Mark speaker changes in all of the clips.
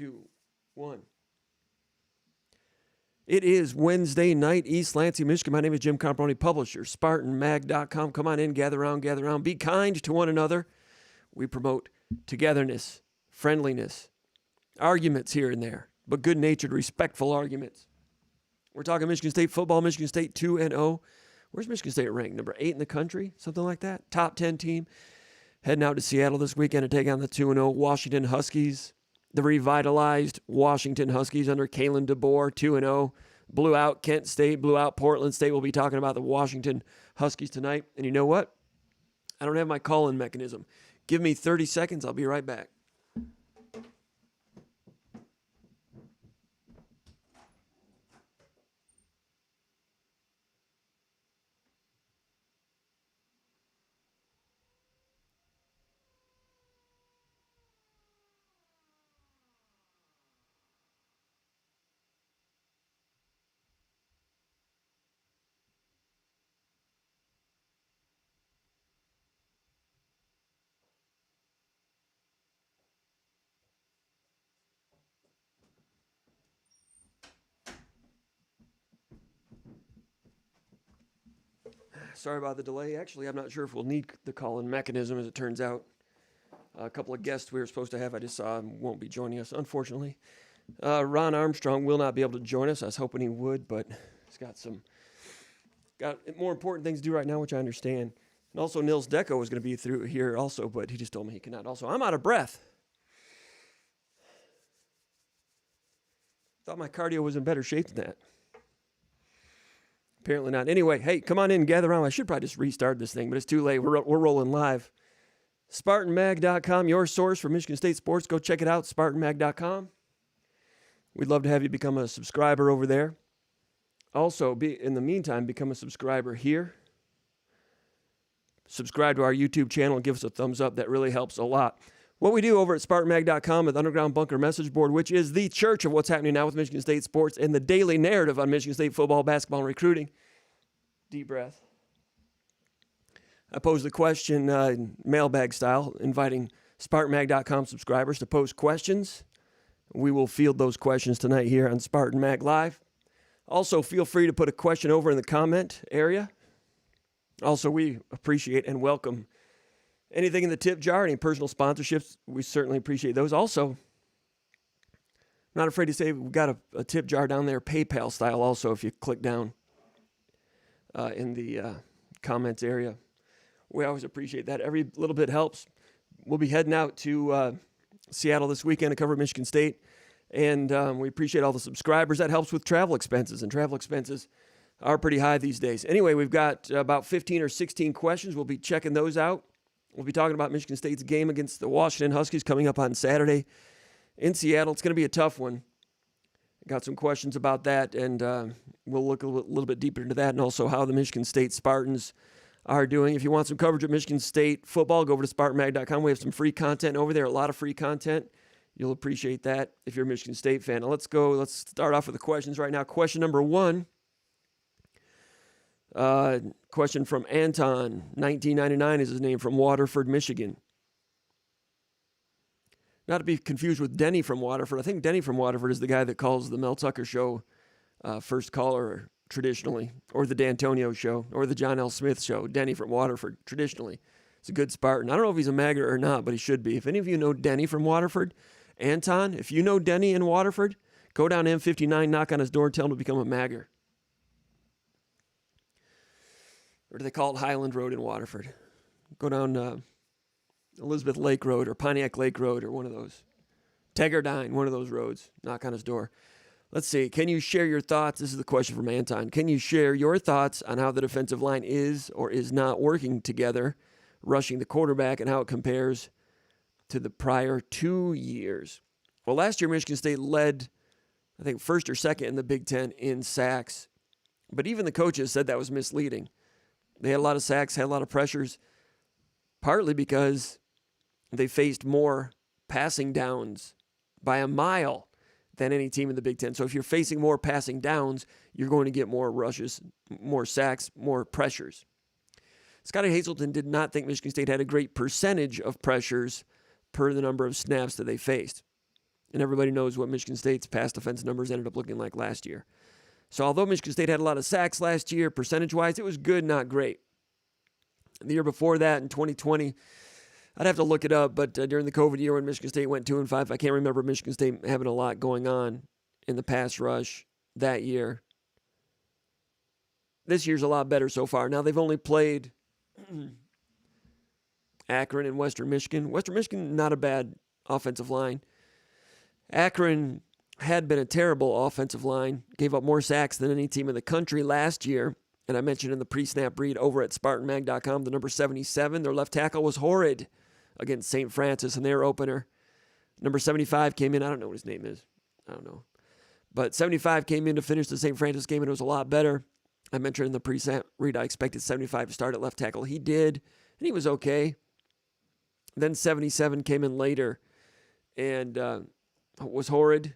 Speaker 1: 2, 1. It is Wednesday night, East Lansing, Michigan. My name is Jim Comparoni, publisher, SpartanMag.com. Come on in, gather around. Be kind to one another. We promote togetherness, friendliness, arguments here and there, but good-natured, respectful arguments. We're talking Michigan State football, Michigan State 2-0. Where's Michigan State ranked? Number 8 in the country? Something like that? Top 10 team. Heading out to Seattle this weekend to take on the 2-0 Washington Huskies. The revitalized Washington Huskies under Kalen DeBoer, 2-0. Blew out Kent State, blew out Portland State. We'll be talking about the Washington Huskies tonight. And you know what? I don't have my call-in mechanism. Give me 30 seconds. I'll be right back. Sorry about the delay. Actually, I'm not sure if we'll need the call-in mechanism, as it turns out. A couple of guests we were supposed to have, I just saw won't be joining us, unfortunately. Ron Armstrong will not be able to join us. I was hoping he would, but he's got more important things to do right now, which I understand. And also, Nils Deco was going to be through here also, but he just told me he cannot. Also, I'm out of breath. Thought my cardio was in better shape than that. Apparently not. Anyway, hey, come on in and gather around. I should probably just restart this thing, but it's too late. We're rolling live. SpartanMag.com, your source for Michigan State sports. Go check it out, SpartanMag.com. We'd love to have you become a subscriber over there. Also, in the meantime, become a subscriber here. Subscribe to our YouTube channel and give us a thumbs up. That really helps a lot. What we do over at SpartanMag.com at the Underground Bunker Message Board, which is the church of what's happening now with Michigan State sports and the daily narrative on Michigan State football, basketball, and recruiting. Deep breath. I pose the question mailbag style, inviting SpartanMag.com subscribers to post questions. We will field those questions tonight here on Spartan Mag Live. Also, feel free to put a question over in the comment area. Also, we appreciate and welcome anything in the tip jar, any personal sponsorships, we certainly appreciate those. Also, I'm not afraid to say we've got a tip jar down there, PayPal style also, if you click down in the comments area. We always appreciate that. Every little bit helps. We'll be heading out to Seattle this weekend to cover Michigan State, and we appreciate all the subscribers. That helps with travel expenses, and travel expenses are pretty high these days. Anyway, we've got about 15 or 16 questions. We'll be checking those out. We'll be talking about Michigan State's game against the Washington Huskies coming up on Saturday in Seattle. It's going to be a tough one. Got some questions about that, and we'll look a little bit deeper into that and also how the Michigan State Spartans are doing. If you want some coverage of Michigan State football, go over to SpartanMag.com. We have some free content over there, a lot of free content. You'll appreciate that if you're a Michigan State fan. Now let's go. Let's start off with the questions right now. Question number 1. Question from Anton, 1999 is his name, from Waterford, Michigan. Not to be confused with Denny from Waterford. I think Denny from Waterford is the guy that calls the Mel Tucker Show first caller traditionally, or the D'Antonio Show, or the John L. Smith Show. Denny from Waterford, traditionally. It's a good Spartan. I don't know if he's a magger or not, but he should be. If any of you know Denny from Waterford, Anton, if you know Denny in Waterford, go down M59, knock on his door, tell him to become a magger. Or do they call it Highland Road in Waterford? Go down Elizabeth Lake Road or Pontiac Lake Road or one of those. Teggerdine, one of those roads. Knock on his door. Let's see. Can you share your thoughts? This is the question from Anton. Can you share your thoughts on how the defensive line is or is not working together, rushing the quarterback, and how it compares to the prior 2 years? Well, last year Michigan State led, I think, first or second in the Big Ten in sacks. But even the coaches said that was misleading. They had a lot of sacks, had a lot of pressures, partly because they faced more passing downs by a mile than any team in the Big Ten. So if you're facing more passing downs, you're going to get more rushes, more sacks, more pressures. Scotty Hazelton did not think Michigan State had a great percentage of pressures per the number of snaps that they faced. And everybody knows what Michigan State's pass defense numbers ended up looking like last year. So although Michigan State had a lot of sacks last year, percentage-wise, it was good, not great. The year before that, in 2020, I'd have to look it up, but during the COVID year when Michigan State went 2-5, I can't remember Michigan State having a lot going on in the pass rush that year. This year's a lot better so far. Now they've only played Akron and Western Michigan. Western Michigan, not a bad offensive line. Akron had been a terrible offensive line, gave up more sacks than any team in the country last year. And I mentioned in the pre-snap read over at SpartanMag.com, the number 77, their left tackle was horrid against St. Francis in their opener. Number 75 came in. I don't know what his name is. I don't know. But 75 came in to finish the St. Francis game, and it was a lot better. I mentioned in the pre-snap read I expected 75 to start at left tackle. He did, and he was okay. Then 77 came in later and was horrid.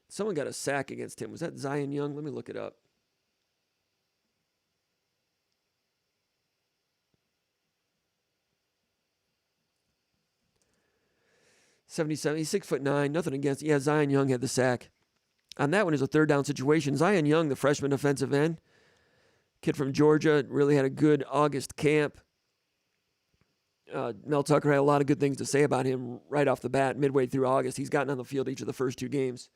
Speaker 1: Someone got a sack against him. Was that Zion Young? Let me look it up. He's 6'9", nothing against. Yeah, Zion Young had the sack. On that one is a third down situation. Zion Young, the freshman defensive end, kid from Georgia, really had a good August camp. Mel Tucker had a lot of good things to say about him right off the bat, midway through August. He's gotten on the field each of the first two games.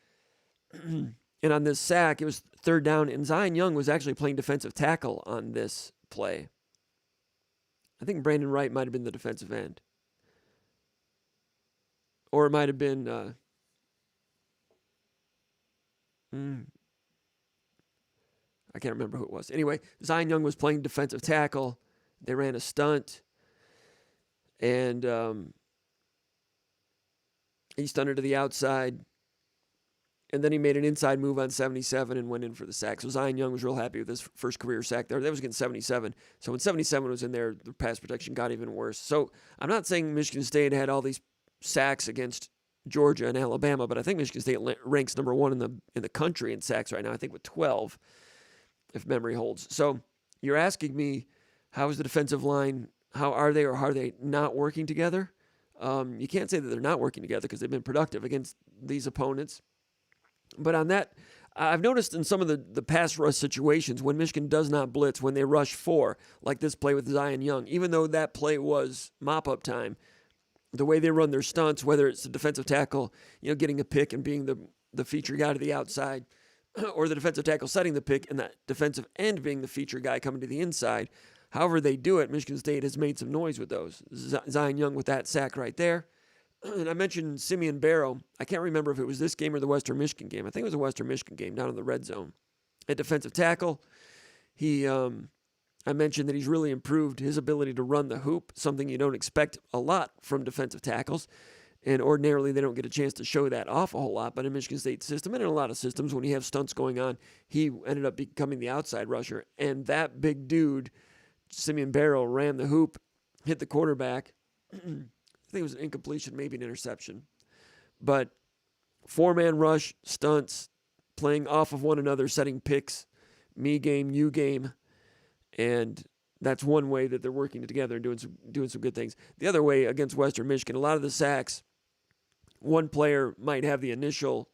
Speaker 1: And on this sack, it was third down, and Zion Young was actually playing defensive tackle on this play. I think Brandon Wright might have been the defensive end. Or it might have been... I can't remember who it was. Anyway, Zion Young was playing defensive tackle. They ran a stunt. And he stunted to the outside. And then he made an inside move on 77 and went in for the sack. So Zion Young was real happy with his first career sack there. That was against 77. So when 77 was in there, the pass protection got even worse. So I'm not saying Michigan State had all these sacks against Georgia and Alabama, but I think Michigan State ranks number one in the country in sacks right now, I think with 12, if memory holds. So you're asking me, how is the defensive line, how are they or are they not working together? You can't say that they're not working together because they've been productive against these opponents. But on that, I've noticed in some of the pass rush situations when Michigan does not blitz, when they rush four, like this play with Zion Young, even though that play was mop-up time, the way they run their stunts, whether it's the defensive tackle, getting a pick and being the feature guy to the outside, or the defensive tackle setting the pick and that defensive end being the feature guy coming to the inside, however they do it, Michigan State has made some noise with those. Zion Young with that sack right there. And I mentioned Simeon Barrow. I can't remember if it was this game or the Western Michigan game. I think it was a Western Michigan game down in the red zone. At defensive tackle, I mentioned that he's really improved his ability to run the hoop, something you don't expect a lot from defensive tackles. And ordinarily, they don't get a chance to show that off a whole lot. But in Michigan State system and in a lot of systems, when you have stunts going on, he ended up becoming the outside rusher. And that big dude, Simeon Barrow, ran the hoop, hit the quarterback. I think it was an incompletion, maybe an interception. But four-man rush, stunts, playing off of one another, setting picks, me game, you game. And that's one way that they're working together and doing some good things. The other way against Western Michigan, a lot of the sacks, one player might have the initial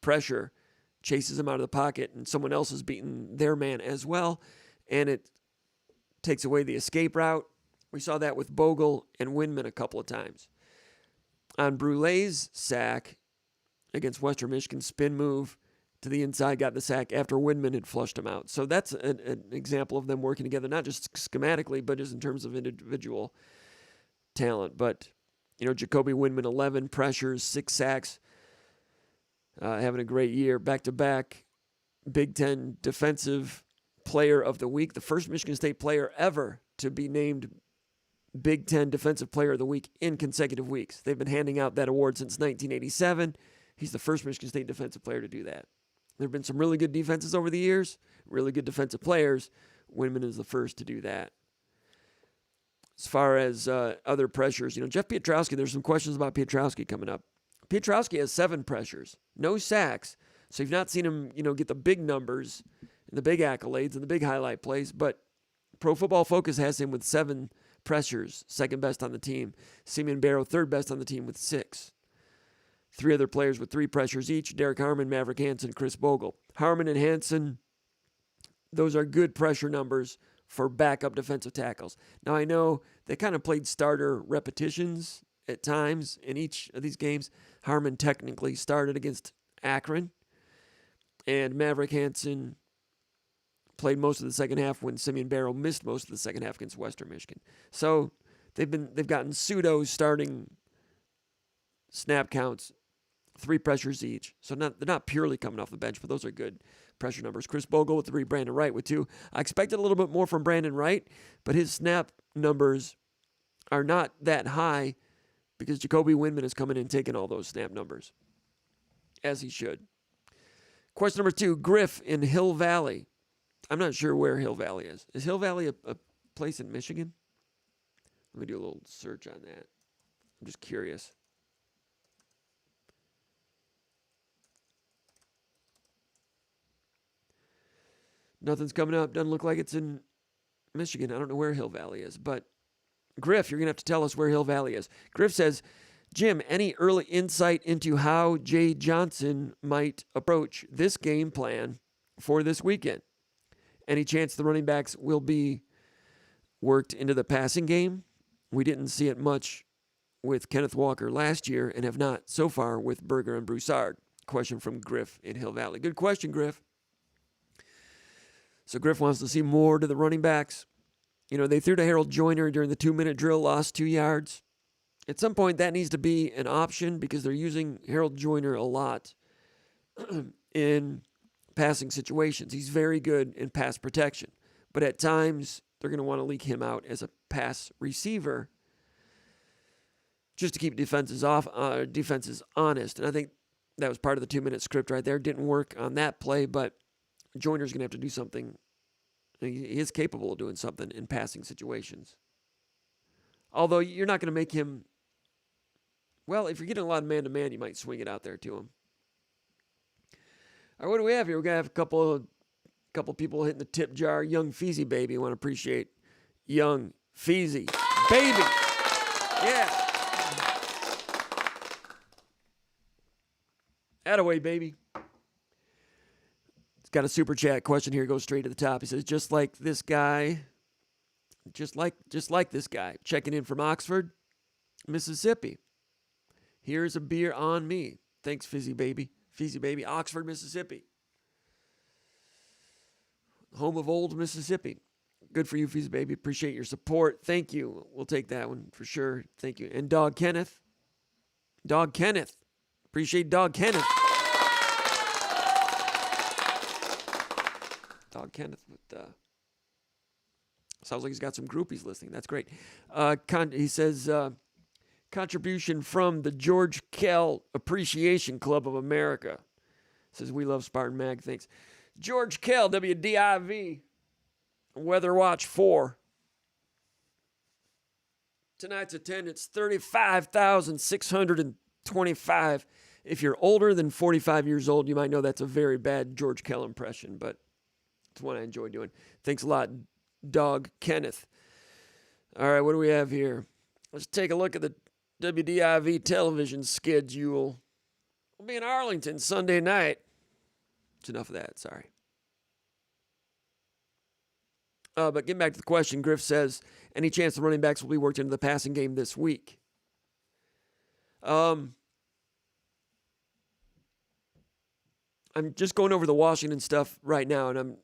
Speaker 1: pressure, chases him out of the pocket, and someone else is beating their man as well, and it takes away the escape route. We saw that with Bogle and Windman a couple of times. On Brule's sack against Western Michigan, spin move to the inside, got the sack after Windman had flushed him out. So that's an example of them working together, not just schematically, but just in terms of individual talent. But, Jacoby Windman, 11 pressures, 6 sacks, having a great year. Back-to-back Big Ten Defensive Player of the Week, the first Michigan State player ever to be named Big Ten Defensive Player of the Week in consecutive weeks. They've been handing out that award since 1987. He's the first Michigan State defensive player to do that. There have been some really good defenses over the years, really good defensive players. Windman is the first to do that. As far as other pressures, Jeff Pietrowski, there's some questions about Pietrowski coming up. Pietrowski has 7 pressures, no sacks. So you've not seen him, get the big numbers and the big accolades and the big highlight plays, but Pro Football Focus has him with 7 pressures, second best on the team. Simeon Barrow, third best on the team with 6. Three other players with 3 pressures each: Derek Harmon, Maverick Hansen, Chris Bogle. Harmon and Hansen, those are good pressure numbers for backup defensive tackles. Now, I know they kind of played starter repetitions at times in each of these games. Harmon technically started against Akron, and Maverick Hansen played most of the second half when Simeon Barrow missed most of the second half against Western Michigan. So they've gotten pseudo starting snap counts, 3 pressures each. So they're not purely coming off the bench, but those are good pressure numbers. Chris Bogle with 3, Brandon Wright with 2. I expected a little bit more from Brandon Wright, but his snap numbers are not that high because Jacoby Windman is coming in and taking all those snap numbers, as he should. Question number 2, Griff in Hill Valley. I'm not sure where Hill Valley is. Is Hill Valley a place in Michigan? Let me do a little search on that. I'm just curious. Nothing's coming up. Doesn't look like it's in Michigan. I don't know where Hill Valley is. But Griff, you're going to have to tell us where Hill Valley is. Griff says, Jim, any early insight into how Jay Johnson might approach this game plan for this weekend? Any chance the running backs will be worked into the passing game? We didn't see it much with Kenneth Walker last year and have not so far with Berger and Broussard. Question from Griff in Hill Valley. Good question, Griff. So Griff wants to see more to the running backs. You know, they threw to Harold Joyner during the 2-minute drill, lost 2 yards. At some point, that needs to be an option because they're using Harold Joyner a lot in passing situations. He's very good in pass protection. But at times, they're going to want to leak him out as a pass receiver just to keep defenses honest. And I think that was part of the 2-minute script right there. Didn't work on that play, but Joyner's going to have to do something. He is capable of doing something in passing situations. Although you're not going to make him, well, if you're getting a lot of man-to-man, you might swing it out there to him. All right, what do we have here? We're going to have a couple people hitting the tip jar. Young Feezy Baby. I want to appreciate Young Feezy Baby. Yeah. Attaway, baby. He's got a super chat question here. Goes straight to the top. He says, just like this guy, checking in from Oxford, Mississippi. Here's a beer on me. Thanks, Feezy Baby, Oxford, Mississippi. Home of old Mississippi. Good for you, Feezy Baby. Appreciate your support. Thank you. We'll take that one for sure. Thank you. And Dog Kenneth. Appreciate Dog Kenneth. Dog Kenneth with sounds like he's got some groupies listening. That's great. He says contribution from the George Kell Appreciation Club of America. Says we love Spartan Mag. Thanks. George Kell, WDIV, Weather Watch 4. Tonight's attendance 35,625. If you're older than 45 years old, you might know that's a very bad George Kell impression, but it's one I enjoy doing. Thanks a lot, Dog Kenneth. All right, what do we have here? Let's take a look at the WDIV television schedule. We'll be in Arlington Sunday night. It's enough of that, sorry. But getting back to the question, Griff says, any chance the running backs will be worked into the passing game this week? I'm just going over the Washington stuff right now, and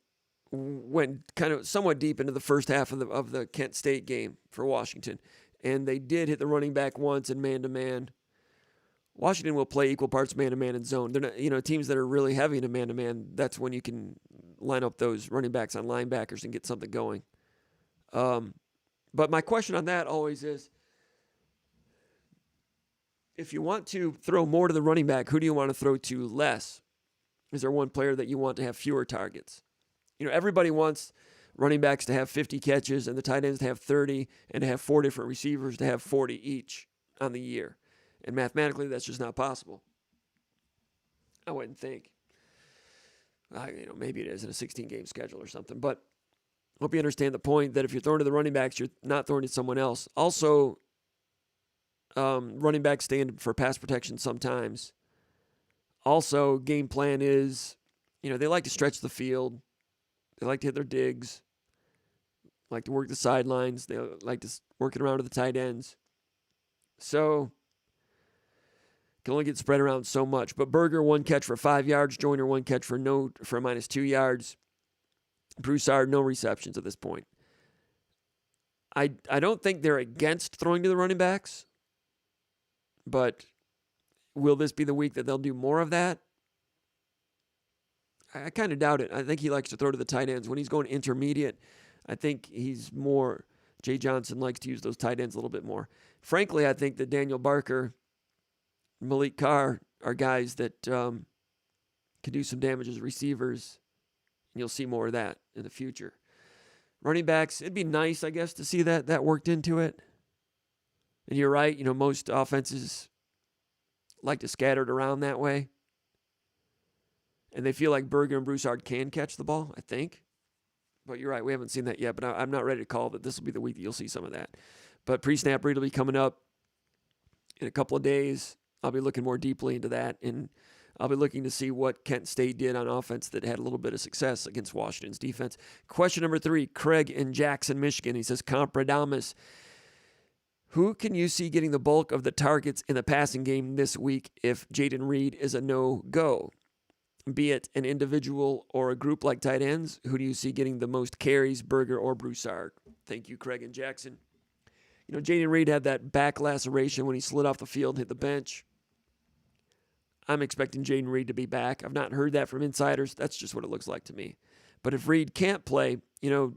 Speaker 1: went kind of somewhat deep into the first half of the Kent State game for Washington, and they did hit the running back once in man-to-man. Washington will play equal parts man-to-man and zone. They're not, teams that are really heavy into man-to-man, that's when you can line up those running backs on linebackers and get something going. But my question on that always is, if you want to throw more to the running back, who do you want to throw to less? Is there one player that you want to have fewer targets? Everybody wants running backs to have 50 catches and the tight ends to have 30 and to have 4 different receivers to have 40 each on the year. And mathematically, that's just not possible. I wouldn't think. Maybe it is in a 16-game schedule or something. But I hope you understand the point that if you're throwing to the running backs, you're not throwing to someone else. Also, running backs stand for pass protection sometimes. Also, game plan is, they like to stretch the field. They like to hit their digs. Like to work the sidelines. They like to work it around to the tight ends. So, can only get spread around so much. But Berger, 1 catch for 5 yards. Joyner, 1 catch for -2 yards. Broussard, no receptions at this point. I don't think they're against throwing to the running backs. But will this be the week that they'll do more of that? I kind of doubt it. I think he likes to throw to the tight ends. When he's going intermediate, I think he's more, Jay Johnson likes to use those tight ends a little bit more. Frankly, I think that Daniel Barker, Malik Carr are guys that can do some damage as receivers, and you'll see more of that in the future. Running backs, it'd be nice, I guess, to see that worked into it. And you're right, most offenses like to scatter it around that way. And they feel like Berger and Broussard can catch the ball, I think. But you're right, we haven't seen that yet. But I'm not ready to call that this will be the week that you'll see some of that. But pre-snap read will be coming up in a couple of days. I'll be looking more deeply into that. And I'll be looking to see what Kent State did on offense that had a little bit of success against Washington's defense. Question number 3, Craig in Jackson, Michigan. He says, Compradamus, who can you see getting the bulk of the targets in the passing game this week if Jayden Reed is a no-go? Be it an individual or a group like tight ends, who do you see getting the most carries, Berger or Broussard? Thank you, Craig and Jackson. Jayden Reed had that back laceration when he slid off the field and hit the bench. I'm expecting Jayden Reed to be back. I've not heard that from insiders. That's just what it looks like to me. But if Reed can't play, the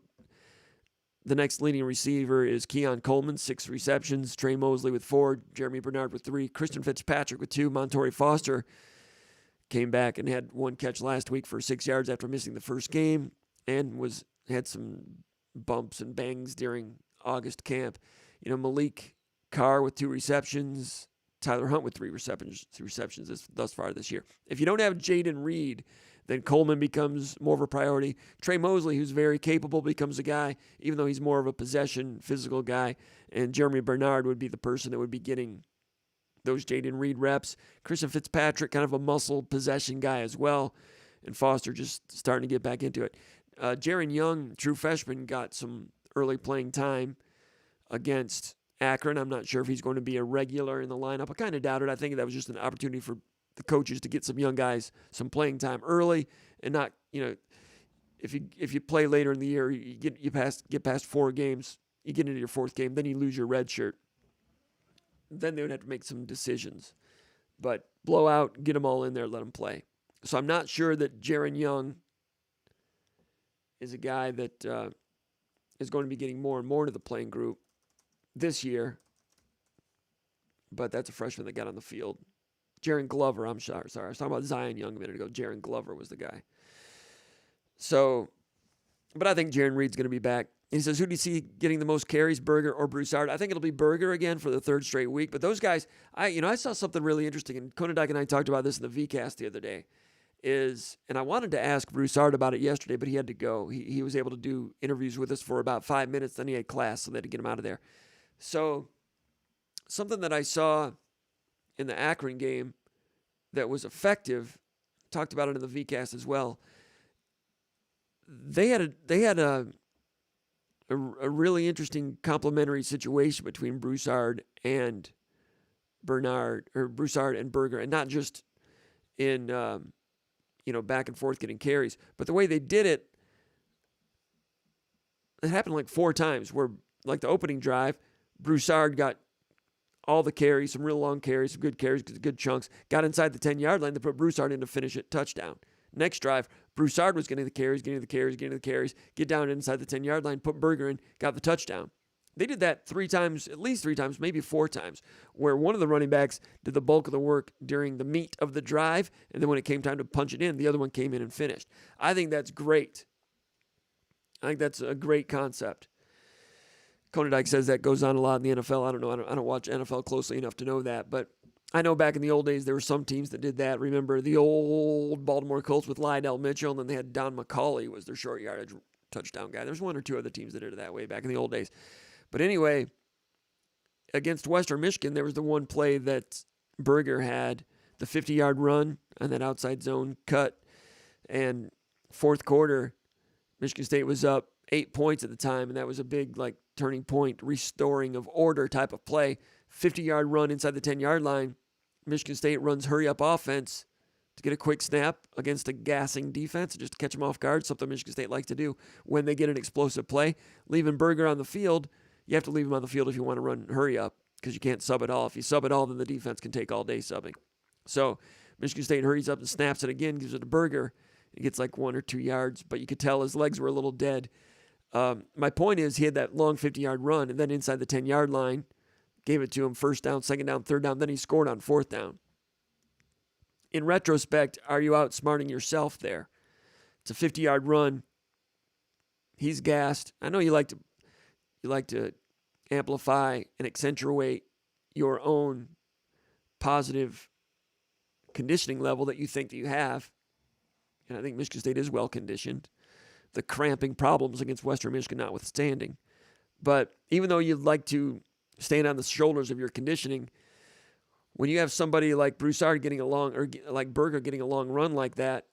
Speaker 1: next leading receiver is Keon Coleman, 6 receptions, Trey Mosley with 4, Jeremy Bernard with 3, Christian Fitzpatrick with 2, Montorie Foster came back and had 1 catch last week for 6 yards after missing the first game and had some bumps and bangs during August camp. Malik Carr with 2 receptions, Tyler Hunt with 3 receptions thus far this year. If you don't have Jayden Reed, then Coleman becomes more of a priority. Trey Mosley, who's very capable, becomes a guy, even though he's more of a possession, physical guy. And Jeremy Bernard would be the person that would be getting those Jayden Reed reps. Christian Fitzpatrick, kind of a muscle possession guy as well. And Foster just starting to get back into it. Jaron Young, true freshman, got some early playing time against Akron. I'm not sure if he's going to be a regular in the lineup. I kind of doubt it. I think that was just an opportunity for the coaches to get some young guys some playing time early and not, if you play later in the year, you get past 4 games, you get into your 4th game, then you lose your red shirt. Then they would have to make some decisions. But blow out, get them all in there, let them play. So I'm not sure that Jaron Young is a guy that is going to be getting more and more into the playing group this year. But that's a freshman that got on the field. Jaron Glover, I'm sorry. I was talking about Zion Young a minute ago. Jaron Glover was the guy. So, but I think Jayden Reed's going to be back. He says, who do you see getting the most carries, Berger or Broussard? I think it'll be Berger again for the 3rd straight week. But those guys, I saw something really interesting, and Konadike and I talked about this in the VCast the other day, and I wanted to ask Broussard about it yesterday, but he had to go. He was able to do interviews with us for about 5 minutes, then he had class, so they had to get him out of there. So, something that I saw in the Akron game that was effective, talked about it in the VCast as well. They had a really interesting complementary situation between Broussard and Broussard and Berger, and not just in back and forth getting carries, but the way they did it. It happened like 4 times where, like the opening drive, Broussard got all the carries, some real long carries, some good carries, good chunks, got inside the 10-yard line to put Broussard in to finish it, touchdown. Next drive, Broussard was getting the carries, get down inside the 10-yard line, put Berger in, got the touchdown. They did that 3 times, at least 3 times, maybe 4 times, where one of the running backs did the bulk of the work during the meat of the drive, and then when it came time to punch it in, the other one came in and finished. I think that's great. I think that's a great concept. Konadike says that goes on a lot in the NFL. I don't know. I don't watch NFL closely enough to know that, but I know back in the old days there were some teams that did that. Remember the old Baltimore Colts with Lydell Mitchell, and then they had Don McCauley was their short yardage touchdown guy. There's 1 or 2 other teams that did it that way back in the old days. But anyway, against Western Michigan, there was the one play that Berger had the 50-yard run on that outside zone cut. And fourth quarter, Michigan State was up 8 points at the time, and that was a big turning point, restoring of order type of play. 50-yard run inside the 10-yard line. Michigan State runs hurry-up offense to get a quick snap against a gassing defense, just to catch them off guard, something Michigan State likes to do when they get an explosive play. Leaving Berger on the field, you have to leave him on the field if you want to run hurry-up because you can't sub at all. If you sub at all, then the defense can take all day subbing. So Michigan State hurries up and snaps it again, gives it to Berger. He gets 1 or 2 yards, but you could tell his legs were a little dead. My point is he had that long 50-yard run, and then inside the 10-yard line, gave it to him first down, second down, third down. Then he scored on fourth down. In retrospect, are you outsmarting yourself there? It's a 50-yard run. He's gassed. I know you like to amplify and accentuate your own positive conditioning level that you think that you have. And I think Michigan State is well conditioned. The cramping problems against Western Michigan notwithstanding. But even though you'd like to stand on the shoulders of your conditioning, when you have somebody like Broussard getting a long, or like Berger getting a long run like that,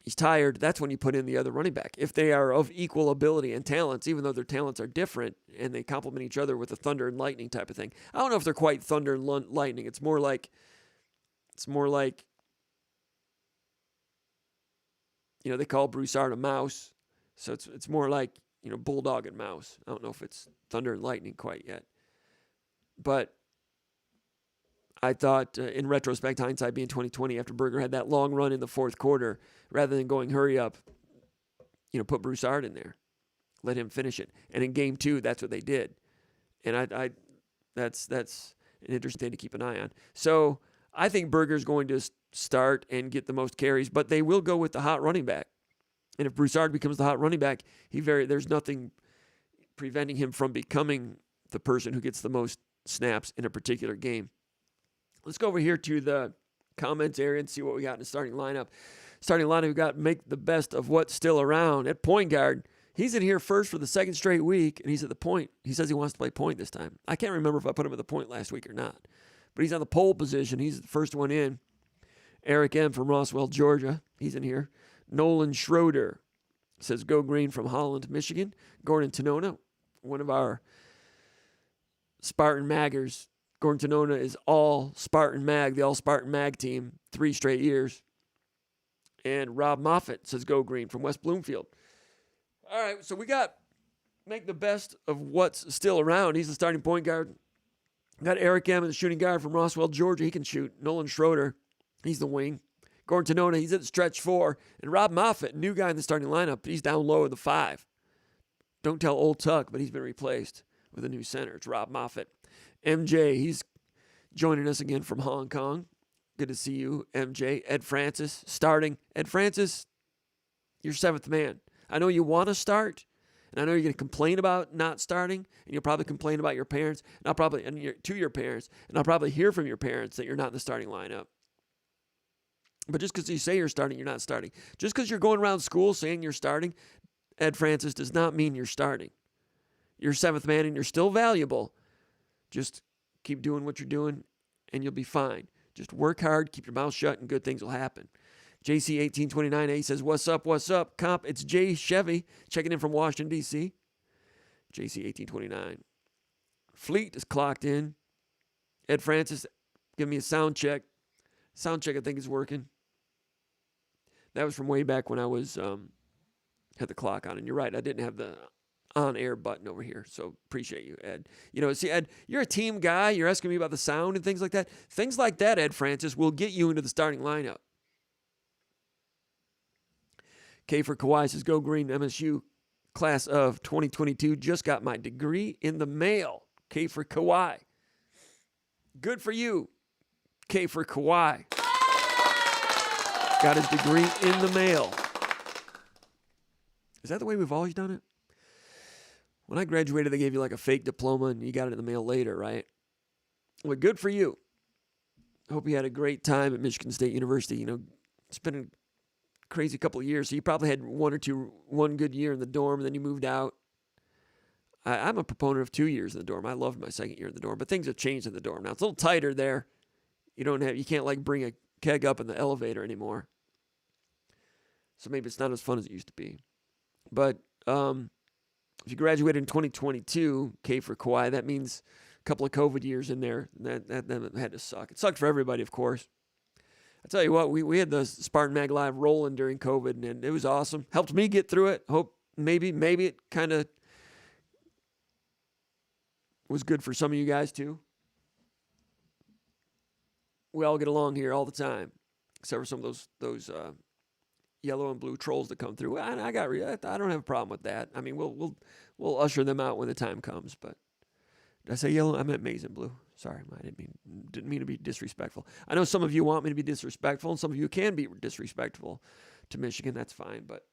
Speaker 1: he's tired, that's when you put in the other running back. If they are of equal ability and talents, even though their talents are different and they complement each other with a thunder and lightning type of thing. I don't know if they're quite thunder and lightning. It's more like, they call Broussard a mouse. So it's more like, bulldog and mouse. I don't know if it's thunder and lightning quite yet. But I thought, in retrospect, hindsight being 2020, after Berger had that long run in the fourth quarter, rather than going hurry up, put Broussard in there, let him finish it. And in game 2, that's what they did. And that's an interesting thing to keep an eye on. So I think Berger's going to start and get the most carries, but they will go with the hot running back. And if Broussard becomes the hot running back, there's nothing preventing him from becoming the person who gets the most snaps in a particular game. Let's go over here to the comments area and see what we got in the starting lineup. Starting lineup, we got make the best of what's still around. At point guard, he's in here first for the second straight week, and he's at the point. He says he wants to play point this time. I can't remember if I put him at the point last week or not. But he's on the pole position. He's the first one in. Eric M. from Roswell, Georgia. He's in here. Nolan Schroeder says go green from Holland, Michigan. Gordon Tonona, one of our Spartan Maggers. Gordon Tonona is all Spartan Mag, the all Spartan Mag team, 3 straight years. And Rob Moffitt says go green from West Bloomfield. All right, so we got make the best of what's still around. He's the starting point guard. Got Eric M. the shooting guard from Roswell, Georgia. He can shoot. Nolan Schroeder, he's the wing. Gordon Tonona, he's at the stretch 4. And Rob Moffitt, new guy in the starting lineup, he's down low at the 5. Don't tell old Tuck, but he's been replaced with a new center. It's Rob Moffitt. MJ, he's joining us again from Hong Kong. Good to see you, MJ. Ed Francis, starting. Ed Francis, you're 7th man. I know you want to start, and I know you're going to complain about not starting, and you'll probably complain about your parents, to your parents, and I'll probably hear from your parents that you're not in the starting lineup. But just because you say you're starting, you're not starting. Just because you're going around school saying you're starting, Ed Francis, does not mean you're starting. You're 7th man, and you're still valuable. Just keep doing what you're doing, and you'll be fine. Just work hard, keep your mouth shut, and good things will happen. JC1829A says, what's up, comp? It's Jay Chevy checking in from Washington, D.C. JC1829. Fleet is clocked in. Ed Francis, give me a sound check. Sound check, I think, is working. That was from way back when I was had the clock on. And you're right, I didn't have the on-air button over here, so appreciate you, Ed. See, Ed, you're a team guy. You're asking me about the sound and things like that. Things like that, Ed Francis, will get you into the starting lineup. K for Kawhi says, go green, MSU class of 2022. Just got my degree in the mail. K for Kawhi. Good for you, K for Kawhi. Got his degree in the mail. Is that the way we've always done it? When I graduated, they gave you a fake diploma and you got it in the mail later, right? Well, good for you. Hope you had a great time at Michigan State University. It's been a crazy couple of years. So you probably had one good year in the dorm, and then you moved out. I'm a proponent of 2 years in the dorm. I loved my second year in the dorm, but things have changed in the dorm now. It's a little tighter there. You can't like bring a keg up in the elevator anymore. So maybe it's not as fun as it used to be. But if you graduated in 2022, K for Kawhi, that means a couple of COVID years in there. That had to suck. It sucked for everybody, of course. I tell you what, we had the SpartanMag Live rolling during COVID, and it was awesome. Helped me get through it. Hope maybe it kind of was good for some of you guys too. We all get along here all the time, except for some of those yellow and blue trolls that come through. I don't have a problem with that. I mean, we'll usher them out when the time comes. But did I say yellow? I meant maize and blue. Sorry, I didn't mean to be disrespectful. I know some of you want me to be disrespectful, and some of you can be disrespectful to Michigan. That's fine, but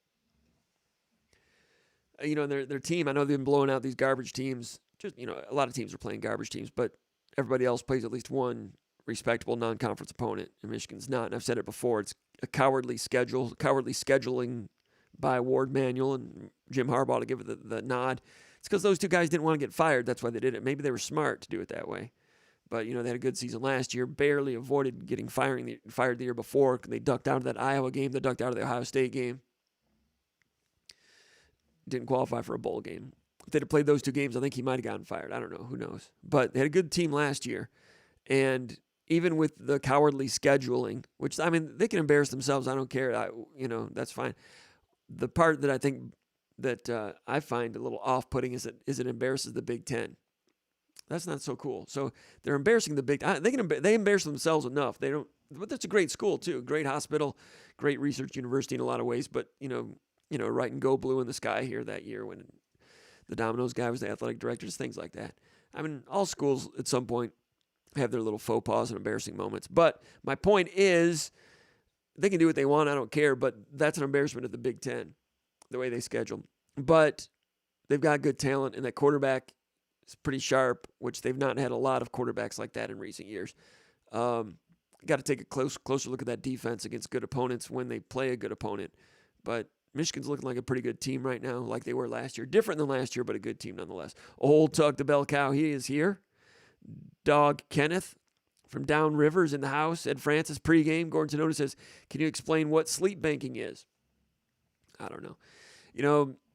Speaker 1: their team. I know they've been blowing out these garbage teams. Just a lot of teams are playing garbage teams, but everybody else plays at least one respectable non-conference opponent, and Michigan's not. And I've said it before. It's a cowardly scheduling by Ward Manuel and Jim Harbaugh to give it the nod. It's because those two guys didn't want to get fired. That's why they did it. Maybe they were smart to do it that way. But, they had a good season last year, barely avoided getting fired the year before. They ducked out of that Iowa game. They ducked out of the Ohio State game. Didn't qualify for a bowl game. If they'd have played those two games, I think he might have gotten fired. I don't know. Who knows? But they had a good team last year. And even with the cowardly scheduling, which, they can embarrass themselves. I don't care. That's fine. The part that I think that I find a little off-putting is it embarrasses the Big Ten. That's not so cool. So they're embarrassing the Big Ten. They embarrass themselves enough. They don't. But that's a great school too. Great hospital, great research university in a lot of ways. But writing "Go Blue" in the sky here that year when the Domino's guy was the athletic director, just things like that. All schools at some point have their little faux pas and embarrassing moments. But my point is, they can do what they want. I don't care. But that's an embarrassment of the Big Ten, the way they schedule. But they've got good talent, and that quarterback is pretty sharp, which they've not had a lot of quarterbacks like that in recent years. Got to take a closer look at that defense against good opponents when they play a good opponent. But Michigan's looking like a pretty good team right now, like they were last year. Different than last year, but a good team nonetheless. Old Tug the Bell Cow, he is here. Dog Kenneth from Downriver is in the house. Ed Francis pregame. Gordon Tenoda says, "Can you explain what sleep banking is?" I don't know.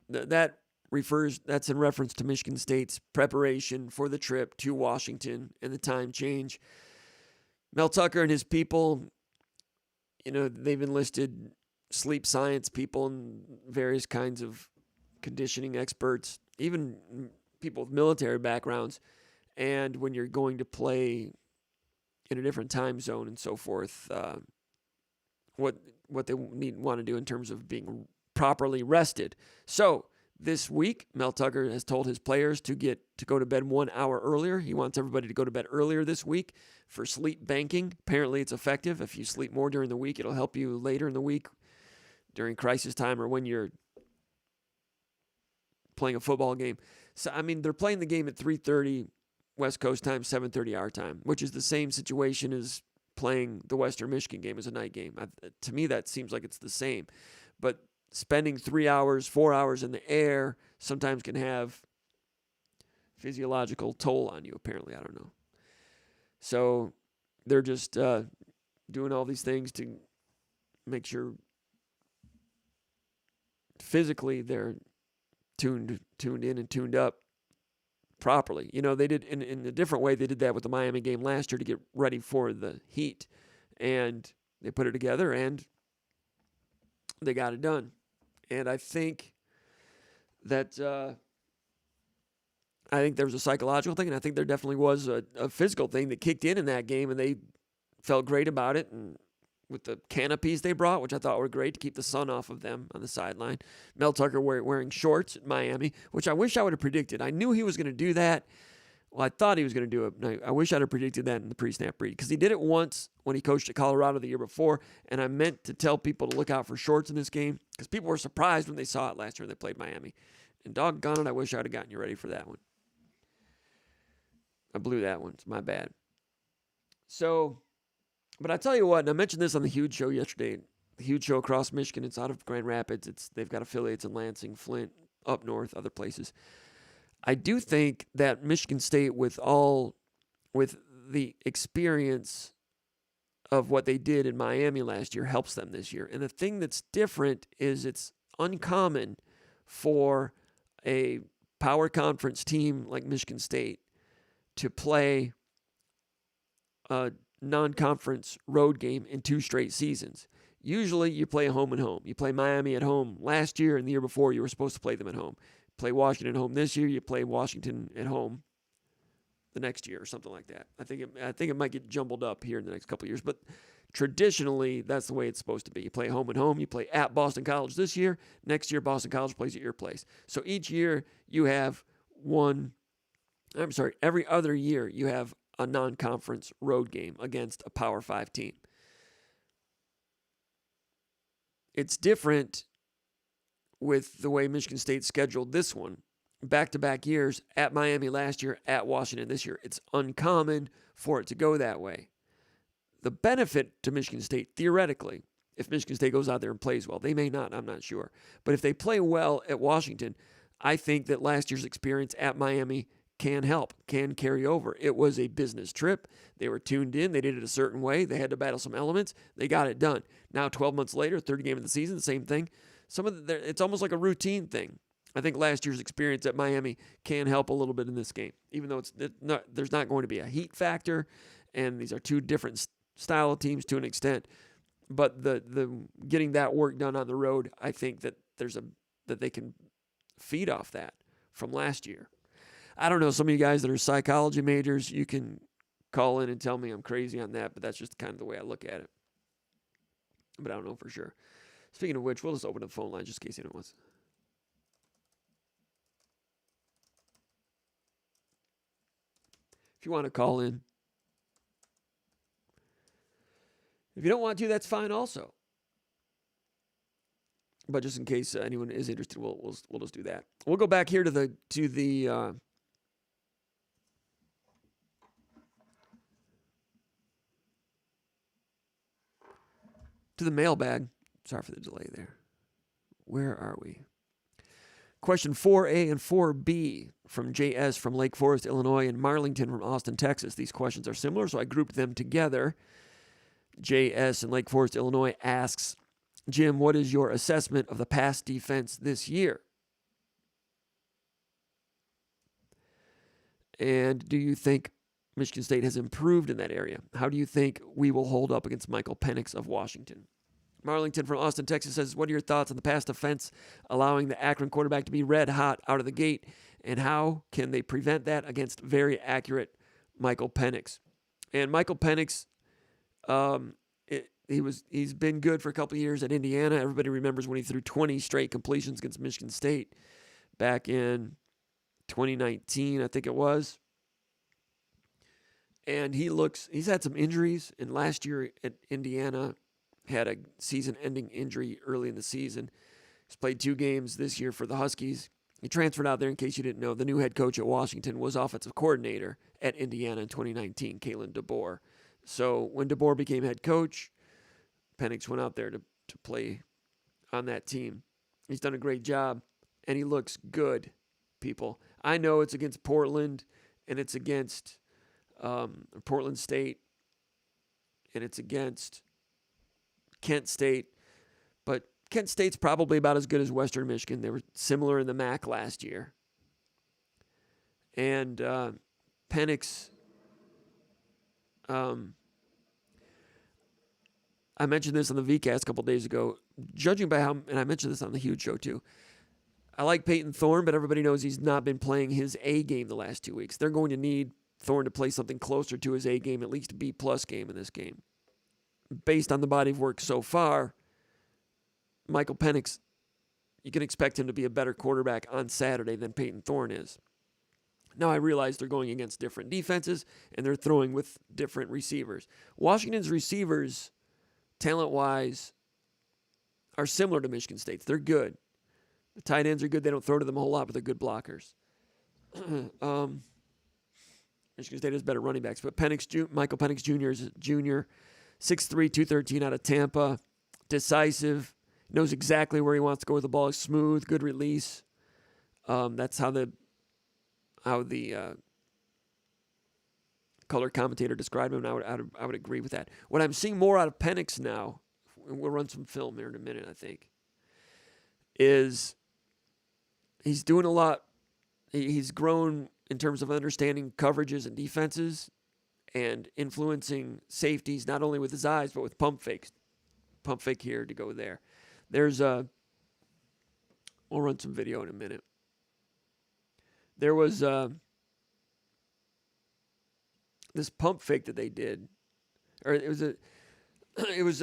Speaker 1: That's in reference to Michigan State's preparation for the trip to Washington and the time change. Mel Tucker and his people, they've enlisted sleep science people and various kinds of conditioning experts, even people with military backgrounds. And when you're going to play in a different time zone and so forth, what they want to do in terms of being properly rested. So this week, Mel Tucker has told his players to go to bed 1 hour earlier. He wants everybody to go to bed earlier this week for sleep banking. Apparently, it's effective. If you sleep more during the week, it'll help you later in the week during crisis time or when you're playing a football game. So, they're playing the game at 3:30 West Coast time, 7:30 our time, which is the same situation as playing the Western Michigan game as a night game. To me, that seems like it's the same. But spending 3 hours, 4 hours in the air sometimes can have physiological toll on you, apparently. I don't know. So they're just doing all these things to make sure physically they're tuned in and tuned up properly. They did in a different way. They did that with the Miami game last year to get ready for the heat, and they put it together and they got it done. And I think that there was a psychological thing, and I think there definitely was a physical thing that kicked in that game, and they felt great about it. And with the canopies they brought, which I thought were great to keep the sun off of them on the sideline. Mel Tucker wearing shorts at Miami, which I wish I would have predicted. I knew he was going to do that. Well, I thought he was going to do it. I wish I'd have predicted that in the pre-snap read because he did it once when he coached at Colorado the year before, and I meant to tell people to look out for shorts in this game because people were surprised when they saw it last year when they played Miami. And doggone it, I wish I would have gotten you ready for that one. I blew that one. It's my bad. So, but I tell you what, and I mentioned this on the Huge Show yesterday. The Huge Show across Michigan. It's out of Grand Rapids. They've got affiliates in Lansing, Flint, up north, other places. I do think that Michigan State, with the experience of what they did in Miami last year helps them this year. And the thing that's different is it's uncommon for a power conference team like Michigan State to play a non-conference road game in 2 straight seasons. Usually you play a home and home. You play Miami at home last year, and the year before you were supposed to play them at home. Play Washington at home this year, you play Washington at home the next year or something like that. I think it might get jumbled up here in the next couple of years, but traditionally that's the way it's supposed to be. You play home and home. You play at Boston College this year. Next year Boston College plays at your place. So each year you have every other year you have a non-conference road game against a Power 5 team. It's different with the way Michigan State scheduled this one. Back-to-back years, at Miami last year, at Washington this year. It's uncommon for it to go that way. The benefit to Michigan State, theoretically, if Michigan State goes out there and plays well, they may not, I'm not sure. But if they play well at Washington, I think that last year's experience at Miami can help, can carry over. It was a business trip. They were tuned in. They did it a certain way. They had to battle some elements. They got it done. Now, 12 months later, third game of the season, the same thing. It's almost like a routine thing. I think last year's experience at Miami can help a little bit in this game, even though there's not going to be a heat factor, and these are 2 different style of teams to an extent. But the getting that work done on the road, I think that that they can feed off that from last year. I don't know, some of you guys that are psychology majors, you can call in and tell me I'm crazy on that, but that's just kind of the way I look at it. But I don't know for sure. Speaking of which, we'll just open up the phone line just in case anyone wants. If you want to call in. If you don't want to, that's fine also. But just in case anyone is interested, we'll just do that. We'll go back here to the mailbag. Sorry for the delay there. Where are we? Question 4A and 4B from JS from Lake Forest, Illinois, and Marlington from Austin, Texas. These questions are similar, so I grouped them together. JS in Lake Forest, Illinois asks, Jim, what is your assessment of the pass defense this year? And do you think Michigan State has improved in that area? How do you think we will hold up against Michael Penix of Washington? Marlington from Austin, Texas says, what are your thoughts on the pass defense allowing the Akron quarterback to be red hot out of the gate? And how can they prevent that against very accurate Michael Penix? And Michael Penix, he's been good for a couple of years at Indiana. Everybody remembers when he threw 20 straight completions against Michigan State back in 2019, I think it was. And he's had some injuries, and last year at Indiana had a season-ending injury early in the season. He's played 2 games this year for the Huskies. He transferred out there, in case you didn't know. The new head coach at Washington was offensive coordinator at Indiana in 2019, Kalen DeBoer. So when DeBoer became head coach, Penix went out there to play on that team. He's done a great job, and he looks good, people. I know it's against Portland, and it's against Portland State, and it's against Kent State, but Kent State's probably about as good as Western Michigan. They were similar in the MAC last year. And Penix, I mentioned this on the VCast a couple days ago. Judging by how, and I mentioned this on the Huge Show too, I like Peyton Thorne, but everybody knows he's not been playing his A game the last 2 weeks. They're going to need Thorne to play something closer to his A game, at least a B+ game in this game. Based on the body of work so far, Michael Penix, you can expect him to be a better quarterback on Saturday than Peyton Thorne is. Now, I realize they're going against different defenses, and they're throwing with different receivers. Washington's receivers, talent-wise, are similar to Michigan State's. They're good. The tight ends are good. They don't throw to them a whole lot, but they're good blockers. Michigan State has better running backs, but Michael Penix Jr. is a junior, 6'3", 213 out of Tampa, decisive, knows exactly where he wants to go with the ball. He's smooth, good release. That's how the color commentator described him, and I would agree with that. What I'm seeing more out of Penix now, and we'll run some film here in a minute, I think, is he's doing a lot. He's grown in terms of understanding coverages and defenses and influencing safeties, not only with his eyes, but with pump fakes. Pump fake here to go there. We'll run some video in a minute. There was this pump fake that they did, or it was a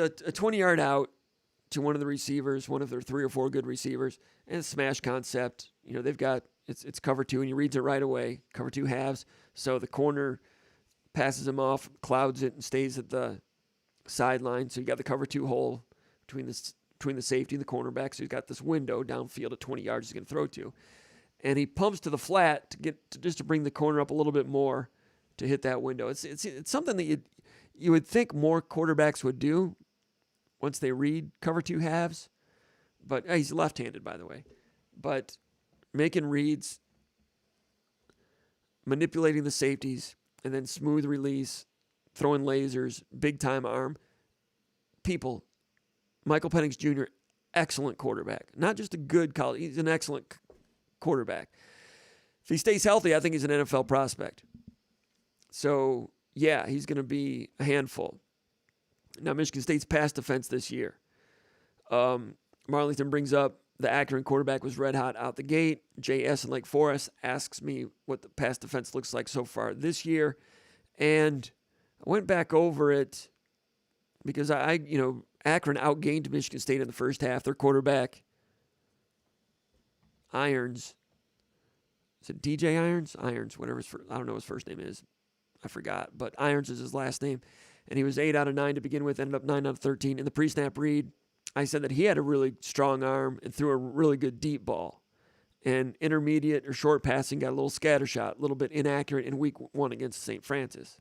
Speaker 1: 20-yard out to one of the receivers, one of their 3 or 4 good receivers, and a smash concept. You know, they've got it's cover 2, and he reads it right away. Cover 2 halves, so the corner passes him off, clouds it, and stays at the sideline. So you got the cover 2 hole between the safety and the cornerback. So he's got this window downfield of 20 yards he's going to throw to, and he pumps to the flat just to bring the corner up a little bit more to hit that window. It's something that you would think more quarterbacks would do once they read cover 2 halves, but he's left-handed, by the way. But making reads, manipulating the safeties, and then smooth release, throwing lasers, big-time arm. People, Michael Penix Jr., excellent quarterback. Not just a good college, he's an excellent quarterback. If he stays healthy, I think he's an NFL prospect. So, yeah, he's going to be a handful. Now, Michigan State's pass defense this year. Marlington brings up the Akron quarterback was red hot out the gate. J.S. in Lake Forest asks me what the pass defense looks like so far this year. And I went back over it because Akron outgained Michigan State in the first half. Their quarterback, Irons. Is it DJ Irons? Irons, whatever I don't know what his first name is. I forgot. But Irons is his last name. And he was 8 out of 9 to begin with, ended up 9 out of 13. In the pre-snap read, I said that he had a really strong arm and threw a really good deep ball. And intermediate or short passing got a little scatter shot, a little bit inaccurate in week 1 against St. Francis.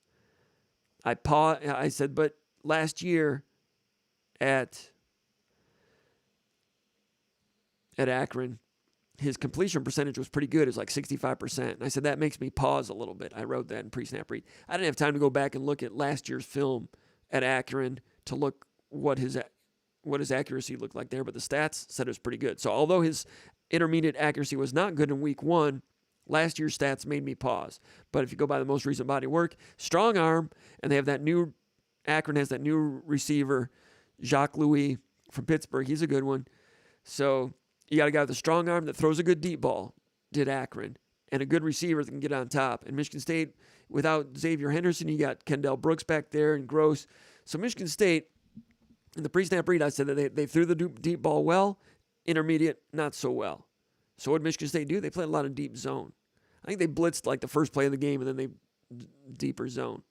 Speaker 1: I said, but last year at Akron, his completion percentage was pretty good. It was like 65%. And I said, that makes me pause a little bit. I wrote that in pre-snap read. I didn't have time to go back and look at last year's film at Akron to look what his accuracy looked like there, but the stats said it was pretty good. So although his intermediate accuracy was not good in week 1, last year's stats made me pause. But if you go by the most recent body work, strong arm, and they have Akron has that new receiver, Jacques Louis from Pittsburgh. He's a good one. So you got a guy with a strong arm that throws a good deep ball, did Akron, and a good receiver that can get on top. And Michigan State, without Xavier Henderson, you got Kendall Brooks back there and Gross. So Michigan State, in the pre-snap read, I said that they threw the deep ball well, intermediate, not so well. So what did Michigan State do? They played a lot of deep zone. I think they blitzed like the first play of the game, and then they deeper zone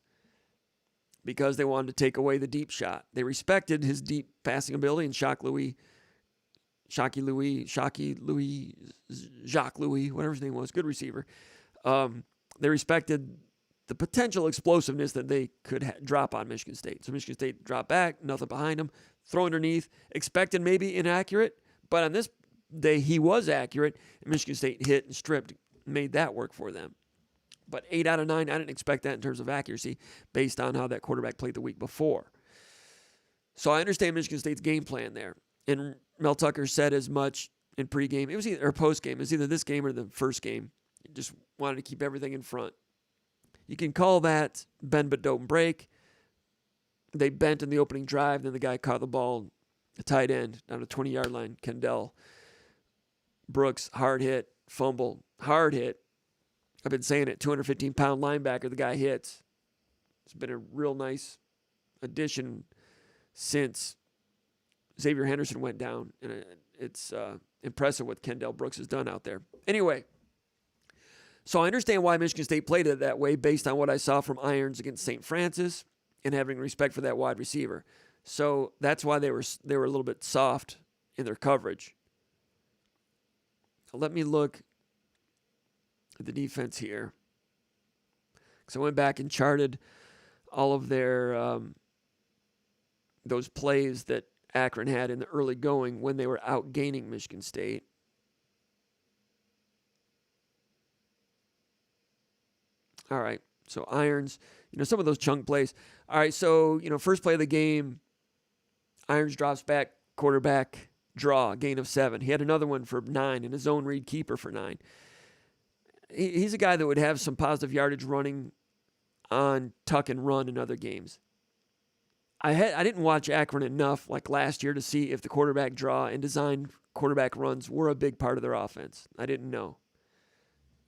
Speaker 1: because they wanted to take away the deep shot. They respected his deep passing ability, and Jacques Louis, whatever his name was, good receiver. They respected the potential explosiveness that they could drop on Michigan State. So Michigan State dropped back, nothing behind him, throw underneath, expected maybe inaccurate, but on this day he was accurate, and Michigan State hit and stripped, made that work for them. But 8 out of 9, I didn't expect that in terms of accuracy based on how that quarterback played the week before. So I understand Michigan State's game plan there. And Mel Tucker said as much in pregame. It was either or postgame. It was either this game or the first game. He just wanted to keep everything in front. You can call that bend but don't break. They bent in the opening drive. Then the guy caught the ball, the tight end, down the 20-yard line. Kendall Brooks, hard hit, fumble, hard hit. I've been saying it, 215-pound linebacker, the guy hits. It's been a real nice addition since Xavier Henderson went down, and it's impressive what Kendall Brooks has done out there. Anyway, so I understand why Michigan State played it that way based on what I saw from Irons against St. Francis and having respect for that wide receiver. So that's why they were a little bit soft in their coverage. Let me look at the defense here. So I went back and charted all of their those plays that Akron had in the early going when they were outgaining Michigan State. All right. So Irons, some of those chunk plays. All right, so, first play of the game, Irons drops back, quarterback draw, gain of 7. He had another one for 9 and a zone read keeper for 9. He's a guy that would have some positive yardage running on tuck and run in other games. I didn't watch Akron enough like last year to see if the quarterback draw and design quarterback runs were a big part of their offense. I didn't know.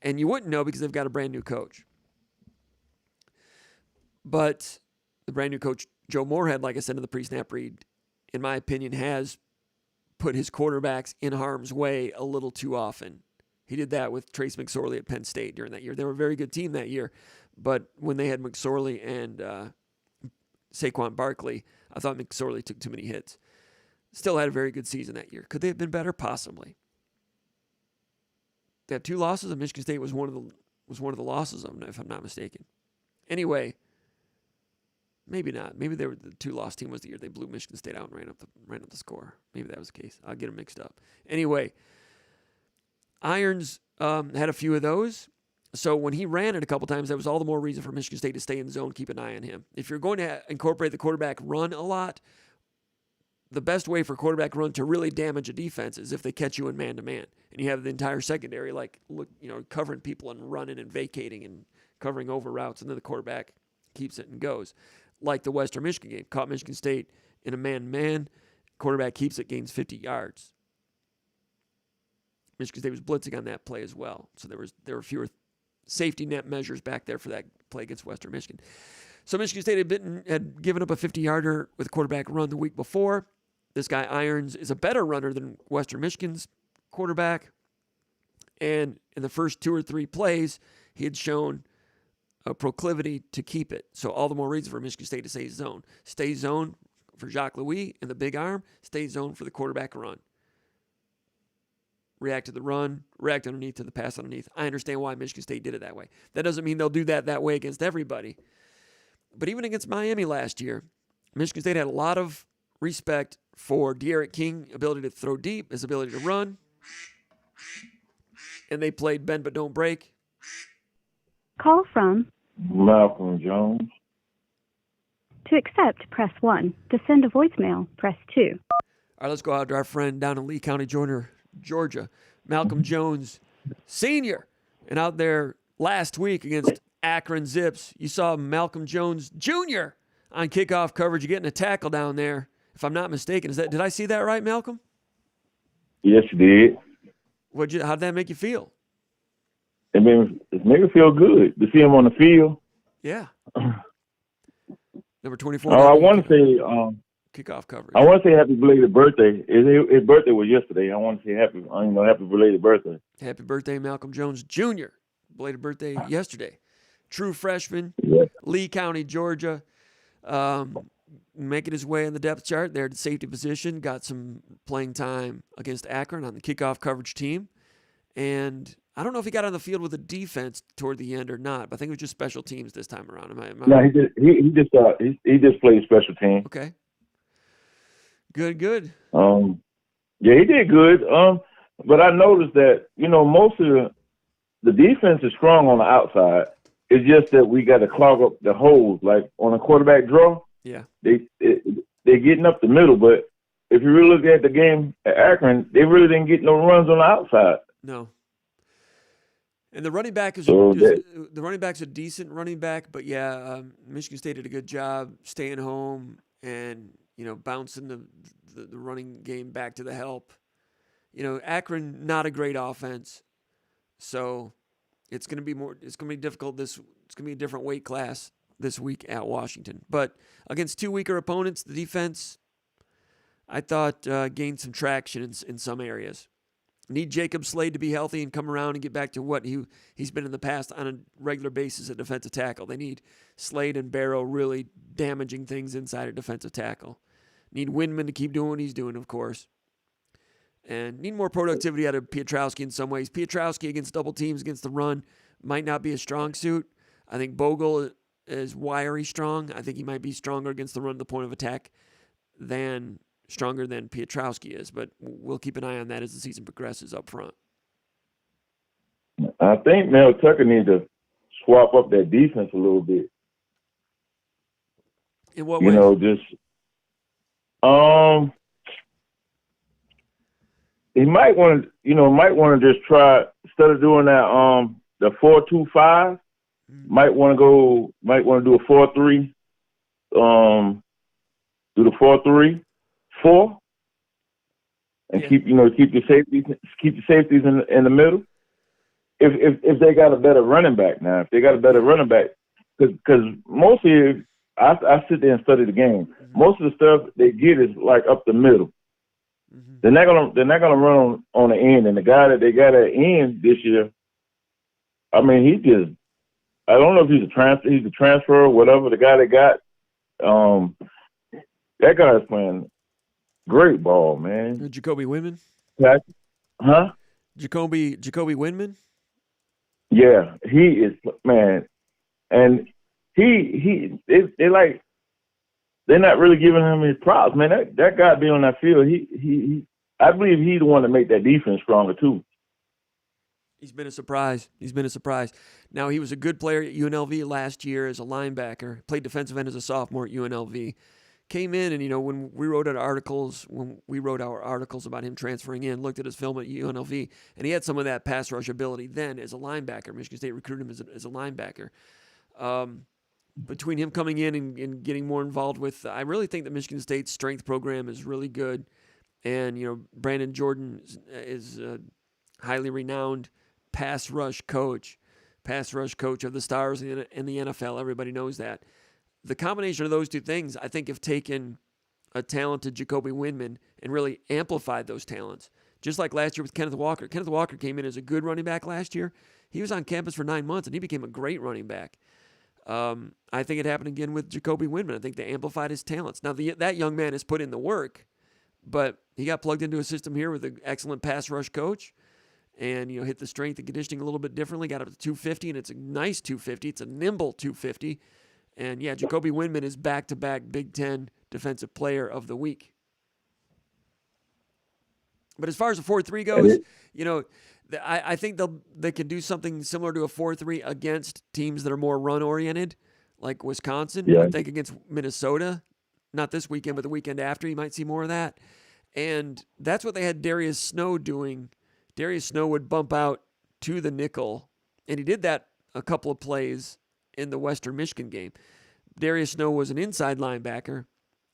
Speaker 1: And you wouldn't know because they've got a brand new coach. But the brand new coach, Joe Moorhead, like I said in the pre-snap read, in my opinion, has put his quarterbacks in harm's way a little too often. He did that with Trace McSorley at Penn State during that year. They were a very good team that year, but when they had McSorley and Saquon Barkley, I thought McSorley took too many hits. Still had a very good season that year. Could they have been better? Possibly. They had 2 losses, and Michigan State was one of the losses of them, if I'm not mistaken. Anyway, maybe not. Maybe they were the 2-loss team was the year they blew Michigan State out and ran up the score. Maybe that was the case. I'll get them mixed up. Anyway, Irons had a few of those. So when he ran it a couple times, that was all the more reason for Michigan State to stay in the zone, keep an eye on him. If you're going to incorporate the quarterback run a lot, the best way for quarterback run to really damage a defense is if they catch you in man-to-man. And you have the entire secondary, covering people and running and vacating and covering over routes, and then the quarterback keeps it and goes. Like the Western Michigan game. Caught Michigan State in a man-to-man. Quarterback keeps it, gains 50 yards. Michigan State was blitzing on that play as well. So there were fewer safety net measures back there for that play against Western Michigan. So Michigan State had given up a 50-yarder with a quarterback run the week before. This guy Irons is a better runner than Western Michigan's quarterback. And in the first 2 or 3 plays, he had shown a proclivity to keep it. So all the more reason for Michigan State to stay zone. Stay zone for Jacques Louis and the big arm. Stay zone for the quarterback run. React to the run, react underneath to the pass underneath. I understand why Michigan State did it that way. That doesn't mean they'll do that way against everybody. But even against Miami last year, Michigan State had a lot of respect for De'Aaron King's ability to throw deep, his ability to run. And they played bend but don't break.
Speaker 2: Call from
Speaker 3: Malcolm Jones.
Speaker 2: To accept, press 1. To send a voicemail, press 2.
Speaker 1: All right, let's go out to our friend down in Lee County, Georgia, Malcolm Jones Sr. And out there last week against Akron Zips, you saw Malcolm Jones Jr. on kickoff coverage. You're getting a tackle down there, if I'm not mistaken. Did I see that right, Malcolm?
Speaker 3: Yes, you did.
Speaker 1: How'd that make you feel?
Speaker 3: It made me feel good to see him on the field.
Speaker 1: Yeah. Number 24.
Speaker 3: I want to say
Speaker 1: kickoff coverage.
Speaker 3: I want to say happy belated birthday. His birthday was yesterday. I want to say happy belated birthday.
Speaker 1: Happy birthday, Malcolm Jones Jr. Belated birthday yesterday. True freshman,
Speaker 3: Yeah.
Speaker 1: Lee County, Georgia. Making his way in the depth chart there at safety position. Got some playing time against Akron on the kickoff coverage team. And I don't know if he got on the field with the defense toward the end or not, but I think it was just special teams this time around.
Speaker 3: No, he just played special team.
Speaker 1: Okay. Good.
Speaker 3: Yeah, he did good. But I noticed that, most of the defense is strong on the outside. It's just that we got to clog up the holes. Like on a quarterback draw,
Speaker 1: yeah,
Speaker 3: they're getting up the middle. But if you really look at the game at Akron, they really didn't get no runs on the outside.
Speaker 1: No. And the running back the running back's a decent running back, but yeah, Michigan State did a good job staying home and bouncing the running game back to the help. Akron not a great offense, so it's going to be difficult. It's going to be a different weight class this week at Washington. But against 2 weaker opponents, the defense, I thought, gained some traction in some areas. Need Jacob Slade to be healthy and come around and get back to what he's been in the past on a regular basis at defensive tackle. They need Slade and Barrow really damaging things inside a defensive tackle. Need Windman to keep doing what he's doing, of course. And need more productivity out of Pietrowski in some ways. Pietrowski against double teams, against the run, might not be a strong suit. I think Bogle is wiry strong. I think he might be stronger against the run at the point of attack stronger than Pietrowski is, but we'll keep an eye on that as the season progresses up front.
Speaker 3: I think Mel Tucker needs to swap up that defense a little bit.
Speaker 1: In what
Speaker 3: You
Speaker 1: way?
Speaker 3: know, just he might want to just try, instead of doing that the 4-2-5, might want to do a 4-3, do the 4-3-4, and keep the safeties in the middle. If they got a better running back now, because mostly I sit there and study the game. Mm-hmm. Most of the stuff they get is like up the middle. Mm-hmm. They're not gonna run on the end. And the guy that they got at end this year, I mean, I don't know if he's a transfer or whatever. The guy they got, that guy's playing great ball, man.
Speaker 1: Jacoby Windman?
Speaker 3: Huh?
Speaker 1: Jacoby Windman?
Speaker 3: Yeah, he is, man. And they're not really giving him his props, man. That guy be on that field. He I believe he's the one to make that defense stronger too.
Speaker 1: He's been a surprise. Now, he was a good player at UNLV last year as a linebacker. Played defensive end as a sophomore at UNLV. Came in and, when we wrote our articles about him transferring in, looked at his film at UNLV, and he had some of that pass rush ability then as a linebacker. Michigan State recruited him as a linebacker. Between him coming in and getting more involved with, I really think that Michigan State's strength program is really good. And, Brandon Jordan is a highly renowned pass rush coach of the Stars in the NFL. Everybody knows that. The combination of those two things, I think, have taken a talented Jacoby Windman and really amplified those talents. Just like last year with Kenneth Walker. Kenneth Walker came in as a good running back last year. He was on campus for 9 months, and he became a great running back. I think it happened again with Jacoby Windman. I think they amplified his talents. Now, that young man has put in the work, but he got plugged into a system here with an excellent pass rush coach and, hit the strength and conditioning a little bit differently, got up to 250, and it's a nice 250. It's a nimble 250. And, yeah, Jacoby Windman is back-to-back Big Ten Defensive Player of the Week. But as far as the 4-3 goes, I think they can do something similar to a 4-3 against teams that are more run-oriented, like Wisconsin. Yeah. I think against Minnesota, not this weekend, but the weekend after, you might see more of that. And that's what they had Darius Snow doing. Darius Snow would bump out to the nickel, and he did that a couple of plays in the Western Michigan game. Darius Snow was an inside linebacker,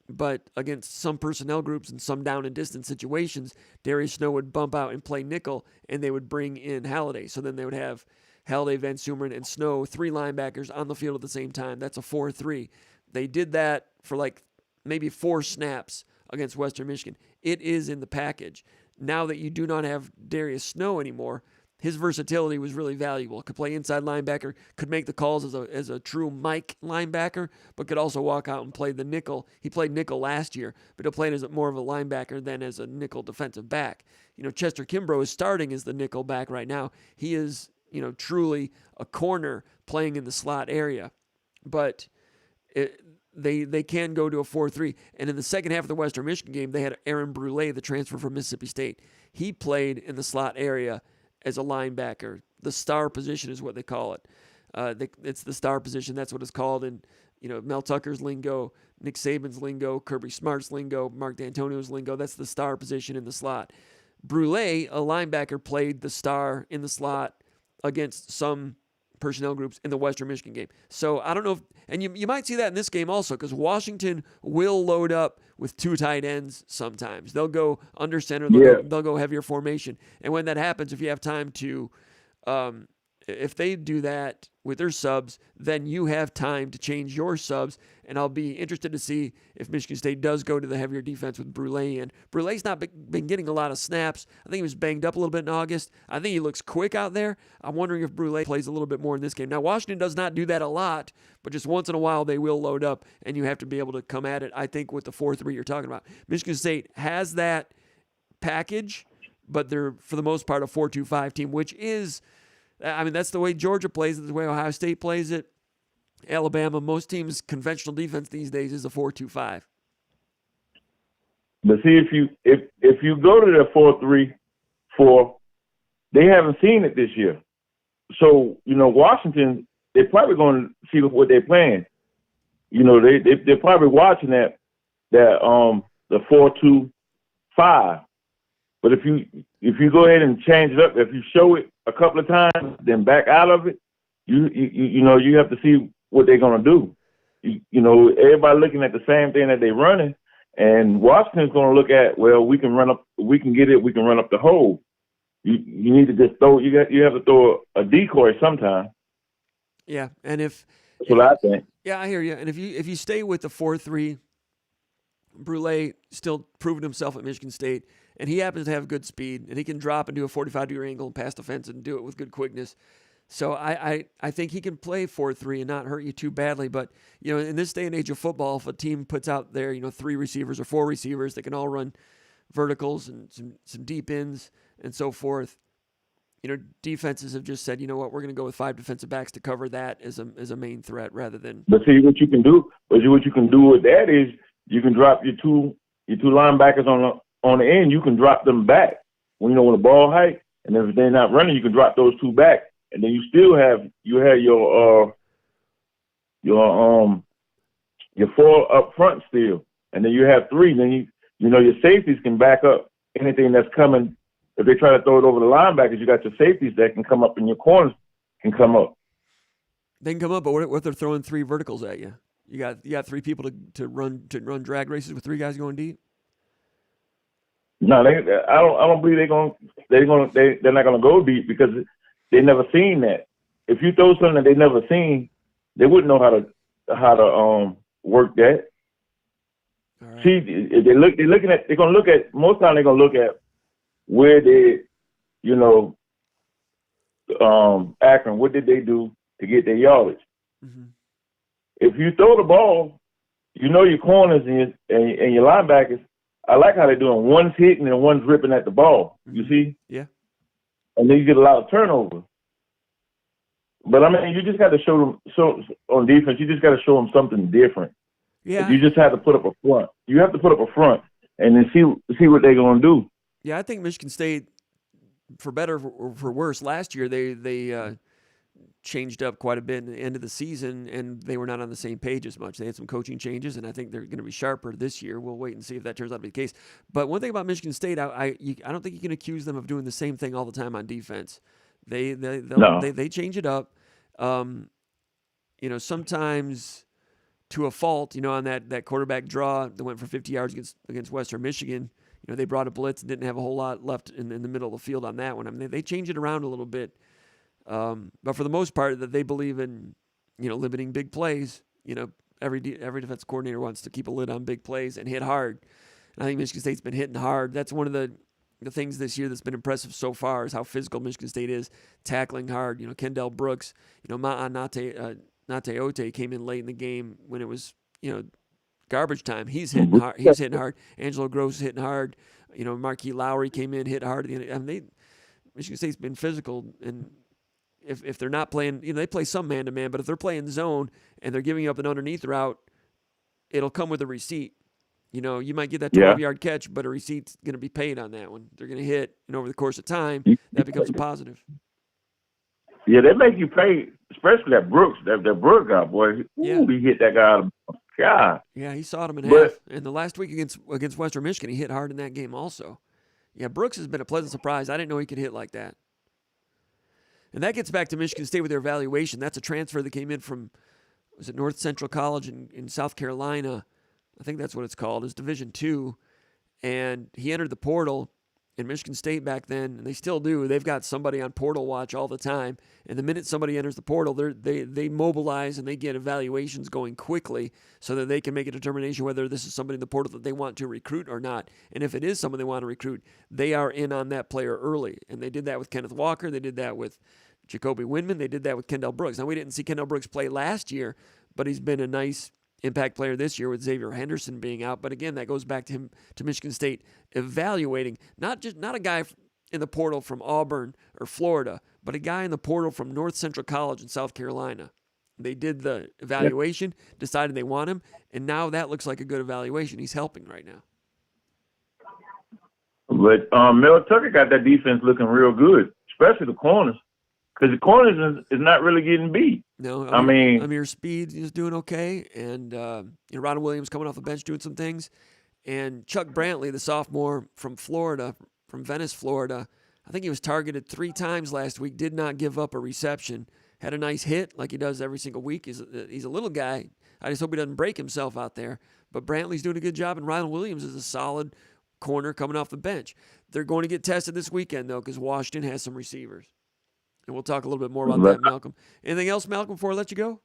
Speaker 1: but against some personnel groups and some down and distance situations, Darius Snow would bump out and play nickel, and they would bring in Halliday. So then they would have Halliday, Van Sumeren, and Snow, 3 linebackers on the field at the same time. That's a 4-3. They did that for like maybe 4 snaps against Western Michigan. It is in the package. Now that you do not have Darius Snow anymore, his versatility was really valuable. Could play inside linebacker, could make the calls as a true Mike linebacker, but could also walk out and play the nickel. He played nickel last year, but he'll play as more of a linebacker than as a nickel defensive back. Chester Kimbrough is starting as the nickel back right now. He is, truly a corner playing in the slot area. But they can go to a 4-3. And in the second half of the Western Michigan game, they had Aaron Brule, the transfer from Mississippi State. He played in the slot area as a linebacker. The star position is what they call it. It's the star position. That's what it's called in Mel Tucker's lingo, Nick Saban's lingo, Kirby Smart's lingo, Mark D'Antonio's lingo. That's the star position in the slot. Brule, a linebacker, played the star in the slot against some personnel groups in the Western Michigan game. So I don't know and you might see that in this game also, because Washington will load up with 2 tight ends sometimes. They'll go under center, they'll go heavier formation. And when that happens, if you have time to, if they do that with their subs, then you have time to change your subs. And I'll be interested to see if Michigan State does go to the heavier defense with Brule. And Brule's not been getting a lot of snaps. I think he was banged up a little bit in August. I think he looks quick out there. I'm wondering if Brule plays a little bit more in this game. Now, Washington does not do that a lot, but just once in a while they will load up, and you have to be able to come at it, I think, with the 4-3 you're talking about. Michigan State has that package, but they're, for the most part, a 4-2-5 team, which is, that's the way Georgia plays it, the way Ohio State plays it. Alabama, most teams' conventional defense these days is a 4-2-5.
Speaker 3: But see, if you go to the 4-3-4, they haven't seen it this year. So Washington, they're probably going to see what they're playing. You know, they're probably watching the 4-2-5. But if you go ahead and change it up, if you show it a couple of times, then back out of it, you know, you have to see what they're going to do. You know, everybody looking at the same thing that they're running, and Washington's going to look at, well, we can get it, we can run up the hole. You need to just throw. You have to throw a decoy sometime.
Speaker 1: Yeah, and
Speaker 3: that's what I think.
Speaker 1: Yeah, I hear you. And if you stay with the 4-3, Brule still proving himself at Michigan State, and he happens to have good speed, and he can drop and do a 45-degree angle and pass the fence and do it with good quickness. So I think he can play 4-3 and not hurt you too badly. But, you know, in this day and age of football, if a team puts out there, you know, 3 receivers or 4 receivers that can all run verticals and some deep ends and so forth, you know, defenses have just said, you know what, we're going to go with 5 defensive backs to cover that as a main threat rather than.
Speaker 3: But see what you can do. But what you can do with that is you can drop your two linebackers on the end. You can drop them back when you know when the ball hike, and if they're not running, you can drop those 2 back, and then you still have your 4 up front still, and then you have 3. Then you know your safeties can back up anything that's coming. If they try to throw it over the linebackers, you got your safeties that can come up, and your corners can come up.
Speaker 1: They can come up, but what if they're throwing 3 verticals at you? You got 3 people to run drag races with 3 guys going deep.
Speaker 3: No, I don't believe they're not gonna go deep because they never seen that. If you throw something that they never seen, they wouldn't know how to work that.
Speaker 1: All right.
Speaker 3: See, if they're gonna look at most time they're gonna look at where they, you know, Akron, what did they do to get their yardage?
Speaker 1: Mm-hmm.
Speaker 3: If you throw the ball, you know your corners and your linebackers. I like how they're doing. One's hitting and one's ripping at the ball.
Speaker 1: Mm-hmm.
Speaker 3: You see?
Speaker 1: Yeah.
Speaker 3: And then you get a lot of turnover. But I mean, you just got to show them. So on defense, you just got to show them something different.
Speaker 1: Yeah.
Speaker 3: You just have to put up a front. You have to put up a front and then see what they're gonna do.
Speaker 1: Yeah, I think Michigan State, for better or for worse, last year they changed up quite a bit in the end of the season, and they were not on the same page as much. They had some coaching changes, and I think they're going to be sharper this year. We'll wait and see if that turns out to be the case. But one thing about Michigan State, I don't think you can accuse them of doing the same thing all the time on defense. They change it up. You know, sometimes to a fault. You know, on that quarterback draw that went for 50 yards against Western Michigan. You know, they brought a blitz and didn't have a whole lot left in the middle of the field on that one. I mean, they change it around a little bit. But for the most part, that they believe in, you know, limiting big plays. You know, every defense coordinator wants to keep a lid on big plays and hit hard. And I think Michigan State's been hitting hard. That's one of the things this year that's been impressive so far is how physical Michigan State is, tackling hard. You know, Kendall Brooks, you know, Ma'a Nateote came in late in the game when it was, you know, garbage time. He's hitting hard. He's hitting hard. Angelo Gross is hitting hard. You know, Marquis Lowry came in, hit hard. I mean, Michigan State's been physical, and if they're not playing, you know, they play some man-to-man, but if they're playing zone and they're giving up an underneath route, it'll come with a receipt. You know, you might get that 12-yard catch, but a receipt's going to be paid on that one. They're going to hit, and over the course of time, that becomes a positive.
Speaker 3: Yeah, they make you pay, especially that Brooks, that Brooks guy, boy.
Speaker 1: Yeah.
Speaker 3: Ooh, he hit that guy out of God.
Speaker 1: Yeah, he sawed him in half. And the last week against Western Michigan, he hit hard in that game also. Yeah, Brooks has been a pleasant surprise. I didn't know he could hit like that. And that gets back to Michigan State with their evaluation. That's a transfer that came in from, was it North Central College in South Carolina? I think that's what it's called. It's Division II. And he entered the portal in Michigan State back then, and they still do. They've got somebody on portal watch all the time. And the minute somebody enters the portal, they mobilize and they get evaluations going quickly so that they can make a determination whether this is somebody in the portal that they want to recruit or not. And if it is someone they want to recruit, they are in on that player early. And they did that with Kenneth Walker. They did that with Jacoby Windman. They did that with Kendall Brooks. Now, we didn't see Kendall Brooks play last year, but he's been a nice impact player this year with Xavier Henderson being out. But again, that goes back to him, to Michigan State evaluating not a guy in the portal from Auburn or Florida, but a guy in the portal from North Central College in South Carolina. They did the evaluation, decided they want him, and now that looks like a good evaluation. He's helping right now.
Speaker 3: But Mel Tucker got that defense looking real good, especially the corners. because the corners is not really getting beat.
Speaker 1: No,
Speaker 3: I mean,
Speaker 1: Amir Speed is doing okay, and Ronald Williams coming off the bench doing some things, and Chuck Brantley, the sophomore from Florida, from Venice, Florida, I think he was targeted 3 times last week, did not give up a reception, had a nice hit like he does every single week. He's a little guy. I just hope he doesn't break himself out there. But Brantley's doing a good job, and Ronald Williams is a solid corner coming off the bench. They're going to get tested this weekend, though, because Washington has some receivers. And we'll talk a little bit more about that, Malcolm. Anything else, Malcolm, before I let you go?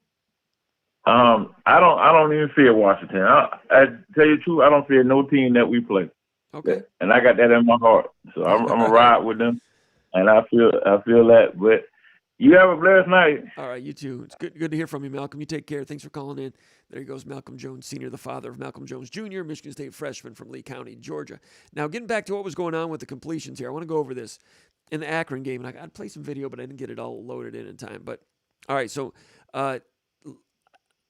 Speaker 3: I don't even fear Washington. I tell you the truth, I don't fear no team that we play.
Speaker 1: Okay.
Speaker 3: And I got that in my heart. So I'm gonna ride with them, and I feel that. But you have a blessed night.
Speaker 1: All right, you too. It's good to hear from you, Malcolm. You take care. Thanks for calling in. There he goes, Malcolm Jones Sr., the father of Malcolm Jones Jr., Michigan State freshman from Lee County, Georgia. Now, getting back to what was going on with the completions here, I want to go over this in the Akron game. And I'd play some video, but I didn't get it all loaded in time. But, all right, so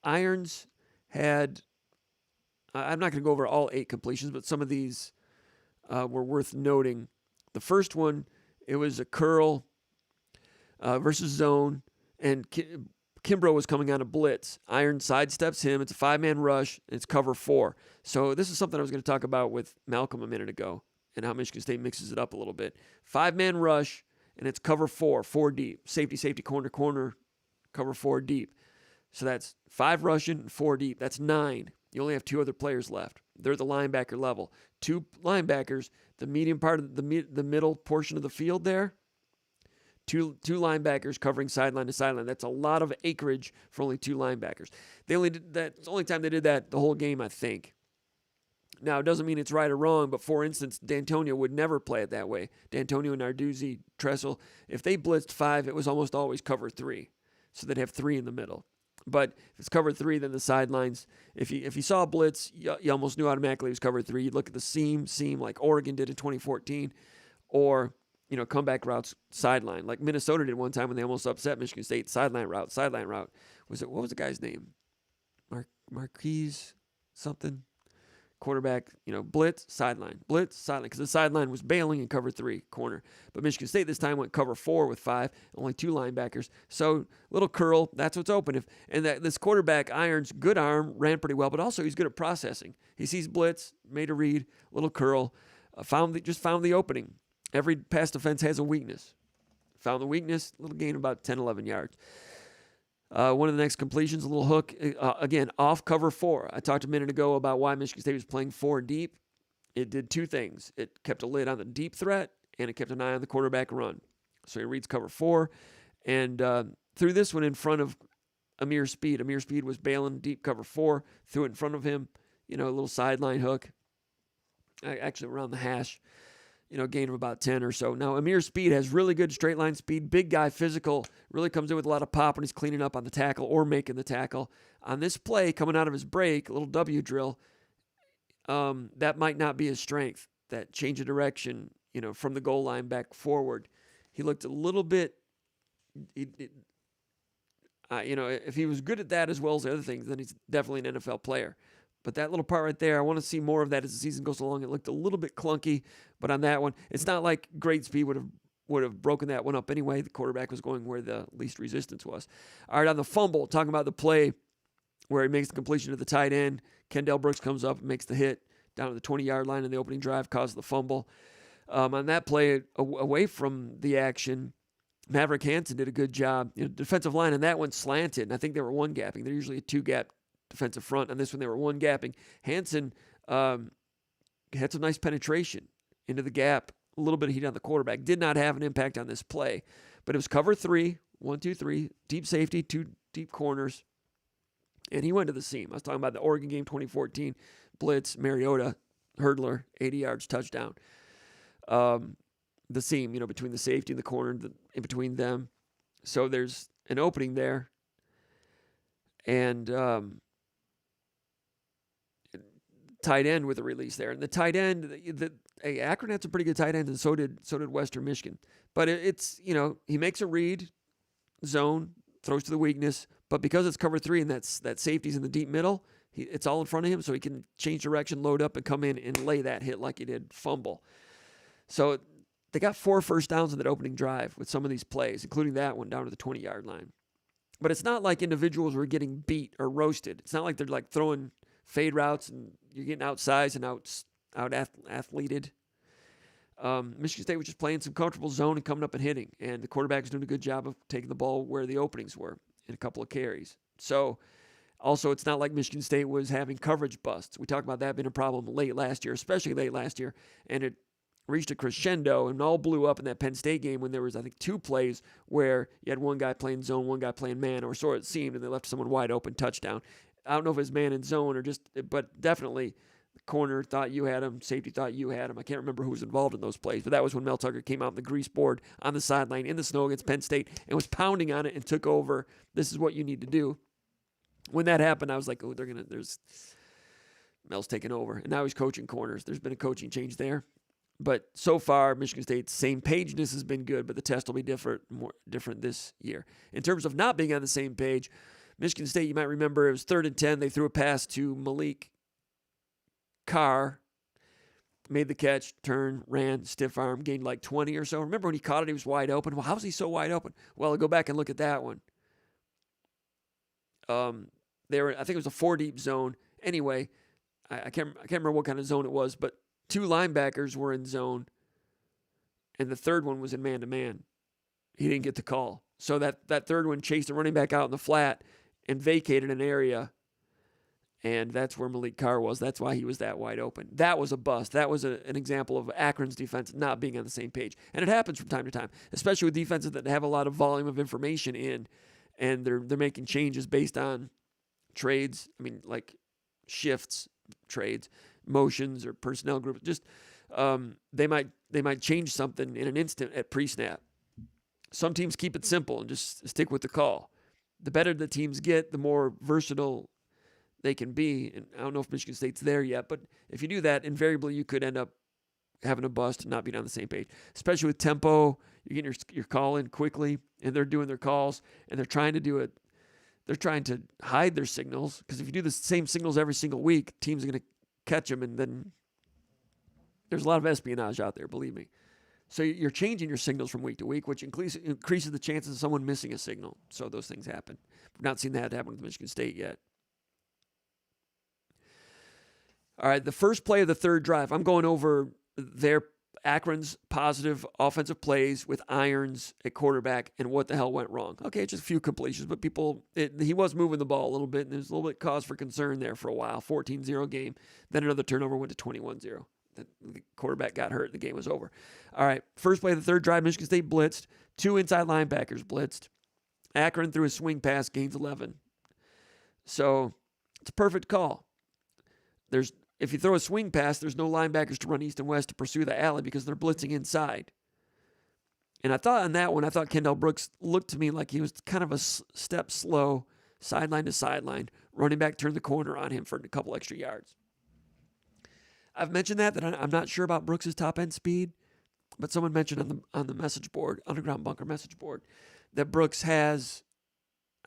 Speaker 1: Irons had I'm not going to go over all 8 completions, but some of these were worth noting. The first one, it was a curl versus zone, and Kimbrough was coming on a blitz. Iron sidesteps him. It's a 5-man rush, and it's cover 4. So this is something I was going to talk about with Malcolm a minute ago and how Michigan State mixes it up a little bit. 5-man rush, and it's cover 4 deep. Safety, corner, cover 4 deep. So that's 5 rushing and 4 deep. That's 9. You only have 2 other players left. They're at the linebacker level. 2 linebackers, the medium part of the middle portion of the field there. Two linebackers covering sideline to sideline. That's a lot of acreage for only 2 linebackers. They only did that. It's the only time they did that the whole game, I think. Now, it doesn't mean it's right or wrong, but for instance, D'Antonio would never play it that way. D'Antonio, Narduzzi, Tressel, if they blitzed 5, it was almost always cover 3. So they'd have 3 in the middle. But if it's cover 3, then the sidelines, if you saw a blitz, you almost knew automatically it was cover 3. You'd look at the seam like Oregon did in 2014, or comeback routes sideline, like Minnesota did one time when they almost upset Michigan State. Sideline route. What was the guy's name? Marquise something. Quarterback, blitz, sideline, because the sideline was bailing in cover 3 corner. But Michigan State this time went cover 4 with 5, only 2 linebackers. So little curl, that's what's open. This quarterback, Irons, good arm, ran pretty well, but also he's good at processing. He sees blitz, made a read, little curl, found the opening. Every pass defense has a weakness. Found the weakness, little gain about 10, 11 yards. One of the next completions, a little hook, again, off cover 4. I talked a minute ago about why Michigan State was playing 4 deep. It did 2 things. It kept a lid on the deep threat, and it kept an eye on the quarterback run. So he reads cover 4, and threw this one in front of Amir Speed. Amir Speed was bailing deep cover 4, threw it in front of him, a little sideline hook, actually around the hash. Gain of about 10 or so. Now, Amir Speed has really good straight line speed. Big guy, physical, really comes in with a lot of pop when he's cleaning up on the tackle or making the tackle. On this play, coming out of his break, a little W drill, that might not be his strength. That change of direction, from the goal line back forward. He looked a little bit, if he was good at that as well as the other things, then he's definitely an NFL player. But that little part right there, I want to see more of that as the season goes along. It looked a little bit clunky, but on that one, it's not like great speed would have broken that one up anyway. The quarterback was going where the least resistance was. All right, on the fumble, talking about the play where he makes the completion to the tight end. Kendall Brooks comes up and makes the hit down to the 20-yard line in the opening drive, caused the fumble. On that play, away from the action, Maverick Hansen did a good job. Defensive line on that one slanted, and I think they were one-gapping. They're usually a 2-gap defensive front. On this one, they were one-gapping. Hansen had some nice penetration into the gap. A little bit of heat on the quarterback. Did not have an impact on this play. But it was cover 3, 1, 2, 3, deep safety, 2 deep corners. And he went to the seam. I was talking about the Oregon game 2014. Blitz, Mariota, hurdler, 80 yards, touchdown. The seam, between the safety and the corner, in between them. So there's an opening there. And tight end with a release there. And the tight end, Akron had some pretty good tight ends, and so did Western Michigan. But it's, he makes a read, zone, throws to the weakness, but because it's cover 3 and that safety's in the deep middle, it's all in front of him, so he can change direction, load up, and come in and lay that hit like he did fumble. So they got 4 first downs in that opening drive with some of these plays, including that one down to the 20-yard line. But it's not like individuals were getting beat or roasted. It's not like they're like throwing fade routes and you're getting outsized and out-athleted. Michigan State was just playing some comfortable zone and coming up and hitting, and the quarterback was doing a good job of taking the ball where the openings were in a couple of carries. So, also, it's not like Michigan State was having coverage busts. We talked about that being a problem late last year, especially late last year, and it reached a crescendo and all blew up in that Penn State game when there was, I think, 2 plays where you had one guy playing zone, one guy playing man, or so it seemed, and they left someone wide open, touchdown. I don't know if it was man in zone or just, but definitely the corner thought you had him, safety thought you had him. I can't remember who was involved in those plays, but that was when Mel Tucker came out on the grease board on the sideline in the snow against Penn State and was pounding on it and took over. This is what you need to do. When that happened, I was like, oh, Mel's taking over. And now he's coaching corners. There's been a coaching change there. But so far, Michigan State's same pageness has been good, but the test will be more different this year. In terms of not being on the same page, Michigan State, you might remember, it was 3rd and 10. They threw a pass to Malik Carr, made the catch, turned, ran, stiff arm, gained like 20 or so. Remember when he caught it, he was wide open. Well, how was he so wide open? Well, I'll go back and look at that one. I think it was a 4-deep zone. Anyway, I can't remember what kind of zone it was, but 2 linebackers were in zone, and the third one was in man-to-man. He didn't get the call. So that third one chased the running back out in the flat and vacated an area, and that's where Malik Carr was. That's why he was that wide open. That was a bust. That was an example of Akron's defense not being on the same page. And it happens from time to time, especially with defenses that have a lot of volume of information in, and they're making changes based on trades. I mean, like shifts, trades, motions, or personnel groups. Just they might change something in an instant at pre-snap. Some teams keep it simple and just stick with the call. The better the teams get, the more versatile they can be. And I don't know if Michigan State's there yet, but if you do that, invariably you could end up having a bust and not being on the same page. Especially with tempo, you're getting your call in quickly, and they're doing their calls, and they're trying to do it. They're trying to hide their signals, because if you do the same signals every single week, teams are going to catch them, and then there's a lot of espionage out there, believe me. So you're changing your signals from week to week, which increases the chances of someone missing a signal. So those things happen. We've not seen that happen with Michigan State yet. All right, the first play of the third drive, I'm going over their Akron's positive offensive plays with Irons at quarterback and what the hell went wrong. Okay, just a few completions, but he was moving the ball a little bit, and there's a little bit cause for concern there for a while. 14-0 game. Then another turnover went to 21-0. The quarterback got hurt. The game was over. All right, first play of the third drive, Michigan State blitzed. 2 inside linebackers blitzed. Akron threw a swing pass, gains 11. So it's a perfect call. If you throw a swing pass, there's no linebackers to run east and west to pursue the alley because they're blitzing inside. And I thought on that one, Kendall Brooks looked to me like he was kind of a step slow, sideline to sideline. Running back turned the corner on him for a couple extra yards. I've mentioned that I'm not sure about Brooks' top-end speed, but someone mentioned on the message board, Underground Bunker message board, that Brooks has,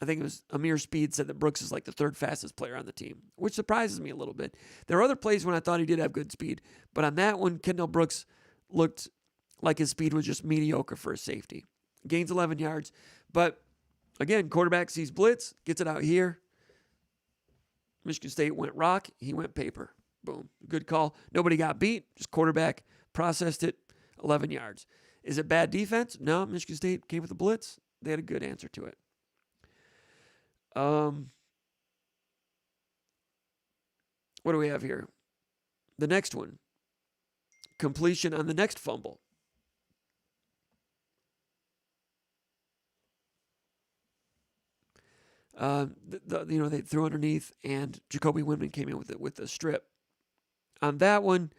Speaker 1: I think it was Amir Speed said that Brooks is like the 3rd fastest player on the team, which surprises me a little bit. There are other plays when I thought he did have good speed, but on that one, Kendall Brooks looked like his speed was just mediocre for a safety. Gains 11 yards, but again, quarterback sees blitz, gets it out here. Michigan State went rock, he went paper. Boom. Good call. Nobody got beat, just quarterback processed it, 11 yards. Is it bad defense? No, Michigan State came with a blitz. They had a good answer to it. What do we have here? The next one. Completion on the next fumble. They threw underneath, and Jacoby Windman came in with the strip. On that one,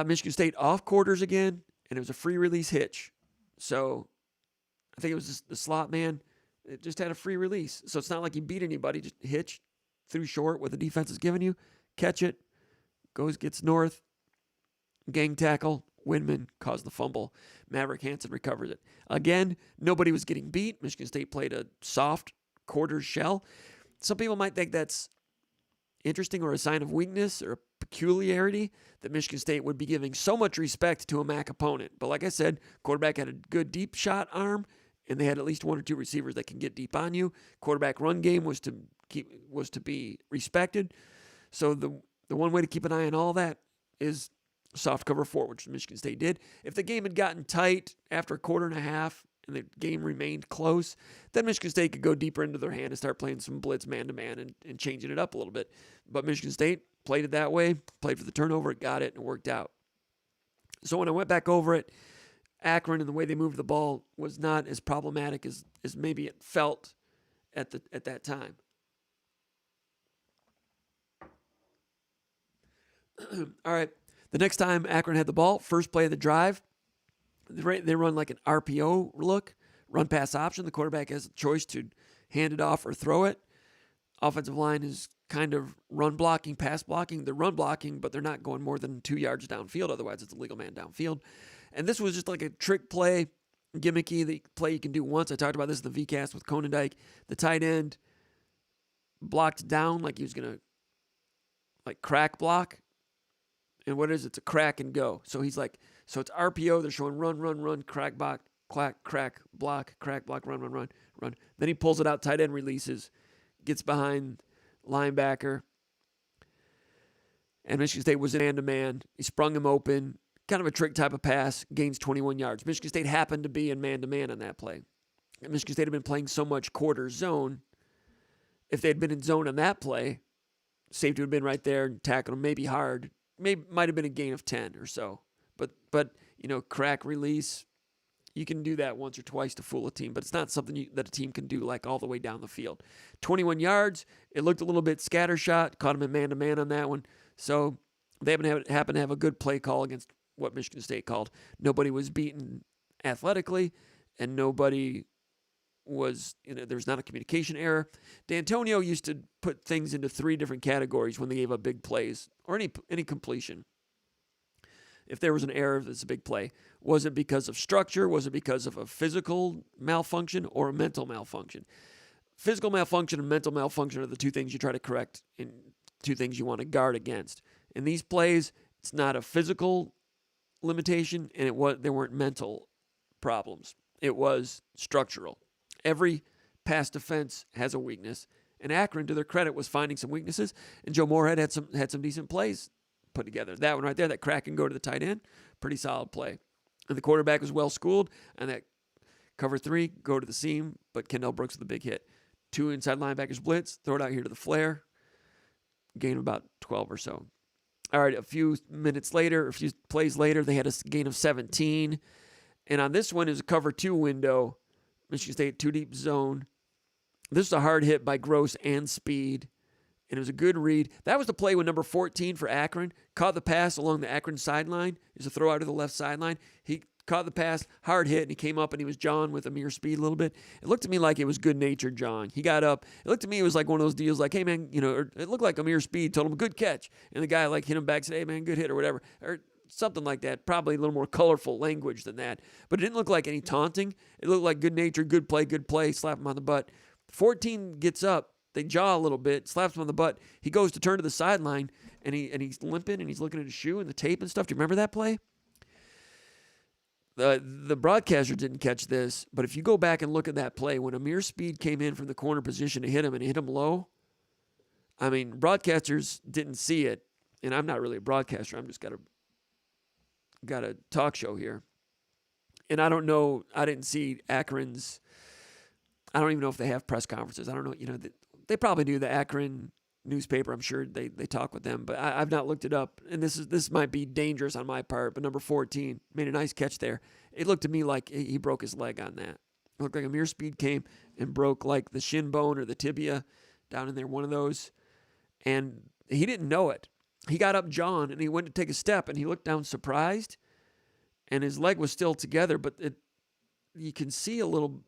Speaker 1: Michigan State off quarters again, and it was a free release hitch. So I think it was the slot man. It just had a free release. So it's not like he beat anybody. Just hitch, threw short what the defense is giving you. Catch it. Gets north. Gang tackle. Windman caused the fumble. Maverick Hansen recovers it. Again, nobody was getting beat. Michigan State played a soft quarter shell. Some people might think that's interesting or a sign of weakness or a peculiarity that Michigan State would be giving so much respect to a MAC opponent. But like I said, quarterback had a good deep shot arm, and they had at least one or two receivers that can get deep on you. Quarterback run game was to be respected. So the one way to keep an eye on all that is soft cover 4, which Michigan State did. If the game had gotten tight after a quarter and a half and the game remained close, then Michigan State could go deeper into their hand and start playing some blitz man-to-man and changing it up a little bit. But Michigan State played it that way, played for the turnover, got it, and it worked out. So when I went back over it, Akron and the way they moved the ball was not as problematic as maybe it felt at that time. All right. The next time Akron had the ball, first play of the drive, they run like an RPO look, run pass option. The quarterback has a choice to hand it off or throw it. Offensive line is kind of run blocking, pass blocking. They're run blocking, but they're not going more than 2 yards downfield. Otherwise, it's a legal man downfield. And this was just like a trick play, gimmicky, the play you can do once. I talked about this in the VCast with Konendijk. The tight end blocked down like he was going to like crack block. And what is it? It's a crack and go. So he's like, so it's RPO. They're showing run, crack, block, crack, block, run. Then he pulls it out, tight end releases, gets behind linebacker. And Michigan State was in man-to-man. He sprung him open. Kind of a trick type of pass, gains 21 yards. Michigan State happened to be in man-to-man on that play. And Michigan State had been playing so much quarter zone. If they had been in zone on that play, safety would have been right there and tackled him maybe hard. Might have been a gain of 10 or so. But crack release, you can do that once or twice to fool a team, but it's not something that a team can do like all the way down the field. 21 yards, it looked a little bit scattershot, caught him in man-to-man on that one. So they happened to have a good play call against what Michigan State called. Nobody was beaten athletically, and nobody was, there's not a communication error. D'Antonio used to put things into 3 different categories when they gave up big plays or any completion. If there was an error, that's a big play. Was it because of structure? Was it because of a physical malfunction or a mental malfunction? Physical malfunction and mental malfunction are the 2 things you try to correct and 2 things you want to guard against. In these plays, it's not a physical limitation, and there weren't mental problems. It was structural. Every pass defense has a weakness, and Akron, to their credit, was finding some weaknesses, and Joe Moorhead had some decent plays put together. That one right there, that crack and go to the tight end, pretty solid play. And the quarterback was well schooled, and that cover 3, go to the seam, but Kendall Brooks with a big hit. 2 inside linebackers blitz, throw it out here to the flare, gain of about 12 or so. All right, a few plays later, they had a gain of 17. And on this one is a cover 2 window. Michigan State 2 deep zone. This is a hard hit by Gross and Speed. And it was a good read. That was the play when number 14 for Akron caught the pass along the Akron sideline. It was a throw out to the left sideline. He caught the pass, hard hit, and he came up and he was jawing with Amir Speed a little bit. It looked to me like it was good-natured jawing. He got up. It looked to me it was like one of those deals like, hey, man, or it looked like Amir Speed told him, good catch. And the guy hit him back, said, hey, man, good hit or whatever. Or something like that. Probably a little more colorful language than that. But it didn't look like any taunting. It looked like good-natured, good play, slap him on the butt. 14 gets up. They jaw a little bit, slaps him on the butt. He goes to turn to the sideline, and he's limping, and he's looking at his shoe and the tape and stuff. Do you remember that play? The broadcaster didn't catch this, but if you go back and look at that play, when Amir Speed came in from the corner position to hit him and hit him low, I mean, broadcasters didn't see it, and I'm not really a broadcaster. I'm just got a talk show here. And I don't know, I didn't see Akron's, I don't even know if they have press conferences. I don't know, they probably do. The Akron newspaper, I'm sure they talk with them, but I've not looked it up. And this might be dangerous on my part, but number 14 made a nice catch there. It looked to me like he broke his leg on that. It looked like Amir Speed came and broke like the shin bone or the tibia down in there, one of those. And he didn't know it. He got up John and he went to take a step and he looked down surprised and his leg was still together, but you can see a little,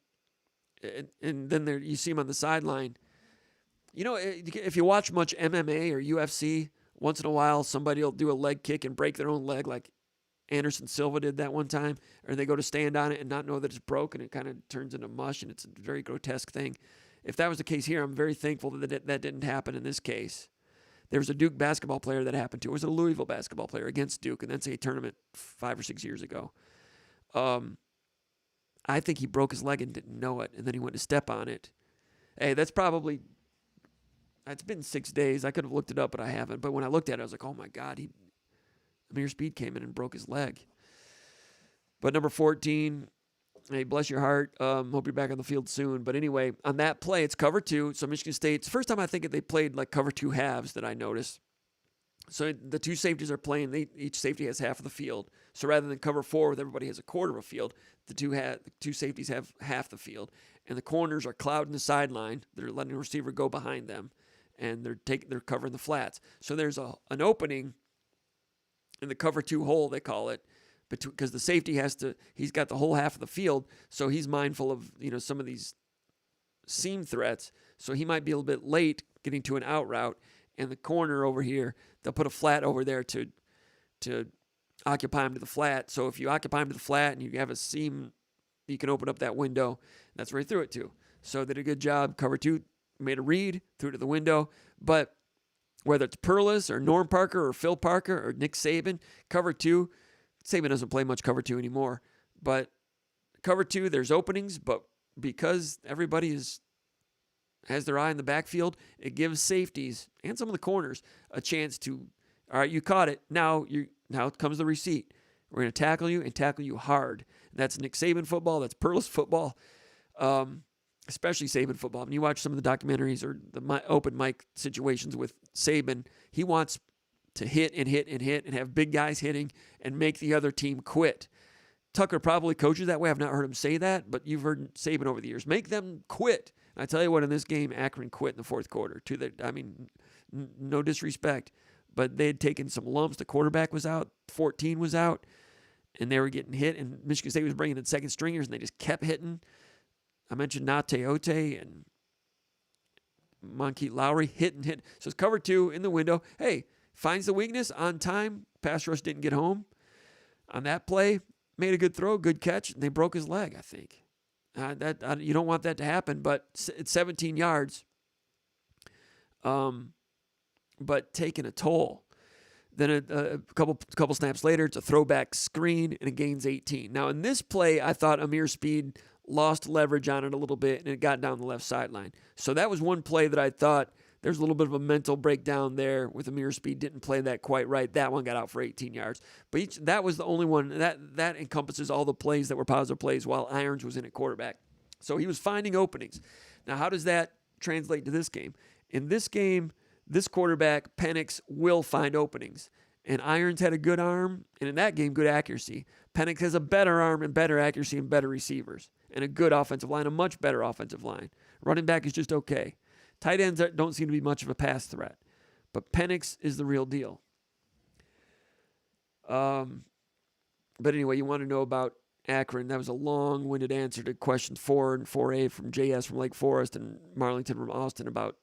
Speaker 1: and then you see him on the sideline. If you watch much MMA or UFC, once in a while somebody will do a leg kick and break their own leg like Anderson Silva did that one time, or they go to stand on it and not know that it's broken. It kind of turns into mush, and it's a very grotesque thing. If that was the case here, I'm very thankful that didn't happen in this case. There was a Duke basketball player that happened to. It was a Louisville basketball player against Duke in the NCAA tournament 5 or 6 years ago. I think he broke his leg and didn't know it, and then he went to step on it. Hey, it's been 6 days. I could have looked it up, but I haven't. But when I looked at it, I was like, oh, my God, Amir Speed came in and broke his leg. But number 14, hey, bless your heart. Hope you're back on the field soon. But anyway, on that play, it's cover 2. So Michigan State's first time I think they played like cover 2 halves that I noticed. So the 2 safeties are playing. Each safety has half of the field. So rather than cover 4 with everybody has a quarter of a field, the two safeties have half the field. And the corners are clouding the sideline. They're letting the receiver go behind them. And they're covering the flats. So there's an opening in the cover 2 hole, they call it, because the safety he's got the whole half of the field, so he's mindful of some of these seam threats. So he might be a little bit late getting to an out route. And the corner over here, they'll put a flat over there to occupy him to the flat. So if you occupy him to the flat and you have a seam, you can open up that window. That's where he threw it to. So they did a good job. Cover 2 made a read, threw it to the window. But whether it's Perlis or Norm Parker or Phil Parker or Nick Saban, cover 2, Saban doesn't play much cover 2 anymore. But cover 2, there's openings, but because everybody has their eye in the backfield, it gives safeties and some of the corners a chance to, all right, you caught it. Now comes the receipt. We're going to tackle you and tackle you hard. And that's Nick Saban football. That's Perlis football. Especially Saban football. When you watch some of the documentaries or the open mic situations with Saban, he wants to hit and hit and hit and have big guys hitting and make the other team quit. Tucker probably coaches that way. I've not heard him say that, but you've heard Saban over the years. Make them quit. And I tell you what, in this game, Akron quit in the fourth quarter. No disrespect, but they had taken some lumps. The quarterback was out. 14 was out, and they were getting hit, and Michigan State was bringing in second stringers, and they just kept hitting. I mentioned Nate Ote and Monkeet Lowry hit. So it's cover 2 in the window. Hey, finds the weakness on time. Pass rush didn't get home. On that play, made a good throw, good catch, and they broke his leg, I think. You don't want that to happen, but it's 17 yards. But taking a toll. Then a couple snaps later, it's a throwback screen, and it gains 18. Now, in this play, I thought Amir Speed lost leverage on it a little bit, and it got down the left sideline. So that was one play that I thought there's a little bit of a mental breakdown there with Amir Speed. Didn't play that quite right. That one got out for 18 yards. But that was the only one. That encompasses all the plays that were positive plays while Irons was in at quarterback. So he was finding openings. Now, how does that translate to this game? In this game, this quarterback, Penix, will find openings. And Irons had a good arm, and in that game, good accuracy. Penix has a better arm and better accuracy and better receivers. And a good offensive line, a much better offensive line. Running back is just okay. Tight ends don't seem to be much of a pass threat. But Penix is the real deal. But anyway, you want to know about Akron. That was a long-winded answer to questions 4 and 4A from JS from Lake Forest and Marlington from Austin about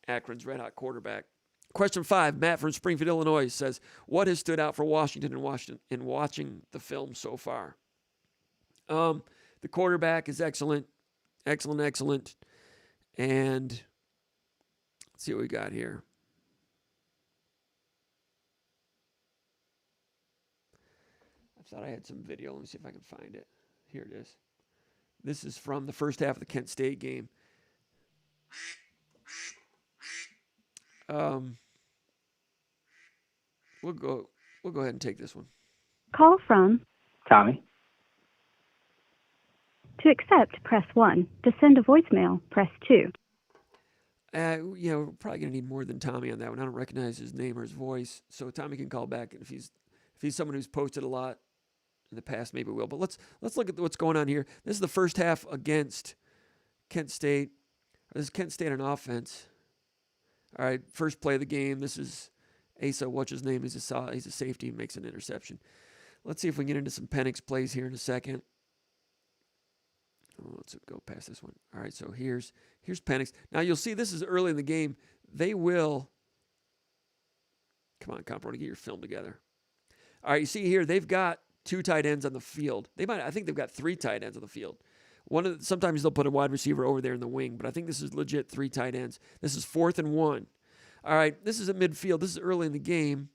Speaker 1: Akron's red-hot quarterback. Question 5, Matt from Springfield, Illinois says, what has stood out for Washington in watching the film so far? The quarterback is excellent. Excellent. And let's see what we got here. I thought I had some video. Let me see if I can find it. Here it is. This is from the first half of the Kent State game. We'll go ahead and take this one.
Speaker 2: Call from
Speaker 4: Tommy.
Speaker 2: To accept, press 1. To send a voicemail, press 2.
Speaker 1: We're probably going to need more than Tommy on that one. I don't recognize his name or his voice, so Tommy can call back. And if he's someone who's posted a lot in the past, maybe we will. But let's look at what's going on here. This is the first half against Kent State. This is Kent State on offense. All right, first play of the game. This is Asa. What's his name? He's a safety. Makes an interception. Let's see if we can get into some Penix plays here in a second. Let's go past this one. All right, so here's Penix. Now you'll see this is early in the game. They will. Come on, Comparoni, get your film together. All right, you see here they've got 2 tight ends on the field. I think they've got 3 tight ends on the field. Sometimes they'll put a wide receiver over there in the wing, but I think this is legit 3 tight ends. This is 4th and 1. All right, this is at midfield. This is early in the game.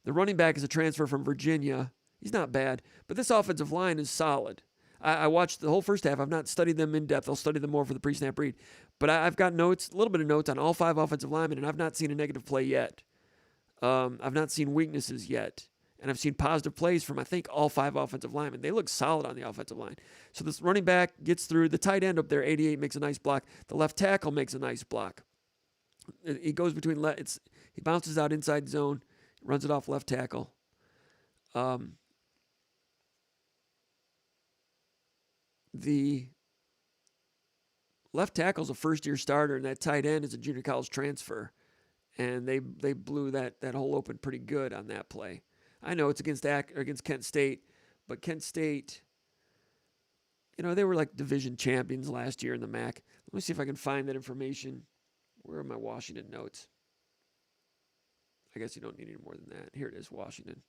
Speaker 1: The running back is a transfer from Virginia. He's not bad, but this offensive line is solid. I watched the whole first half. I've not studied them in depth. I'll study them more for the pre-snap read. But I've got notes, a little bit of notes on all 5 offensive linemen, and I've not seen a negative play yet. I've not seen weaknesses yet. And I've seen positive plays from, I think, all 5 offensive linemen. They look solid on the offensive line. So this running back gets through. The tight end up there, 88, makes a nice block. The left tackle makes a nice block. He goes between, he bounces out inside zone, runs it off left tackle. The left tackle's a first-year starter, and that tight end is a junior college transfer. And they blew that hole open pretty good on that play. I know it's against Kent State, but Kent State, they were like division champions last year in the MAC. Let me see if I can find that information. Where are my Washington notes? I guess you don't need any more than that. Here it is, Washington.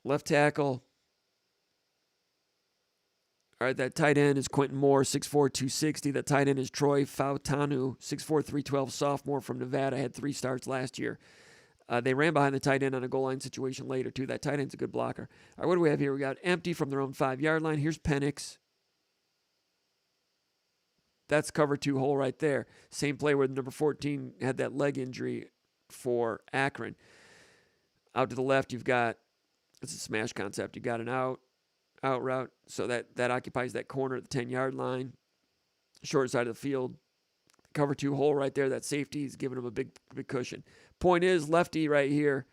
Speaker 1: Left tackle. All right, that tight end is Quentin Moore, 6'4", 260. That tight end is Troy Fautanu, 6'4", 312, sophomore from Nevada. Had 3 starts last year. They ran behind the tight end on a goal line situation later, too. That tight end's a good blocker. All right, what do we have here? We got empty from their own 5-yard line. Here's Penix. That's cover 2 hole right there. Same play where number 14 had that leg injury for Akron. Out to the left, you've got, it's a smash concept. You've got an out route, so that occupies that corner at the 10-yard line. Short side of the field. Cover 2 hole right there. That safety is giving him a big cushion. Point is, lefty right here,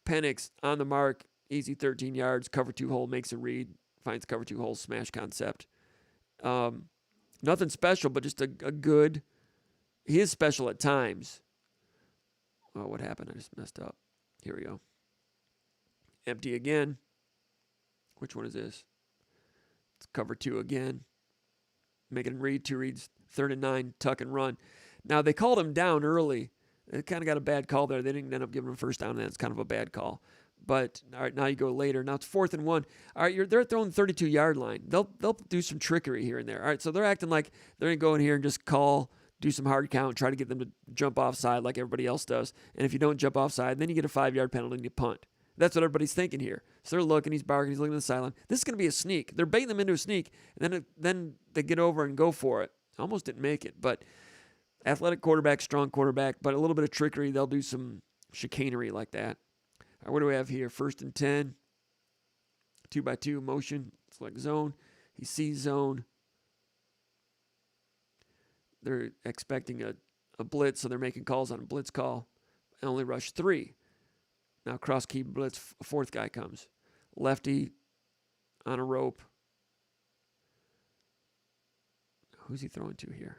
Speaker 1: Penix on the mark, easy 13 yards, cover 2 hole, makes a read, finds cover 2 hole, smash concept. Nothing special, but just a good, he is special at times. Oh, what happened? I just messed up. Here we go. Empty again. Which one is this? It's cover 2 again. Making him read, 2 reads, 3rd and 9, tuck and run. Now, they called him down early. They kind of got a bad call there. They didn't end up giving him first down, and that's kind of a bad call. But, all right, now you go later. Now it's 4th and 1. All right, they're throwing the 32-yard line. They'll do some trickery here and there. All right, so they're acting like they're going to go in here and just do some hard count, try to get them to jump offside like everybody else does. And if you don't jump offside, then you get a 5-yard penalty and you punt. That's what everybody's thinking here. So they're looking, he's barking, he's looking at the sideline. This is going to be a sneak. They're baiting them into a sneak, and then they get over and go for it. Almost didn't make it, but athletic quarterback, strong quarterback, but a little bit of trickery. They'll do some chicanery like that. All right, what do we have here? 1st and 10. 2x2 motion. Select zone. He sees zone. They're expecting a blitz, so they're making calls on a blitz call. And only rush 3. Now cross key blitz, a 4th guy comes. Lefty on a rope. Who's he throwing to here?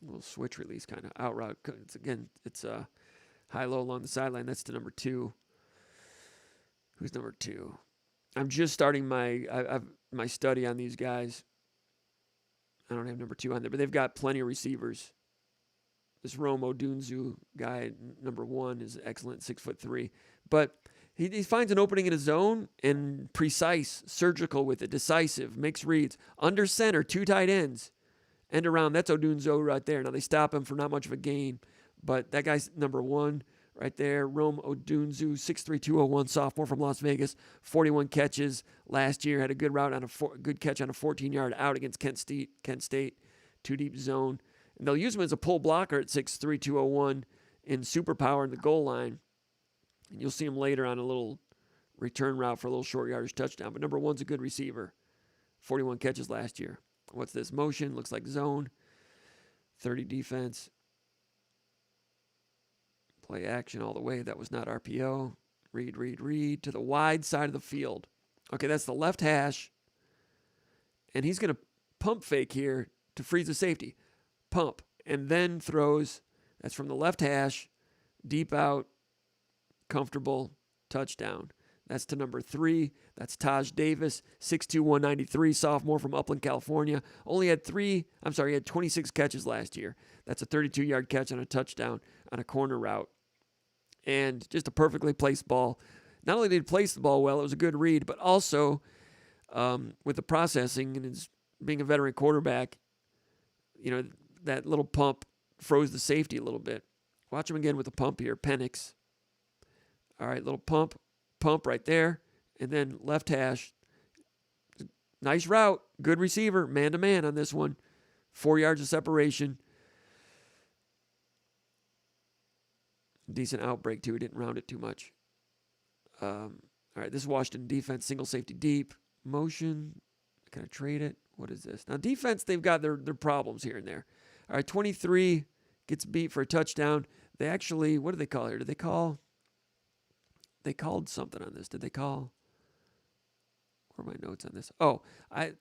Speaker 1: A little switch release kind of out route. It's high-low along the sideline. That's to number 2. Who's number 2? I'm just starting my study on these guys. I don't have number 2 on there, but they've got plenty of receivers. This Rome Odunzu guy, number 1, is excellent, 6'3". But he finds an opening in his zone and precise, surgical with it, decisive, makes reads. Under center, 2 tight ends. End around, that's Odunzu right there. Now they stop him for not much of a gain, but that guy's number 1 right there. Rome Odunzu, 6'3", 201, sophomore from Las Vegas, 41 catches last year. Had a good route on good catch on a 14-yard out against Kent State, 2 deep zone. And they'll use him as a pull blocker at 6'3", 201 in superpower in the goal line. And you'll see him later on a little return route for a little short yardage touchdown. But number 1's a good receiver. 41 catches last year. What's this? Motion. Looks like zone. 30 defense. Play action all the way. That was not RPO. Read to the wide side of the field. Okay, that's the left hash. And he's going to pump fake here to freeze the safety. Pump. And then throws. That's from the left hash. Deep out. Comfortable. Touchdown. That's to number 3. That's Taj Davis, 6'2", 193, sophomore from Upland, California. He had 26 catches last year. That's a 32-yard catch on a touchdown on a corner route. And just a perfectly placed ball. Not only did he place the ball well, it was a good read, but also with the processing and his being a veteran quarterback, that little pump froze the safety a little bit. Watch him again with the pump here. Penix. All right, little pump right there. And then left hash. Nice route. Good receiver. Man-to-man on this one. 4 yards of separation. Decent outbreak, too. He didn't round it too much. All right, this is Washington defense. Single safety deep. Motion. Can I trade it? What is this? Now, defense, they've got their problems here and there. All right, 23 gets beat for a touchdown. They actually, what did they call here? They called something on this. Did they call? Where are my notes on this?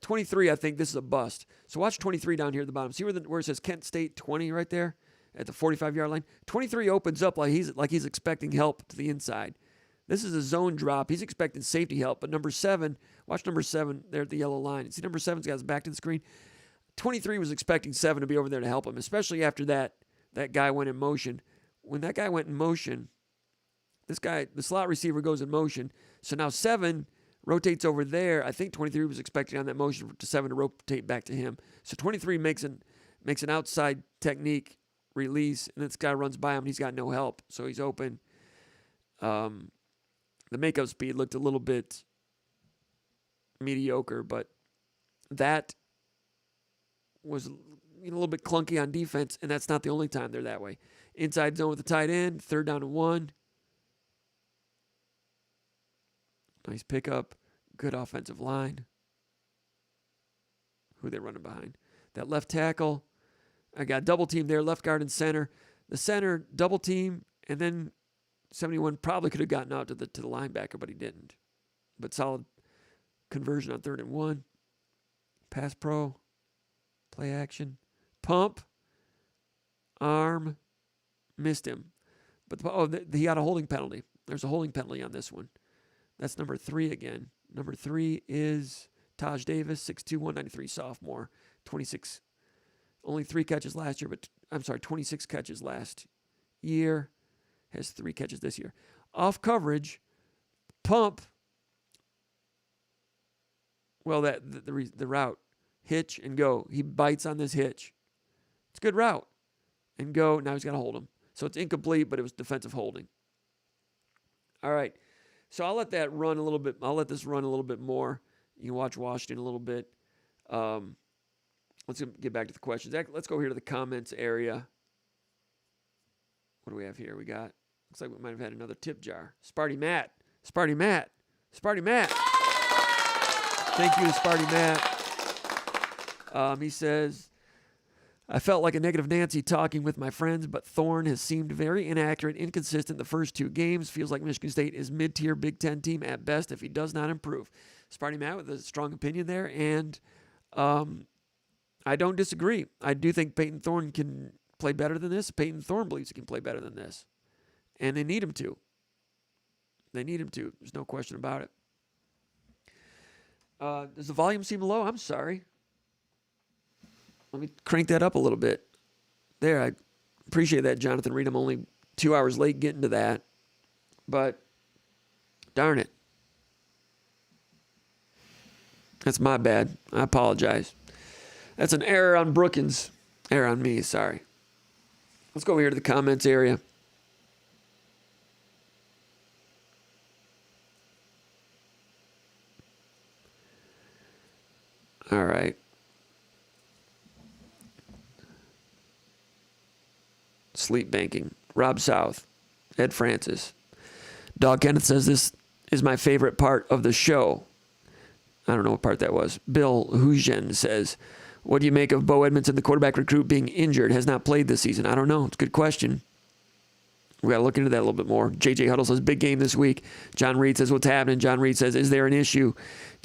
Speaker 1: 23, I think this is a bust. So watch 23 down here at the bottom. See where it says Kent State 20 right there at the 45-yard line? 23 opens up like he's expecting help to the inside. This is a zone drop. He's expecting safety help. But number 7, watch number 7 there at the yellow line. See number 7's got his back to the screen? 23 was expecting 7 to be over there to help him, especially after that guy went in motion. When that guy went in motion, the slot receiver goes in motion. So now 7 rotates over there. I think 23 was expecting on that motion to 7 to rotate back to him. So 23 makes an outside technique release, and this guy runs by him, and he's got no help. So he's open. The makeup speed looked a little bit mediocre, but that was a little bit clunky on defense, and that's not the only time they're that way. Inside zone with the tight end, 3rd down and 1. Nice pickup. Good offensive line. Who are they running behind? That left tackle. I got double team there, left guard and center. The center double team, and then 71 probably could have gotten out to the linebacker, but he didn't. But solid conversion on 3rd and 1. Pass pro. Play action. Pump. Arm. Missed him. But he got a holding penalty. There's a holding penalty on this one. That's number 3 again. Number 3 is Taj Davis, 6'2", 193 sophomore. 26. Only 3 catches last year, 26 catches last year. Has 3 catches this year. Off coverage, pump. Well, the route, hitch and go. He bites on this hitch. It's a good route. And go. Now he's got to hold him. So it's incomplete, but it was defensive holding. All right. So I'll let that run a little bit. I'll let this run a little bit more. You can watch Washington a little bit. Let's get back to the questions. Let's go here to the comments area. What do we have here? Looks like we might have had another tip jar. Sparty Matt. Thank you to Sparty Matt. He says, I felt like a negative Nancy talking with my friends, but Thorne has seemed very inaccurate, inconsistent the first 2 games. Feels like Michigan State is mid-tier Big Ten team at best if he does not improve. Sparty Matt with a strong opinion there, and I don't disagree. I do think Peyton Thorne can play better than this. Peyton Thorne believes he can play better than this. And they need him to. There's no question about it. Does the volume seem low? I'm sorry. Let me crank that up a little bit. There, I appreciate that, Jonathan Reed. I'm only 2 hours late getting to that. But, darn it. That's my bad. I apologize. That's an error on Brookins. Error on me, sorry. Let's go over here to the comments area. All right. Sleep banking. Rob South. Ed Francis. Dog Kenneth says this is my favorite part of the show. I don't know what part that was. Bill Hujen says, what do you make of Bo Edmondson, the quarterback recruit, being injured, has not played this season? I don't know. It's a good question. We got to look into that a little bit more. JJ Huddle says, big game this week. John Reed says, what's happening? John Reed says, is there an issue?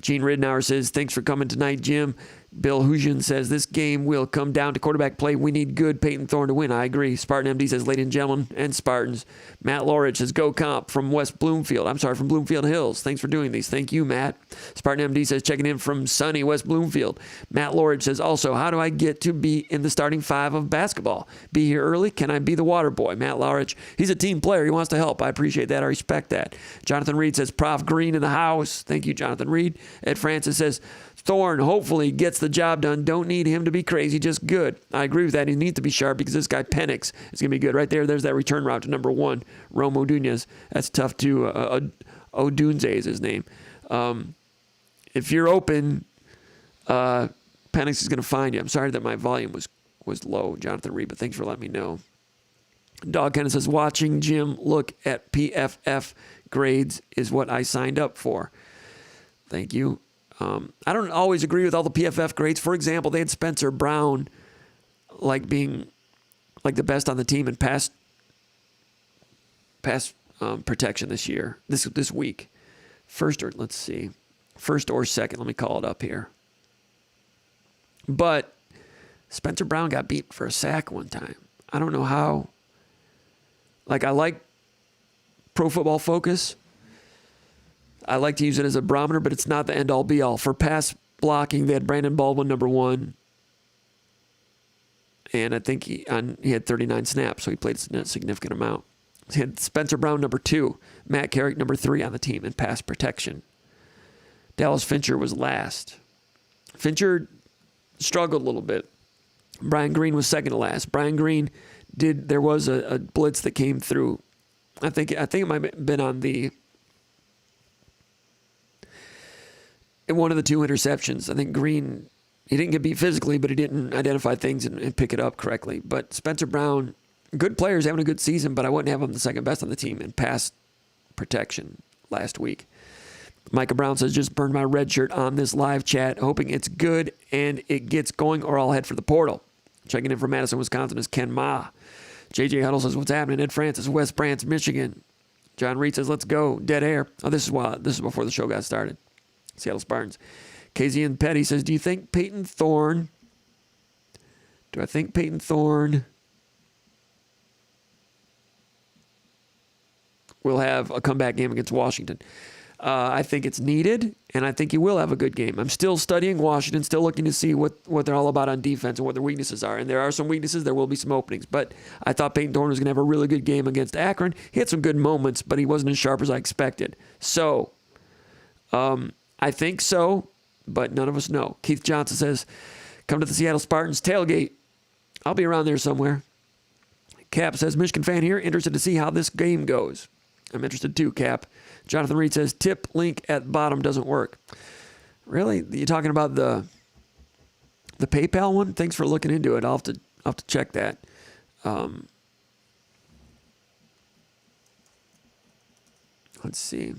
Speaker 1: Gene Ridnour says, thanks for coming tonight, Jim. Bill Hujan says, this game will come down to quarterback play. We need good Peyton Thorne to win. I agree. Spartan MD says, ladies and gentlemen and Spartans. Matt Lorich says, go Comp from from Bloomfield Hills. Thanks for doing these. Thank you, Matt. Spartan MD says, checking in from sunny West Bloomfield. Matt Lorich says, also, how do I get to be in the starting 5 of basketball? Be here early? Can I be the water boy? Matt Lorich, he's a team player. He wants to help. I appreciate that. I respect that. Jonathan Reed says, Prof. Green in the house. Thank you, Jonathan Reed. Ed Francis says, Thorne hopefully gets the the job done. Don't need him to be crazy, just good. I agree with that. He needs to be sharp because this guy Penix is going to be good. Right there, there's that return route to number 1, Romo Dunez. That's tough too. Odunze is his name. If you're open, Penix is going to find you. I'm sorry that my volume was low, Jonathan Reed, but thanks for letting me know. Dog kind of says, watching Jim look at PFF grades is what I signed up for. Thank you. I don't always agree with all the PFF grades. For example, they had Spencer Brown like being like the best on the team in pass protection this year, this week. First or second. Let me call it up here. But Spencer Brown got beat for a sack one time. I don't know how. Like, I like Pro Football Focus. I like to use it as a barometer, but it's not the end-all, be-all. For pass blocking, they had Brandon Baldwin, number 1. And I think he had 39 snaps, so he played a significant amount. He had Spencer Brown, number 2. Matt Carrick, number 3 on the team in pass protection. Dallas Fincher was last. Fincher struggled a little bit. Brian Green was second to last. Brian Green there was a blitz that came through. I think it might have been on one of the 2 interceptions. I think Green, he didn't get beat physically, but he didn't identify things and pick it up correctly. But Spencer Brown, good players, having a good season, but I wouldn't have him the second best on the team in pass protection last week. Micah Brown says, just burned my red shirt on this live chat, hoping it's good and it gets going, or I'll head for the portal. Checking in from Madison, Wisconsin is Ken Ma. JJ Huddle says, what's happening? Ed Francis, West Branch, Michigan. John Reed says, let's go. Dead air. Oh, this is before the show got started. Seattle Spartans. KZ and Petty says, do I think Peyton Thorne will have a comeback game against Washington? I think it's needed, and I think he will have a good game. I'm still studying Washington, still looking to see what they're all about on defense and what their weaknesses are. And there are some weaknesses. There will be some openings. But I thought Peyton Thorne was going to have a really good game against Akron. He had some good moments, but he wasn't as sharp as I expected. So I think so, but none of us know. Keith Johnson says, come to the Seattle Spartans tailgate. I'll be around there somewhere. Cap says, Michigan fan here, interested to see how this game goes. I'm interested too, Cap. Jonathan Reed says, tip link at bottom doesn't work. Really? You talking about the PayPal one? Thanks for looking into it. I'll have to check that. Let's see.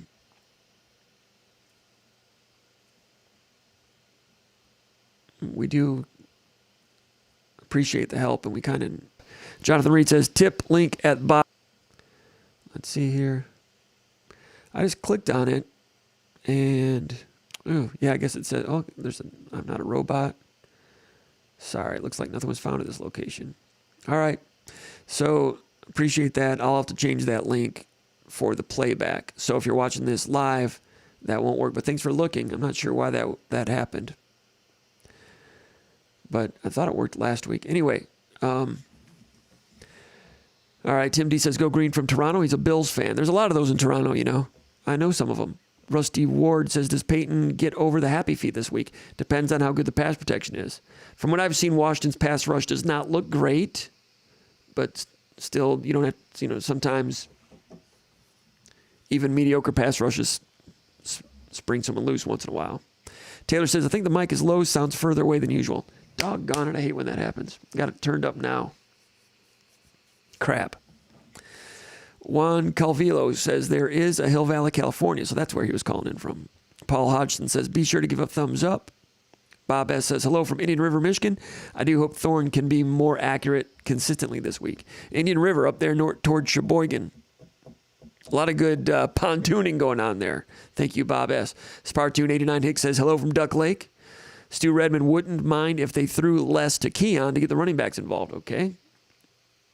Speaker 1: We do appreciate the help, and we kind of... Jonathan Reed says, tip link at bottom. Let's see here. I just clicked on it, and I guess it said, I'm not a robot. Sorry, it looks like nothing was found at this location. All right, so appreciate that. I'll have to change that link for the playback. So if you're watching this live, that won't work. But thanks for looking. I'm not sure why that happened, but I thought it worked last week. Anyway, all right, Tim D says, go green from Toronto. He's a Bills fan. There's a lot of those in Toronto, you know. I know some of them. Rusty Ward says, does Peyton get over the happy feet this week? Depends on how good the pass protection is. From what I've seen, Washington's pass rush does not look great, but still, you don't have, sometimes even mediocre pass rushes spring someone loose once in a while. Taylor says, I think the mic is low, sounds further away than usual. Doggone it, I hate when that happens. Got it turned up now. Crap. Juan Calvillo says there is a Hill Valley, California, so that's where he was calling in from. Paul Hodgson says, be sure to give a thumbs up. Bob S. says, hello from Indian River, Michigan. I do hope Thorne can be more accurate consistently this week. Indian River up there toward Sheboygan. A lot of good pontooning going on there. Thank you, Bob S. Spartoon89 Hicks says, hello from Duck Lake. Stu Redmond wouldn't mind if they threw less to Keon to get the running backs involved. Okay.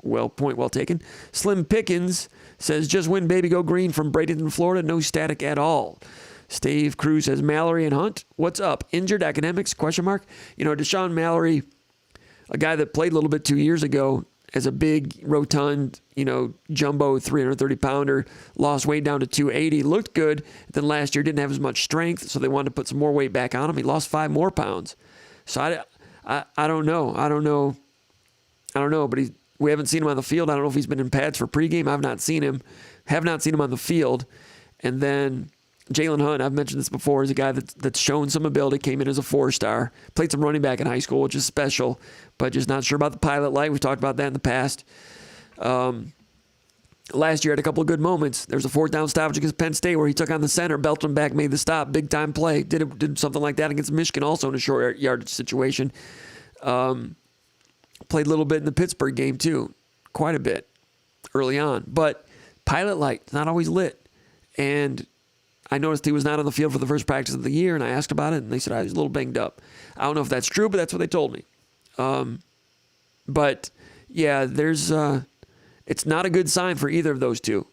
Speaker 1: Point well taken. Slim Pickens says, just win, baby, go green from Bradenton, Florida. No static at all. Steve Cruz says, Mallory and Hunt, what's up? Injured academics? ? Deshaun Mallory, a guy that played a little bit 2 years ago as a big, rotund, jumbo 330-pounder, lost weight down to 280, looked good. Then last year didn't have as much strength, so they wanted to put some more weight back on him. He lost 5 more pounds. So I don't know. I don't know, but we haven't seen him on the field. I don't know if he's been in pads for pregame. I've not seen him. Have not seen him on the field. And then Jaylen Hunt, I've mentioned this before, is a guy that's shown some ability, came in as a 4-star, played some running back in high school, which is special, but just not sure about the pilot light. We've talked about that in the past. Last year had a couple of good moments. There was a 4th down stoppage against Penn State where he took on the center, belted him back, made the stop, big time play. Did something like that against Michigan also in a short yardage situation. Played a little bit in the Pittsburgh game too, quite a bit early on. But pilot light, not always lit. And I noticed he was not on the field for the first practice of the year, and I asked about it, and they said I was a little banged up. I don't know if that's true, but that's what they told me. But yeah, it's not a good sign for either of those two.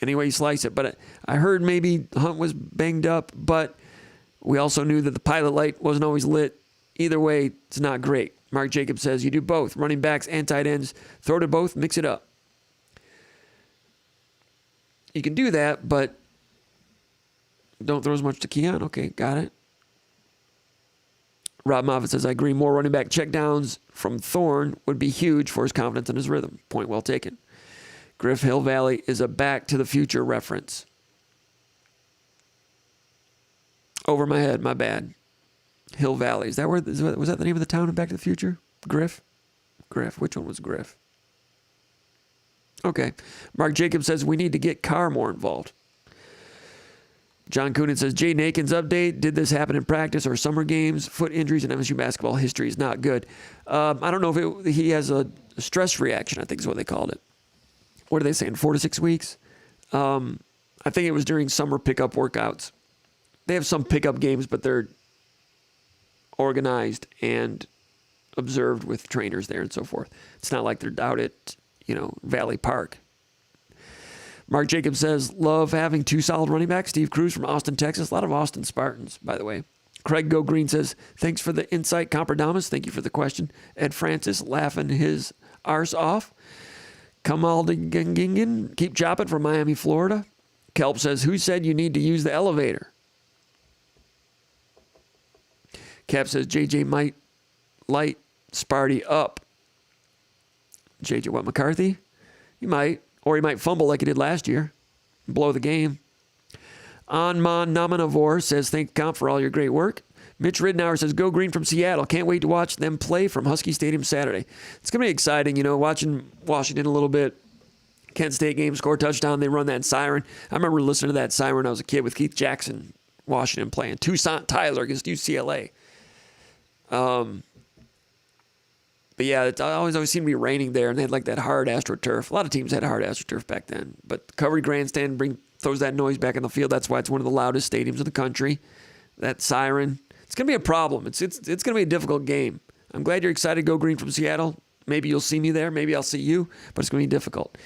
Speaker 1: Any way you slice it. But I heard maybe Hunt was banged up, but we also knew that the pilot light wasn't always lit. Either way, it's not great. Mark Jacobs says you do both, running backs and tight ends. Throw to both, mix it up. You can do that, but don't throw as much to Keon. Okay, got it. Rob Moffitt says, I agree. More running back checkdowns from Thorne would be huge for his confidence and his rhythm. Point well taken. Griff Hill Valley is a Back to the Future reference. Over my head, my bad. Hill Valley. Was that the name of the town in Back to the Future? Griff? Griff. Which one was Griff? Okay. Mark Jacobs says we need to get Carr more involved. John Coonan says, Jaden Akins update. Did this happen in practice or summer games? Foot injuries in MSU basketball history is not good. I don't know if he has a stress reaction, I think is what they called it. What are they saying, 4 to 6 weeks? I think it was during summer pickup workouts. They have some pickup games, but they're organized and observed with trainers there and so forth. It's not like they're out at, Valley Park. Mark Jacobs says, love having 2 solid running backs. Steve Cruz from Austin, Texas. A lot of Austin Spartans, by the way. Craig Go Green says, thanks for the insight, Compardamus. Thank you for the question. Ed Francis laughing his arse off. Kamal Gingin, keep chopping from Miami, Florida. Kelp says, who said you need to use the elevator? Cap says, JJ might light Sparty up. JJ, what, McCarthy? He might. Or he might fumble like he did last year. Blow the game. Anman Namanavor says, thank Comp for all your great work. Mitch Ridnour says, go green from Seattle. Can't wait to watch them play from Husky Stadium Saturday. It's going to be exciting, watching Washington a little bit. Kent State game, score touchdown. They run that siren. I remember listening to that siren when I was a kid with Keith Jackson, Washington playing. Toussaint Tyler against UCLA. But yeah, it always seemed to be raining there, and they had like that hard AstroTurf. A lot of teams had hard AstroTurf back then. But covered grandstand throws that noise back in the field. That's why it's one of the loudest stadiums in the country. That siren. It's going to be a problem. It's going to be a difficult game. I'm glad you're excited to go green from Seattle. Maybe you'll see me there. Maybe I'll see you. But it's going to be difficult.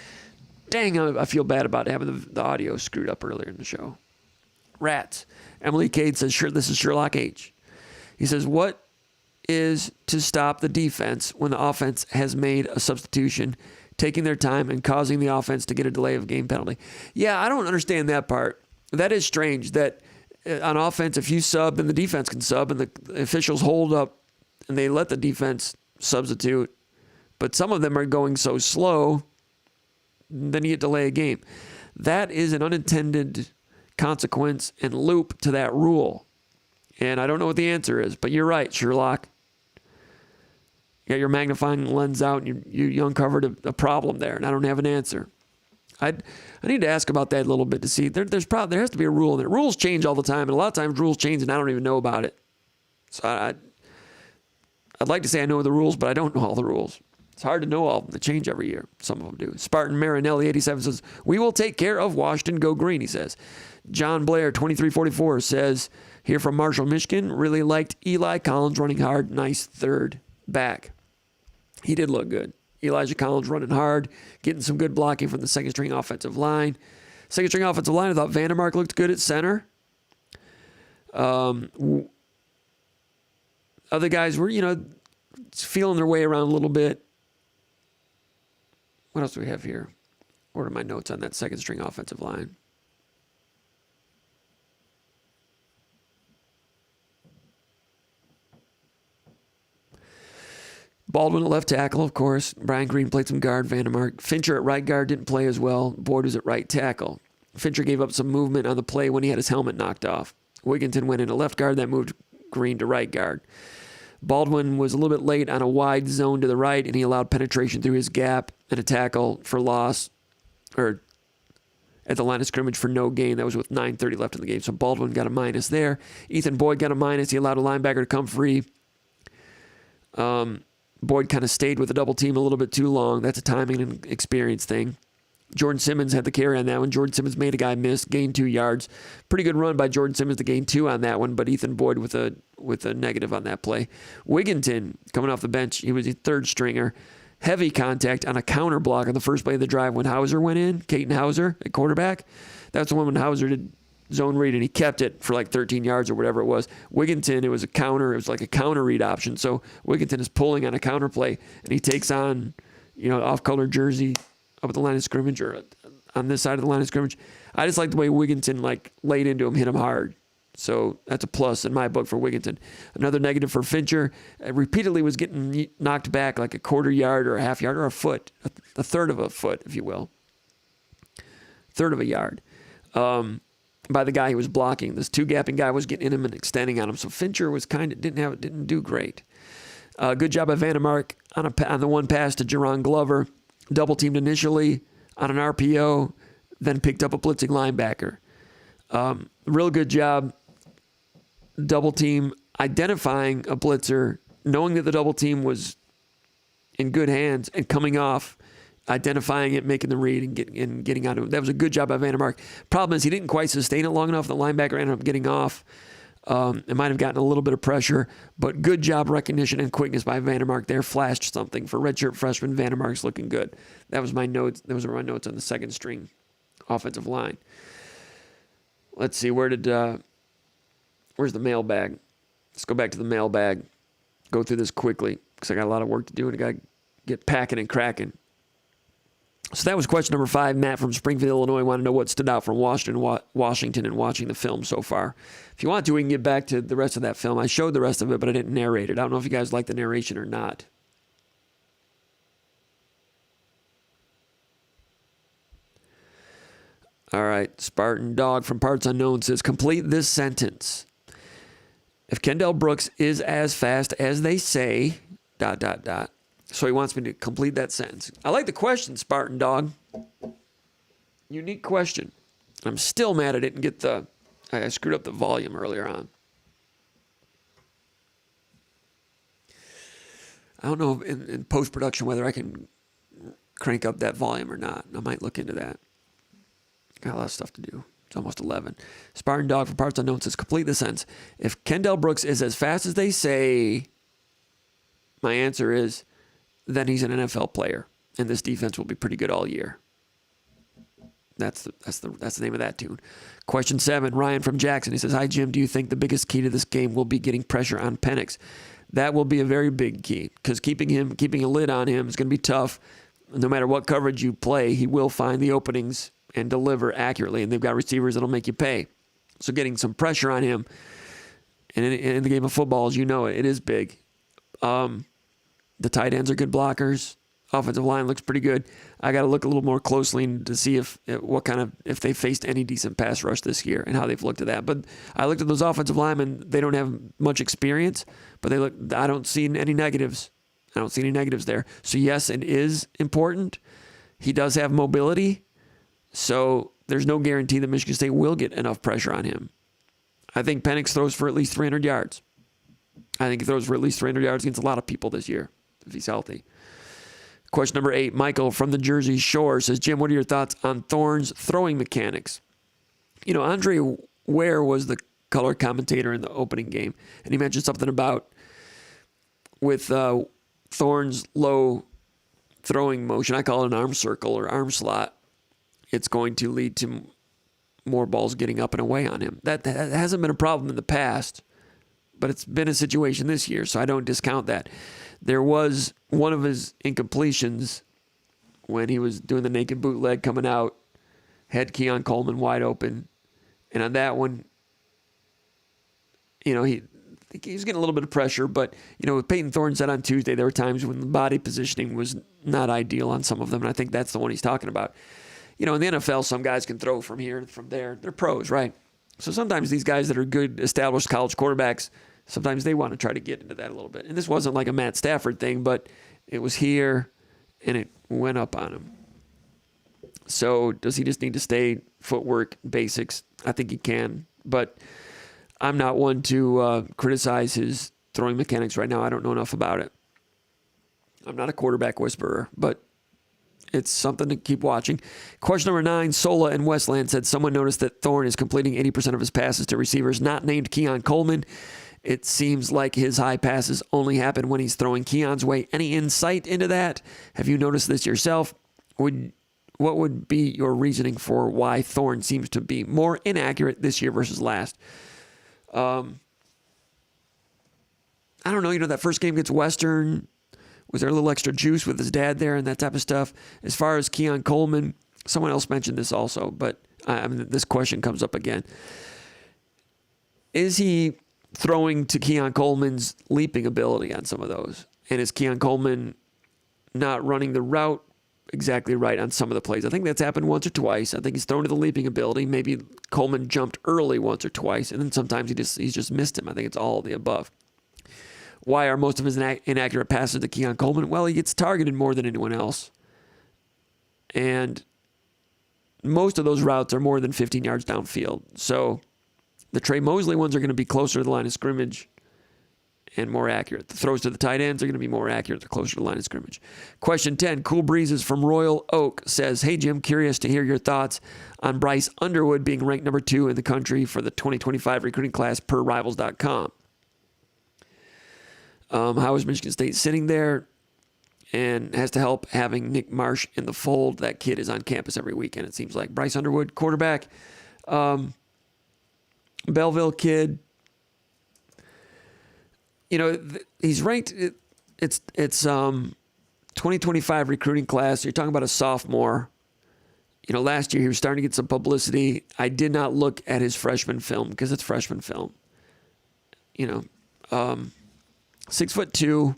Speaker 1: Dang, I feel bad about having the audio screwed up earlier in the show. Rats. Emily Cade says, sure, this is Sherlock H. He says, what is to stop the defense when the offense has made a substitution, taking their time and causing the offense to get a delay of game penalty? Yeah, I don't understand that part. That is strange that on offense, if you sub, then the defense can sub, and the officials hold up and they let the defense substitute. But some of them are going so slow, then you get delay a game. That is an unintended consequence and loop to that rule. And I don't know what the answer is, but you're right, Sherlock. You got your magnifying lens out, and you uncovered a problem there, and I don't have an answer. I need to ask about that a little bit to see. There has to be a rule in there. Rules change all the time, and a lot of times rules change, and I don't even know about it. So I'd like to say I know the rules, but I don't know all the rules. It's hard to know all of them. They change every year. Some of them do. Spartan Marinelli 87 says, we will take care of Washington. Go green, he says. John Blair 2344 says, here from Marshall, Michigan, really liked Eli Collins running hard. Nice third back. He did look good. Elijah Collins running hard, getting some good blocking from the second-string offensive line. Second-string offensive line, I thought Vandermark looked good at center. Other guys were, feeling their way around a little bit. What else do we have here? What are my notes on that second-string offensive line? Baldwin at left tackle, of course. Brian Green played some guard. Vandermark. Fincher at right guard didn't play as well. Boyd was at right tackle. Fincher gave up some movement on the play when he had his helmet knocked off. Wigginton went into left guard. That moved Green to right guard. Baldwin was a little bit late on a wide zone to the right, and he allowed penetration through his gap and a tackle for loss, or at the line of scrimmage for no gain. That was with 9:30 left in the game. So Baldwin got a minus there. Ethan Boyd got a minus. He allowed a linebacker to come free. Boyd kind of stayed with the double team a little bit too long. That's a timing and experience thing. Jordan Simmons had the carry on that one. Jordan Simmons made a guy miss, gained 2 yards. Pretty good run by Jordan Simmons to gain 2 on that one, but Ethan Boyd with a negative on that play. Wigginton, coming off the bench, he was a third stringer. Heavy contact on a counter block on the first play of the drive when Hauser went in, Caton Hauser at quarterback. That's the one when Hauser did zone read, and he kept it for like 13 yards or whatever it was. Wigginton, it was a counter. It was like a counter read option. So Wigginton is pulling on a counter play, and he takes on, off-color jersey up at the line of scrimmage or on this side of the line of scrimmage. I just like the way Wigginton laid into him, hit him hard. So that's a plus in my book for Wigginton. Another negative for Fincher. Repeatedly was getting knocked back like a quarter yard or a half yard or a foot, a third of a foot, if you will. Third of a yard. By the guy he was blocking. This two-gapping guy was getting in him and extending on him. So Fincher was didn't do great. Good job by Vandermark on the one pass to Jerron Glover. Double-teamed initially on an RPO, then picked up a blitzing linebacker. Real good job, double team, identifying a blitzer, knowing that the double team was in good hands and coming off, identifying it, making the read, and getting onto it. That was a good job by Vandermark. Problem is he didn't quite sustain it long enough. The linebacker ended up getting off. It might have gotten a little bit of pressure, but good job recognition and quickness by Vandermark there. Flashed something. For redshirt freshman, Vandermark's looking good. That was my notes. Those were my notes on the second string offensive line. Let's see, where's the mailbag? Let's go back to the mailbag. Go through this quickly because I got a lot of work to do and I got to get packing and cracking. So that was question number 5. Matt from Springfield, Illinois, wanted to know what stood out from Washington and watching the film so far. If you want to, we can get back to the rest of that film. I showed the rest of it, but I didn't narrate it. I don't know if you guys like the narration or not. All right, Spartan Dog from Parts Unknown says, complete this sentence. If Kendall Brooks is as fast as they say, ... So he wants me to complete that sentence. I like the question, Spartan Dog. Unique question. I'm still mad I didn't get I screwed up the volume earlier on. I don't know in post-production whether I can crank up that volume or not. I might look into that. Got a lot of stuff to do. It's almost 11. Spartan Dog from Parts Unknown says, complete the sentence. If Kendall Brooks is as fast as they say, my answer is, then he's an NFL player, and this defense will be pretty good all year. That's the name of that tune. Question 7, Ryan from Jackson. He says, hi, Jim. Do you think the biggest key to this game will be getting pressure on Penix? That will be a very big key because keeping a lid on him is going to be tough. No matter what coverage you play, he will find the openings and deliver accurately, and they've got receivers that'll make you pay. So getting some pressure on him, and in the game of football, as you know, it is big. The tight ends are good blockers. Offensive line looks pretty good. I got to look a little more closely to see if they faced any decent pass rush this year and how they've looked at that. But I looked at those offensive linemen. They don't have much experience, but I don't see any negatives. I don't see any negatives there. So yes, it is important. He does have mobility, so there's no guarantee that Michigan State will get enough pressure on him. I think Penix throws for at least 300 yards. I think he throws for at least 300 yards against a lot of people this year if he's healthy. Question number 8, Michael from the Jersey Shore says, Jim, what are your thoughts on Thorne's throwing mechanics? Andre Ware was the color commentator in the opening game, and he mentioned something about with Thorne's low throwing motion. I call it an arm circle or arm slot. It's going to lead to more balls getting up and away on him. That hasn't been a problem in the past, but it's been a situation this year, so I don't discount that. There was one of his incompletions when he was doing the naked bootleg coming out, had Keon Coleman wide open, and on that one, think he was getting a little bit of pressure, but, with Peyton Thorne said on Tuesday, there were times when the body positioning was not ideal on some of them, and I think that's the one he's talking about. In the NFL, some guys can throw from here and from there. They're pros, right? So sometimes these guys that are good, established college quarterbacks, sometimes they want to try to get into that a little bit. And this wasn't like a Matt Stafford thing, but it was here, and it went up on him. So does he just need to stay footwork, basics? I think he can, but I'm not one to criticize his throwing mechanics right now. I don't know enough about it. I'm not a quarterback whisperer, but it's something to keep watching. Question number 9, Sola in Westland said someone noticed that Thorne is completing 80% of his passes to receivers not named Keon Coleman. It seems like his high passes only happen when he's throwing Keon's way. Any insight into that? Have you noticed this yourself? What would be your reasoning for why Thorne seems to be more inaccurate this year versus last? I don't know. That first game against Western, was there a little extra juice with his dad there and that type of stuff? As far as Keon Coleman, someone else mentioned this also, but this question comes up again. Is he throwing to Keon Coleman's leaping ability on some of those? And is Keon Coleman not running the route exactly right on some of the plays? I think that's happened once or twice. I think he's thrown to the leaping ability. Maybe Coleman jumped early once or twice, and then sometimes he's just missed him. I think it's all of the above. Why are most of his inaccurate passes to Keon Coleman? Well, he gets targeted more than anyone else. And most of those routes are more than 15 yards downfield. So the Trey Mosley ones are going to be closer to the line of scrimmage and more accurate. The throws to the tight ends are going to be more accurate. They're closer to the line of scrimmage. Question 10, Cool Breezes from Royal Oak says, hey, Jim, curious to hear your thoughts on Bryce Underwood being ranked number 2 in the country for the 2025 recruiting class per Rivals.com. How is Michigan State sitting there and has to help having Nick Marsh in the fold? That kid is on campus every weekend, it seems like. Bryce Underwood, quarterback. Belleville kid. He's ranked, it's 2025 recruiting class. You're talking about a sophomore. Last year he was starting to get some publicity. I did not look at his freshman film because it's freshman film. 6'2".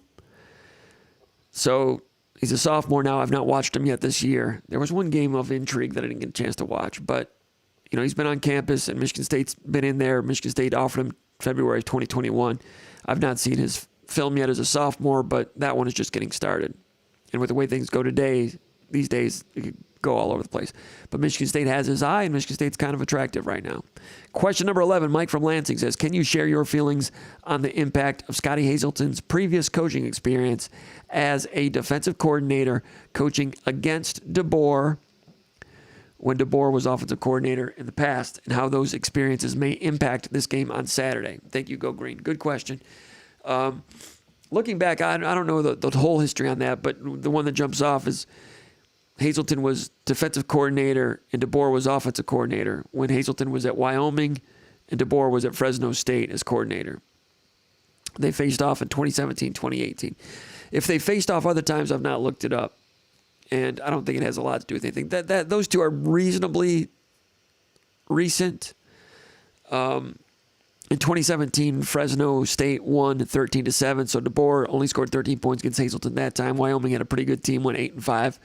Speaker 1: So he's a sophomore now. I've not watched him yet this year. There was one game of intrigue that I didn't get a chance to watch, but he's been on campus and Michigan State's been in there. Michigan State offered him February of 2021. I've not seen his film yet as a sophomore, but that one is just getting started. And with the way things go these days, it could go all over the place. But Michigan State has his eye, and Michigan State's kind of attractive right now. Question number 11, Mike from Lansing says, can you share your feelings on the impact of Scotty Hazelton's previous coaching experience as a defensive coordinator coaching against DeBoer when DeBoer was offensive coordinator in the past, and how those experiences may impact this game on Saturday? Thank you, Go Green. Good question. Looking back, I don't know the whole history on that, but the one that jumps off is Hazelton was defensive coordinator and DeBoer was offensive coordinator when Hazelton was at Wyoming and DeBoer was at Fresno State as coordinator. They faced off in 2017, 2018. If they faced off other times, I've not looked it up. And I don't think it has a lot to do with anything. That those two are reasonably recent. In 2017, Fresno State won 13-7, so DeBoer only scored 13 points against Hazelton that time. Wyoming had a pretty good team, went 8-5,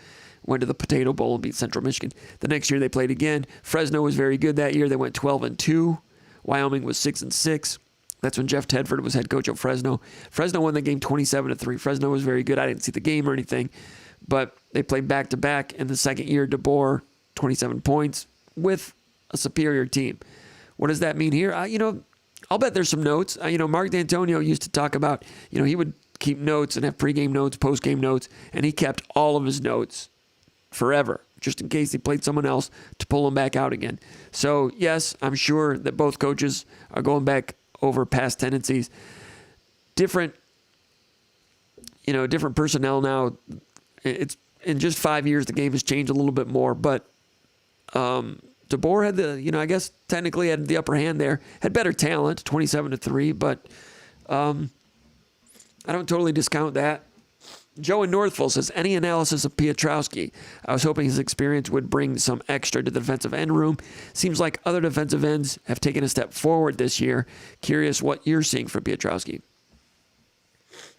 Speaker 1: went to the Potato Bowl and beat Central Michigan. The next year they played again. Fresno was very good that year. They went 12-2. Wyoming was 6-6. That's when Jeff Tedford was head coach of Fresno. Fresno won the game 27-3. Fresno was very good. I didn't see the game or anything, but they played back-to-back. In the second year, DeBoer, 27 points with a superior team. What does that mean here? I'll bet there's some notes. Mark D'Antonio used to talk about, he would keep notes and have pregame notes, postgame notes, and he kept all of his notes forever, just in case he played someone else to pull him back out again. So, yes, I'm sure that both coaches are going back over past tendencies. Different personnel now. It's in just 5 years, the game has changed a little bit more, but DeBoer had I guess technically had the upper hand there, had better talent, 27-3, but I don't totally discount that. Joe in Northville says, any analysis of Pietrowski? I was hoping his experience would bring some extra to the defensive end room. Seems like other defensive ends have taken a step forward this year. Curious what you're seeing from Pietrowski.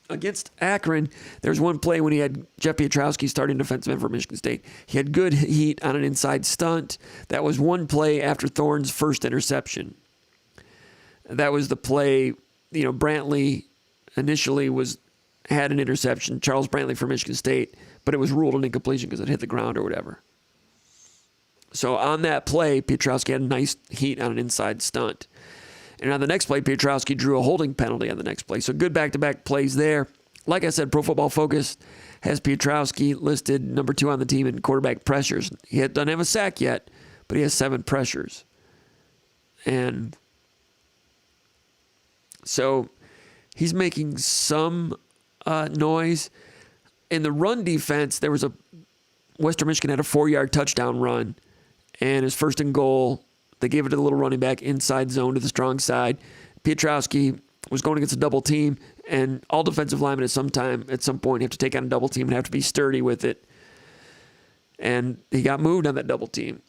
Speaker 1: Against Akron, there's one play when he had Jeff Pietrowski starting defensive end for Michigan State. He had good heat on an inside stunt. That was one play after Thorne's first interception. That was the play, Brantley initially had an interception, Charles Brantley for Michigan State, but it was ruled an incompletion because it hit the ground or whatever. So on that play, Pietrowski had a nice heat on an inside stunt. And on the next play, Pietrowski drew a holding penalty on the next play. So good back-to-back plays there. Like I said, Pro Football Focus has Pietrowski listed number 2 on the team in quarterback pressures. He doesn't have a sack yet, but he has 7 pressures. And so he's making some noise. In the run defense, there was Western Michigan had a 4-yard touchdown run, and his first and goal, they gave it to the little running back inside zone to the strong side. Pietrowski was going against a double team, and all defensive linemen at some point have to take on a double team and have to be sturdy with it. And he got moved on that double team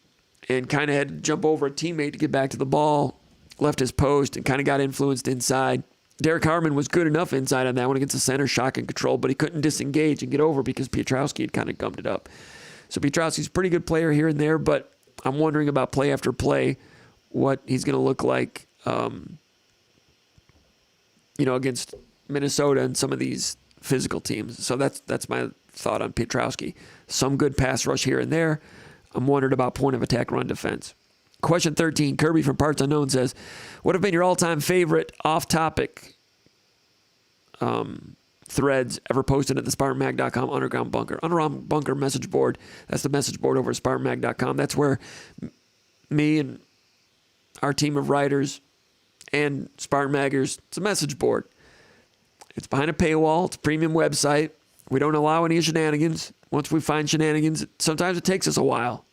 Speaker 1: and kind of had to jump over a teammate to get back to the ball, left his post, and kind of got influenced inside. Derek Harmon was good enough inside on that one against the center, shock and control, but he couldn't disengage and get over because Pietrowski had kind of gummed it up. So Pietrowski's a pretty good player here and there, but I'm wondering about play after play what he's going to look like, against Minnesota and some of these physical teams. So that's my thought on Pietrowski. Some good pass rush here and there. I'm wondering about point of attack run defense. Question 13, Kirby from Parts Unknown says, what have been your all-time favorite off-topic threads ever posted at the SpartanMag.com Underground Bunker? Underground Bunker message board. That's the message board over at SpartanMag.com. That's where me and our team of writers and Spartan Maggers, it's a message board. It's behind a paywall. It's a premium website. We don't allow any shenanigans. Once we find shenanigans, sometimes it takes us a while.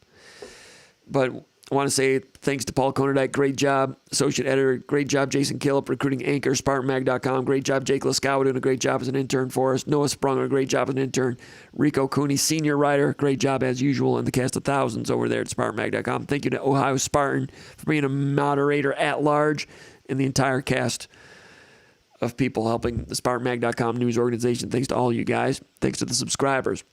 Speaker 1: But I want to say thanks to Paul Konerdijk, great job. Associate editor, great job. Jason Killip, recruiting anchor, SpartanMag.com. Great job. Jake Laskow doing a great job as an intern for us. Noah Sprunger, great job as an intern. Rico Cooney, senior writer, great job as usual. And the cast of thousands over there at SpartanMag.com. Thank you to Ohio Spartan for being a moderator at large and the entire cast of people helping the SpartanMag.com news organization. Thanks to all you guys. Thanks to the subscribers.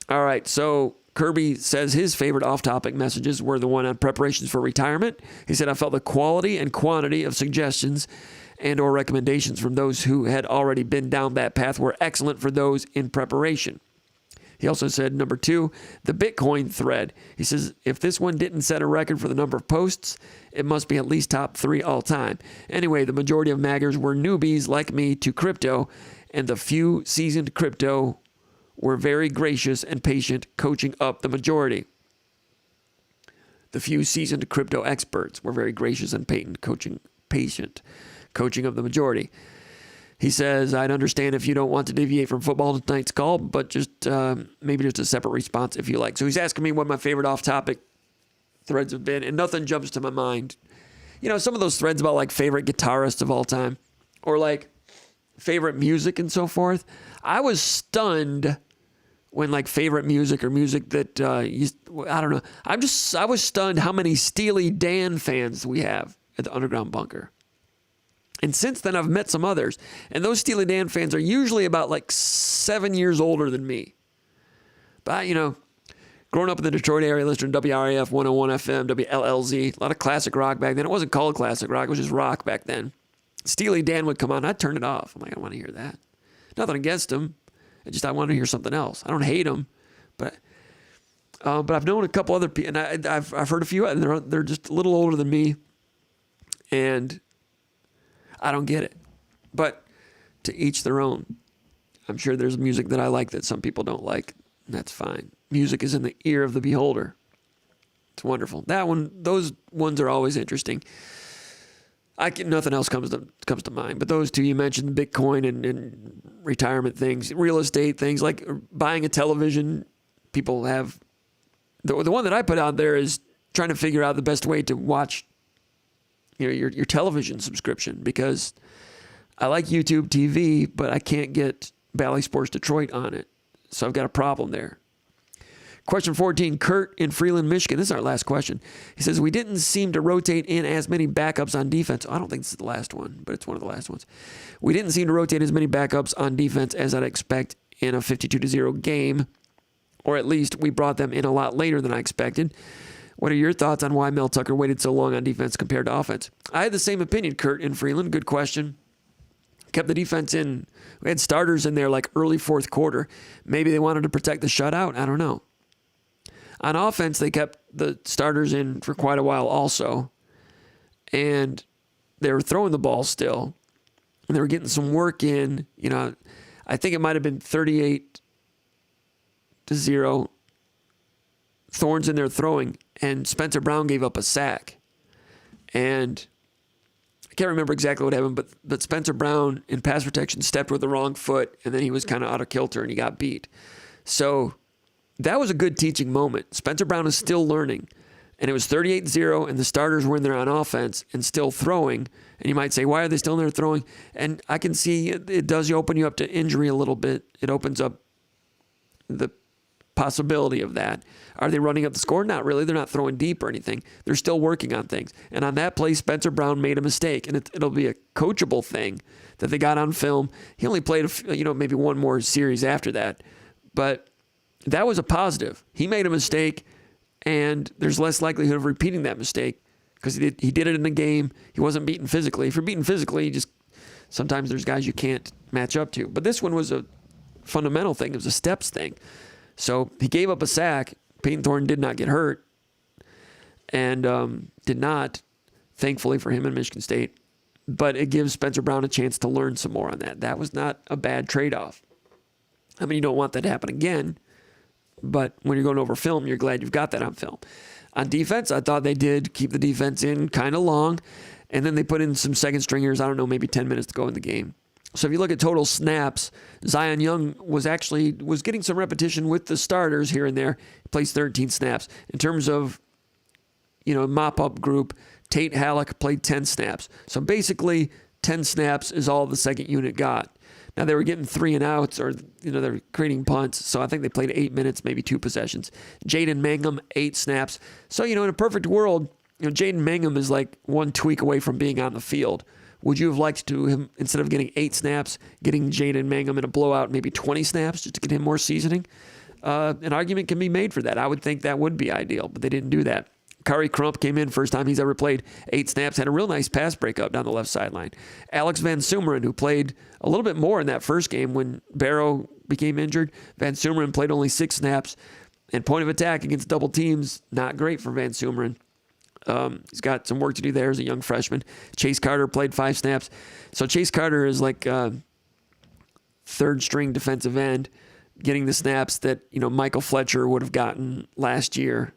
Speaker 1: All right, so Kirby says his favorite off-topic messages were the one on preparations for retirement. He said, I felt the quality and quantity of suggestions and or recommendations from those who had already been down that path were excellent for those in preparation. He also said, number 2, the Bitcoin thread. He says, if this one didn't set a record for the number of posts, it must be at least top 3 all time. Anyway, the majority of maggers were newbies like me to crypto, and the few seasoned crypto were very gracious and patient, coaching up the majority. The few seasoned crypto experts were very gracious and patient, coaching up the majority. He says, I'd understand if you don't want to deviate from football tonight's call, but just maybe just a separate response if you like. So he's asking me what my favorite off-topic threads have been, and nothing jumps to my mind. Some of those threads about like favorite guitarists of all time or like favorite music and so forth. I was stunned when like favorite music or music that I don't know. I was stunned how many Steely Dan fans we have at the Underground Bunker. And since then, I've met some others. And those Steely Dan fans are usually about like 7 years older than me. But, growing up in the Detroit area, listening to WRAF 101 FM, WLLZ, a lot of classic rock back then. It wasn't called classic rock. It was just rock back then. Steely Dan would come on. I'd turn it off. I'm like, I don't want to hear that. Nothing against them. I want to hear something else. I don't hate them. But I've known a couple other people, and I've heard a few, and they're just a little older than me. And I don't get it. But to each their own. I'm sure there's music that I like that some people don't like. And that's fine. Music is in the ear of the beholder. It's wonderful. Those ones are always interesting. Nothing else comes to mind. But those two you mentioned, Bitcoin and retirement things, real estate things, like buying a television. People have the one that I put out there is trying to figure out the best way to watch your television subscription, because I like YouTube TV, but I can't get Bally Sports Detroit on it. So I've got a problem there. Question 14, Kurt in Freeland, Michigan. This is our last question. He says, we didn't seem to rotate in as many backups on defense. I don't think this is the last one, but it's one of the last ones. We didn't seem to rotate as many backups on defense as I'd expect in a 52-0 game, or at least we brought them in a lot later than I expected. What are your thoughts on why Mel Tucker waited so long on defense compared to offense? I had the same opinion, Kurt in Freeland. Good question. Kept the defense in. We had starters in there like early fourth quarter. Maybe they wanted to protect the shutout. I don't know. On offense, they kept the starters in for quite a while also. And they were throwing the ball still. And they were getting some work in. You know, I think it might have been 38-0. Thorns in there throwing. And Spencer Brown gave up a sack. And I can't remember exactly what happened, but Spencer Brown in pass protection stepped with the wrong foot, and then he was kind of out of kilter and he got beat. So that was a good teaching moment. Spencer Brown is still learning, and it was 38-0, and the starters were in there on offense and still throwing. And you might say, why are they still in there throwing? And I can see it does open you up to injury a little bit. It opens up the possibility of that. Are they running up the score? Not really. They're not throwing deep or anything. They're still working on things. And on that play, Spencer Brown made a mistake, and it'll be a coachable thing that they got on film. He only played, maybe one more series after that, but that was a positive. He made a mistake, and there's less likelihood of repeating that mistake because he did it in the game. He wasn't beaten physically. If you're beaten physically, sometimes there's guys you can't match up to. But this one was a fundamental thing. It was a steps thing. So he gave up a sack. Peyton Thorne did not get hurt and did not, thankfully for him in Michigan State. But it gives Spencer Brown a chance to learn some more on that. That was not a bad trade-off. I mean, you don't want that to happen again, but when you're going over film, you're glad you've got that on film. On defense, I thought they did keep the defense in kind of long, and then they put in some second stringers, maybe 10 minutes to go in the game. So if you look at total snaps, Zion Young was getting some repetition with the starters here and there. He plays 13 snaps. In terms of, mop-up group, Tate Halleck played 10 snaps. So basically, 10 snaps is all the second unit got. Now, they were getting 3 and outs or, they were creating punts. So I think they played 8 minutes, maybe 2 possessions. Jaden Mangum, 8 snaps. So, in a perfect world, Jaden Mangum is like one tweak away from being on the field. Would you have liked to him, instead of getting 8 snaps, getting Jaden Mangum in a blowout, maybe 20 snaps just to get him more seasoning? An argument can be made for that. I would think that would be ideal, but they didn't do that. Kari Crump came in first time he's ever played, 8 snaps, had a real nice pass breakup down the left sideline. Alex Van Sumeren, who played a little bit more in that first game when Barrow became injured. Van Sumeren played only 6 snaps. And point of attack against double teams, not great for Van Sumeren. He's got some work to do there as a young freshman. Chase Carter played 5 snaps. So Chase Carter is like third string defensive end, getting the snaps that, Michael Fletcher would have gotten last year.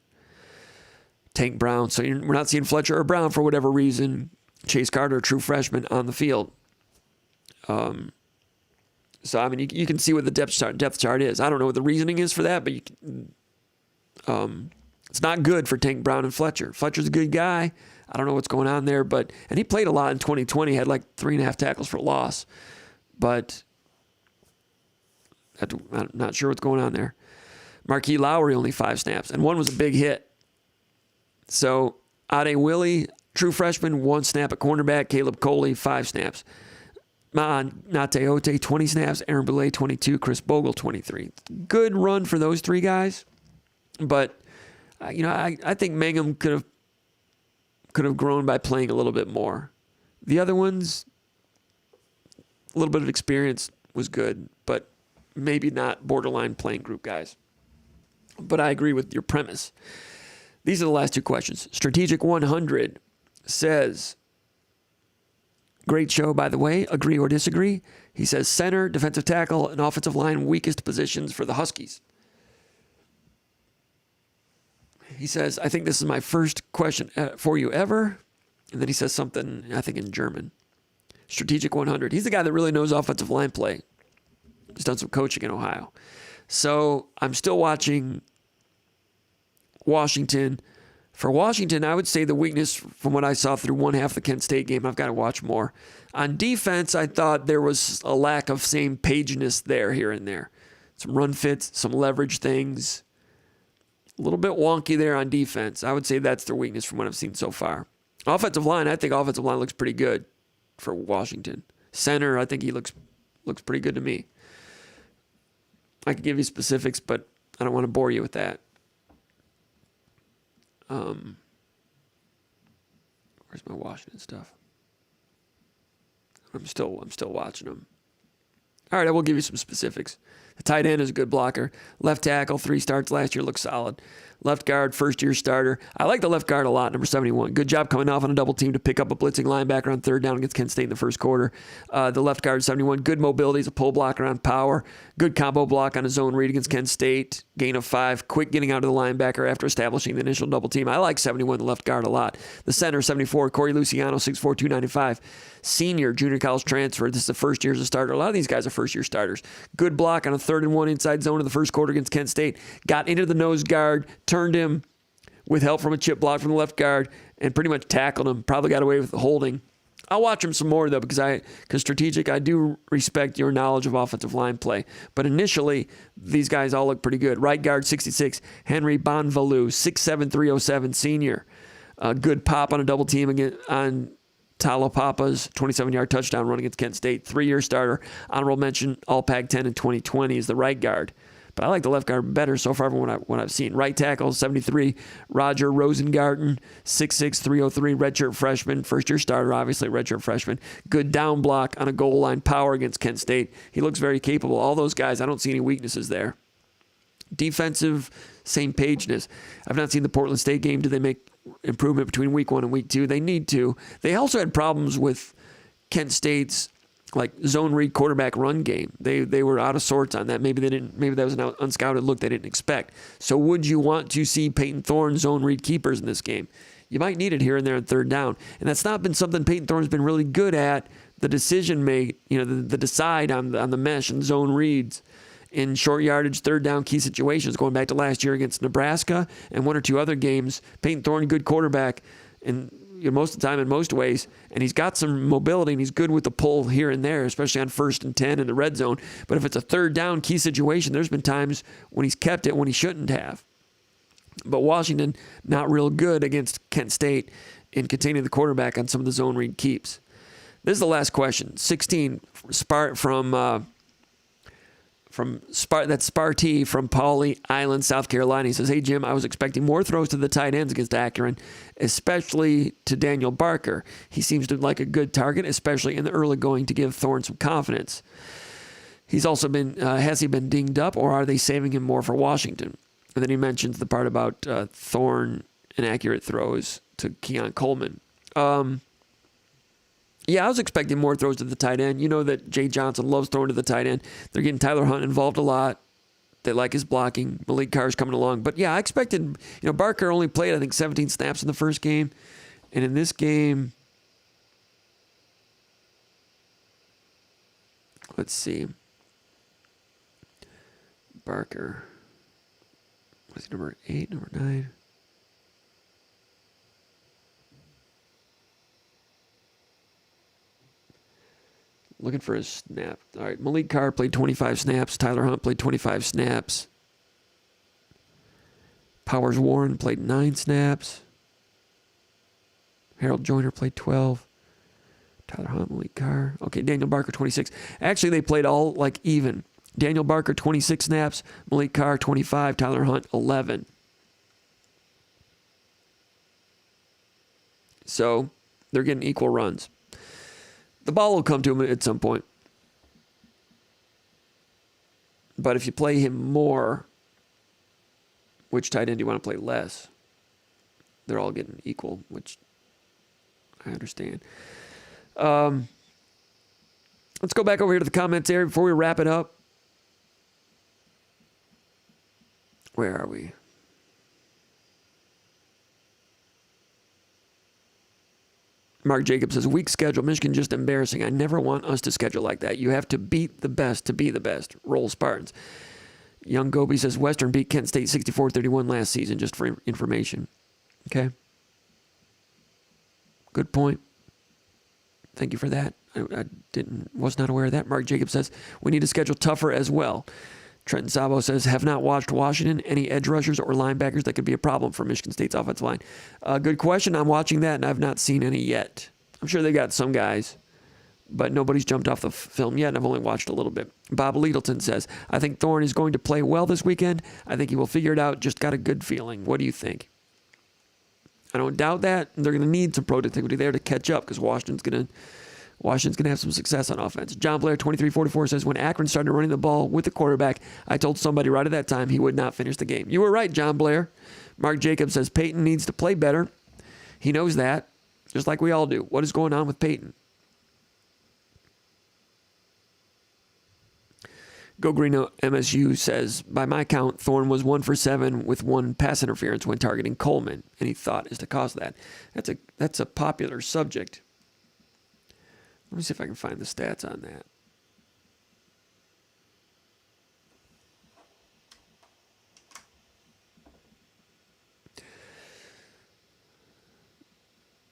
Speaker 1: Tank Brown. So we're not seeing Fletcher or Brown for whatever reason. Chase Carter, true freshman, on the field. So, you can see what the depth chart is. I don't know what the reasoning is for that, but it's not good for Tank Brown and Fletcher. Fletcher's a good guy. I don't know what's going on there, and he played a lot in 2020, had like 3.5 tackles for loss. But I'm not sure what's going on there. Marquis Lowry, only 5 snaps, and one was a big hit. So, Ade Willie, true freshman, 1 snap at cornerback. Caleb Coley, 5 snaps. Nateote, 20 snaps. Aaron Boulay, 22. Chris Bogle, 23. Good run for those 3 guys. But, I think Mangum could have grown by playing a little bit more. The other ones, a little bit of experience was good, but maybe not borderline playing group guys. But I agree with your premise. These are the last 2 questions. Strategic 100 says, great show, by the way. Agree or disagree? He says center, defensive tackle, and offensive line weakest positions for the Huskies. He says, I think this is my first question for you ever. And then he says something, I think, in German. Strategic 100. He's the guy that really knows offensive line play. He's done some coaching in Ohio. So I'm still watching Washington. For Washington, I would say the weakness from what I saw through one half of the Kent State game, I've got to watch more. On defense, I thought there was a lack of same pageness there, here and there. some run fits, some leverage things. A little bit wonky there on defense. I would say that's their weakness from what I've seen so far. Offensive line, I think offensive line looks pretty good for Washington. Center, I think he looks pretty good to me. I could give you specifics, but I don't want to bore you with that. Where's my Washington stuff? I'm still watching them. All right, I will give you some specifics. The tight end is a good blocker. Left tackle, 3 starts last year, looks solid. Left guard, first-year starter. I like the left guard a lot, number 71. Good job coming off on a double team to pick up a blitzing linebacker on third down against Kent State in the first quarter. The left guard, 71. Good mobility. He's a pull blocker on power. Good combo block on a zone read against Kent State. Gain of 5. Quick getting out of the linebacker after establishing the initial double team. I like 71, the left guard, a lot. The center, 74. Corey Luciano, 6'4", 295. Senior, junior college transfer. This is the first year as a starter. A lot of these guys are first-year starters. Good block on a 3rd and 1 inside zone in the first quarter against Kent State. Got into the nose guard, turned him with help from a chip block from the left guard, and pretty much tackled him. Probably got away with the holding. I'll watch him some more, though, because strategic, I do respect your knowledge of offensive line play. But initially, these guys all look pretty good. Right guard, 66, Henry Bonvalou, 6'7", 307, senior. Good pop on a double team on Talapapa's 27-yard touchdown run against Kent State. 3-year starter. Honorable mention, All Pac-10 in 2020 is the right guard. But I like the left guard better so far from what I've seen. Right tackle, 73, Roger Rosengarten, 6'6", 303, redshirt freshman. First-year starter, obviously, redshirt freshman. Good down block on a goal line power against Kent State. He looks very capable. All those guys, I don't see any weaknesses there. Defensive, same pageness. I've not seen the Portland State game. Did they make improvement between week 1 and week 2? They need to. They also had problems with Kent State's zone read quarterback run game. They were out of sorts on that. Maybe that was an unscouted look they didn't expect. So would you want to see Peyton Thorne zone read keepers in this game? You might need it here and there on third down. And that's not been something Peyton Thorne's been really good at. The decision make, the decide on the mesh and zone reads in short yardage, third down key situations, going back to last year against Nebraska and 1 or 2 other games. Peyton Thorne, good quarterback, and most of the time in most ways, and he's got some mobility, and he's good with the pull here and there, especially on 1st and 10 in the red zone. But if it's a third down key situation, there's been times when he's kept it when he shouldn't have. But Washington, not real good against Kent State in containing the quarterback on some of the zone read keeps. This is the last question. 16 that's Sparty from Pauley Island, South Carolina. He says, "Hey, Jim, I was expecting more throws to the tight ends against Akron, especially to Daniel Barker. He seems to like a good target, especially in the early going, to give Thorne some confidence. He's also has he been dinged up, or are they saving him more for Washington?" And then he mentions the part about Thorne and accurate throws to Keon Coleman. Yeah, I was expecting more throws to the tight end. You know that Jay Johnson loves throwing to the tight end. They're getting Tyler Hunt involved a lot. They like his blocking. Malik Carr's coming along. But yeah, I expected, Barker only played, I think, 17 snaps in the first game. And in this game, let's see. Barker. Was he number 8, number 9? Looking for his snap. All right, Malik Carr played 25 snaps. Tyler Hunt played 25 snaps. Powers Warren played 9 snaps. Harold Joyner played 12. Tyler Hunt, Malik Carr. Okay, Daniel Barker, 26. Actually, they played all even. Daniel Barker, 26 snaps. Malik Carr, 25. Tyler Hunt, 11. So, they're getting equal runs. The ball will come to him at some point. But if you play him more, which tight end do you want to play less? They're all getting equal, which I understand. Let's go back over here to the comments area before we wrap it up. Where are we? Mark Jacobs says, weak schedule. Michigan just embarrassing. I never want us to schedule like that. You have to beat the best to be the best. Roll Spartans. Young Gobi says, Western beat Kent State 64-31 last season, just for information. Okay. Good point. Thank you for that. I was not aware of that. Mark Jacobs says, we need to schedule tougher as well. Trenton Sabo says, have not watched Washington. Any edge rushers or linebackers that could be a problem for Michigan State's offensive line? Good question. I'm watching that, and I've not seen any yet. I'm sure they got some guys, but nobody's jumped off the film yet, and I've only watched a little bit. Bob Littleton says, I think Thorne is going to play well this weekend. I think he will figure it out. Just got a good feeling. What do you think? I don't doubt that. They're going to need some productivity there to catch up because Washington's going to have some success on offense. John Blair, 2344, says, when Akron started running the ball with the quarterback, I told somebody right at that time he would not finish the game. You were right, John Blair. Mark Jacobs says, Peyton needs to play better. He knows that, just like we all do. What is going on with Peyton? Go Greeno MSU says, by my count, Thorne was 1 for 7 with 1 pass interference when targeting Coleman. Any thought as to cause that? That's a popular subject. Let me see if I can find the stats on that.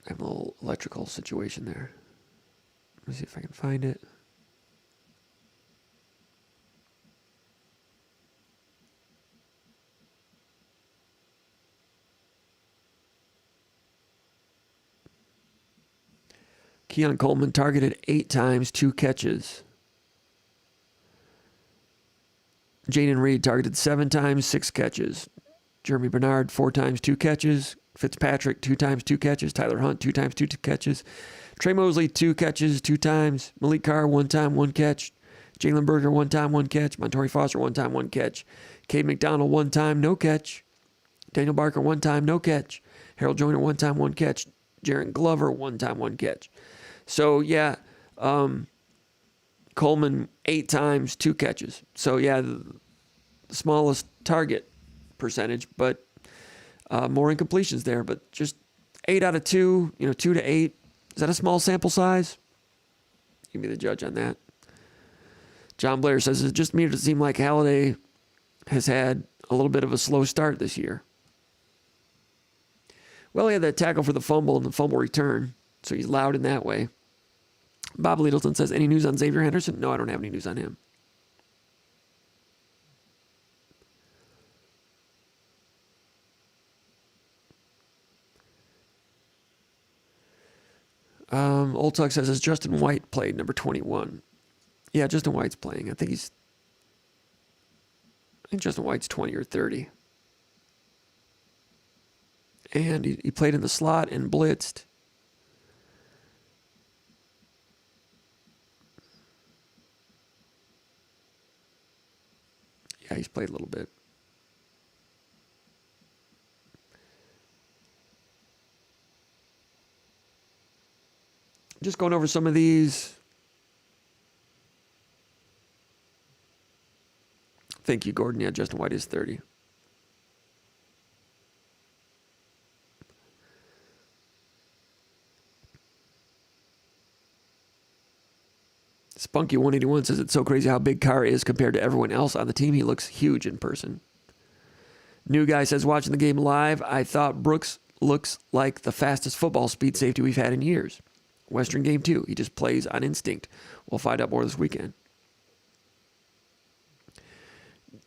Speaker 1: I have a little electrical situation there. Let me see if I can find it. Keon Coleman targeted 8 times, 2 catches. Jaden Reed targeted 7 times, 6 catches. Jeremy Bernard, 4 times, 2 catches. Fitzpatrick, 2 times, 2 catches. Tyler Hunt, 2 times, 2 catches. Trey Mosley, 2 catches, 2 times. Malik Carr, 1 time, 1 catch. Jalen Berger, 1 time, 1 catch. Montori Foster, 1 time, 1 catch. Cade McDonald, 1 time, no catch. Daniel Barker, 1 time, no catch. Harold Joyner, 1 time, 1 catch. Jaron Glover, 1 time, 1 catch. So, yeah, Coleman 8 times, 2 catches. So, yeah, the smallest target percentage, but more incompletions there. But just 8 out of 2, 2 to 8. Is that a small sample size? You be the judge on that. John Blair says, it just made it seem like Halliday has had a little bit of a slow start this year. Well, he had that tackle for the fumble and the fumble return, so he's loud in that way. Bob Littleton says, any news on Xavier Henderson? No, I don't have any news on him. Old Tuck says, has Justin White played number 21? Yeah, Justin White's playing. I think Justin White's 20 or 30. And he played in the slot and blitzed. Yeah, he's played a little bit. Just going over some of these. Thank you, Gordon. Yeah, Justin White is 30. Spunky181 says it's so crazy how big Carr is compared to everyone else on the team. He looks huge in person. New Guy says, watching the game live, I thought Brooks looks like the fastest football speed safety we've had in years. Western game too. He just plays on instinct. We'll find out more this weekend.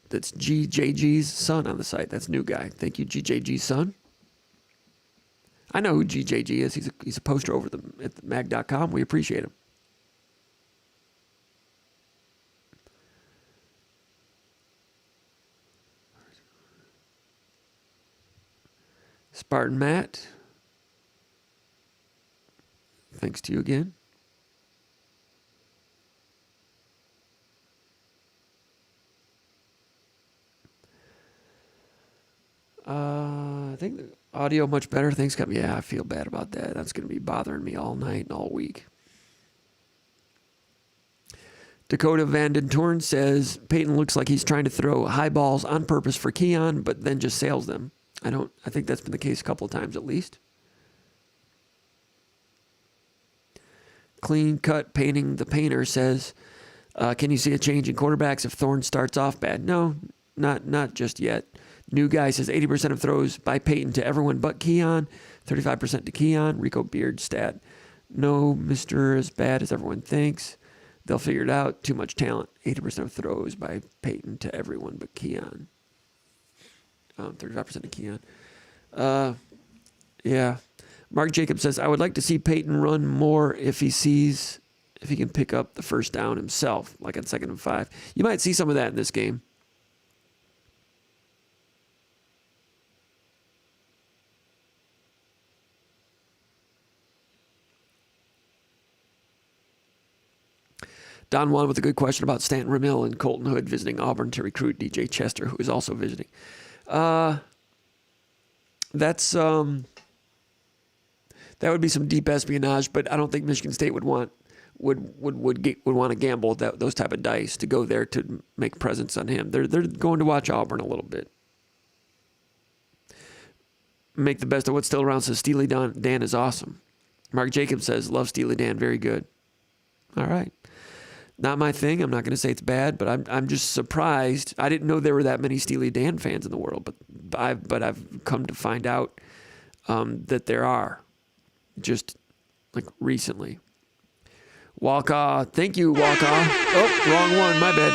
Speaker 1: That's GJG's son on the site. That's New Guy. Thank you, GJG's son. I know who GJG is. He's a poster over at mag.com. We appreciate him. Spartan Matt. Thanks to you again. I think the audio much better. Things got me. Yeah, I feel bad about that. That's going to be bothering me all night and all week. Dakota Van Den Toorn says Peyton looks like he's trying to throw high balls on purpose for Keon, but then just sails them. I think that's been the case a couple of times at least. Clean Cut Painting the Painter says, can you see a change in quarterbacks if Thorne starts off bad? No, not just yet. New Guy says 80% of throws by Peyton to everyone but Keon, 35% to Keon. Rico Beard stat, no Mr. as bad as everyone thinks. They'll figure it out. Too much talent. 80% of throws by Peyton to everyone but Keon. 35% of Keon. Yeah. Mark Jacobs says, I would like to see Peyton run more if he can pick up the first down himself, like on 2nd and 5. You might see some of that in this game. Don Juan with a good question about Stanton Ramil and Colton Hood visiting Auburn to recruit DJ Chester, who is also visiting. That's that would be some deep espionage, but I don't think Michigan State would want to gamble those type of dice to go there to make presence on him. They're going to watch Auburn a little bit. Make the best of what's still around. Says Steely Dan is awesome. Mark Jacobs says love Steely Dan, very good. All right. Not my thing. I'm not going to say it's bad, but I'm just surprised. I didn't know there were that many Steely Dan fans in the world, but I've come to find out that there are, just like recently. Walkaw, thank you, Walkaw. Oh, wrong one. My bad.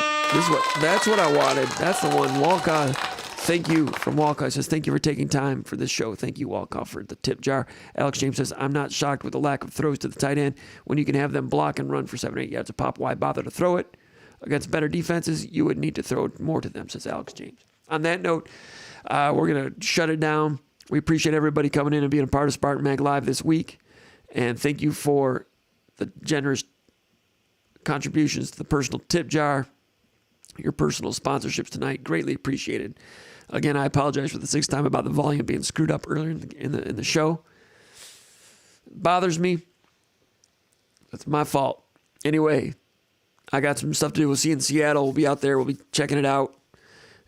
Speaker 1: That's what I wanted. That's the one. Walkaw. Thank you from Walcott. Says, thank you for taking time for this show. Thank you, Walcott, for the tip jar. Alex James says, I'm not shocked with the lack of throws to the tight end. When you can have them block and run for 7 or 8 yards a pop, why bother to throw it? Against better defenses, you would need to throw it more to them, says Alex James. On that note, we're going to shut it down. We appreciate everybody coming in and being a part of Spartan Mag Live this week. And thank you for the generous contributions to the personal tip jar, your personal sponsorships tonight. Greatly appreciated. Again, I apologize for the 6th time about the volume being screwed up earlier in the show. It bothers me. That's my fault. Anyway, I got some stuff to do. We'll see you in Seattle. We'll be out there. We'll be checking it out.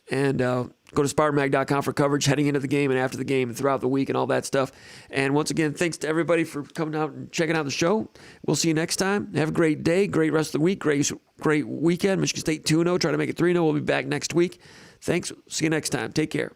Speaker 1: And go to SpartanMag.com for coverage heading into the game and after the game and throughout the week and all that stuff. And once again, thanks to everybody for coming out and checking out the show. We'll see you next time. Have a great day, great rest of the week, great weekend. Michigan State 2-0. Try to make it 3-0. We'll be back next week. Thanks. See you next time. Take care.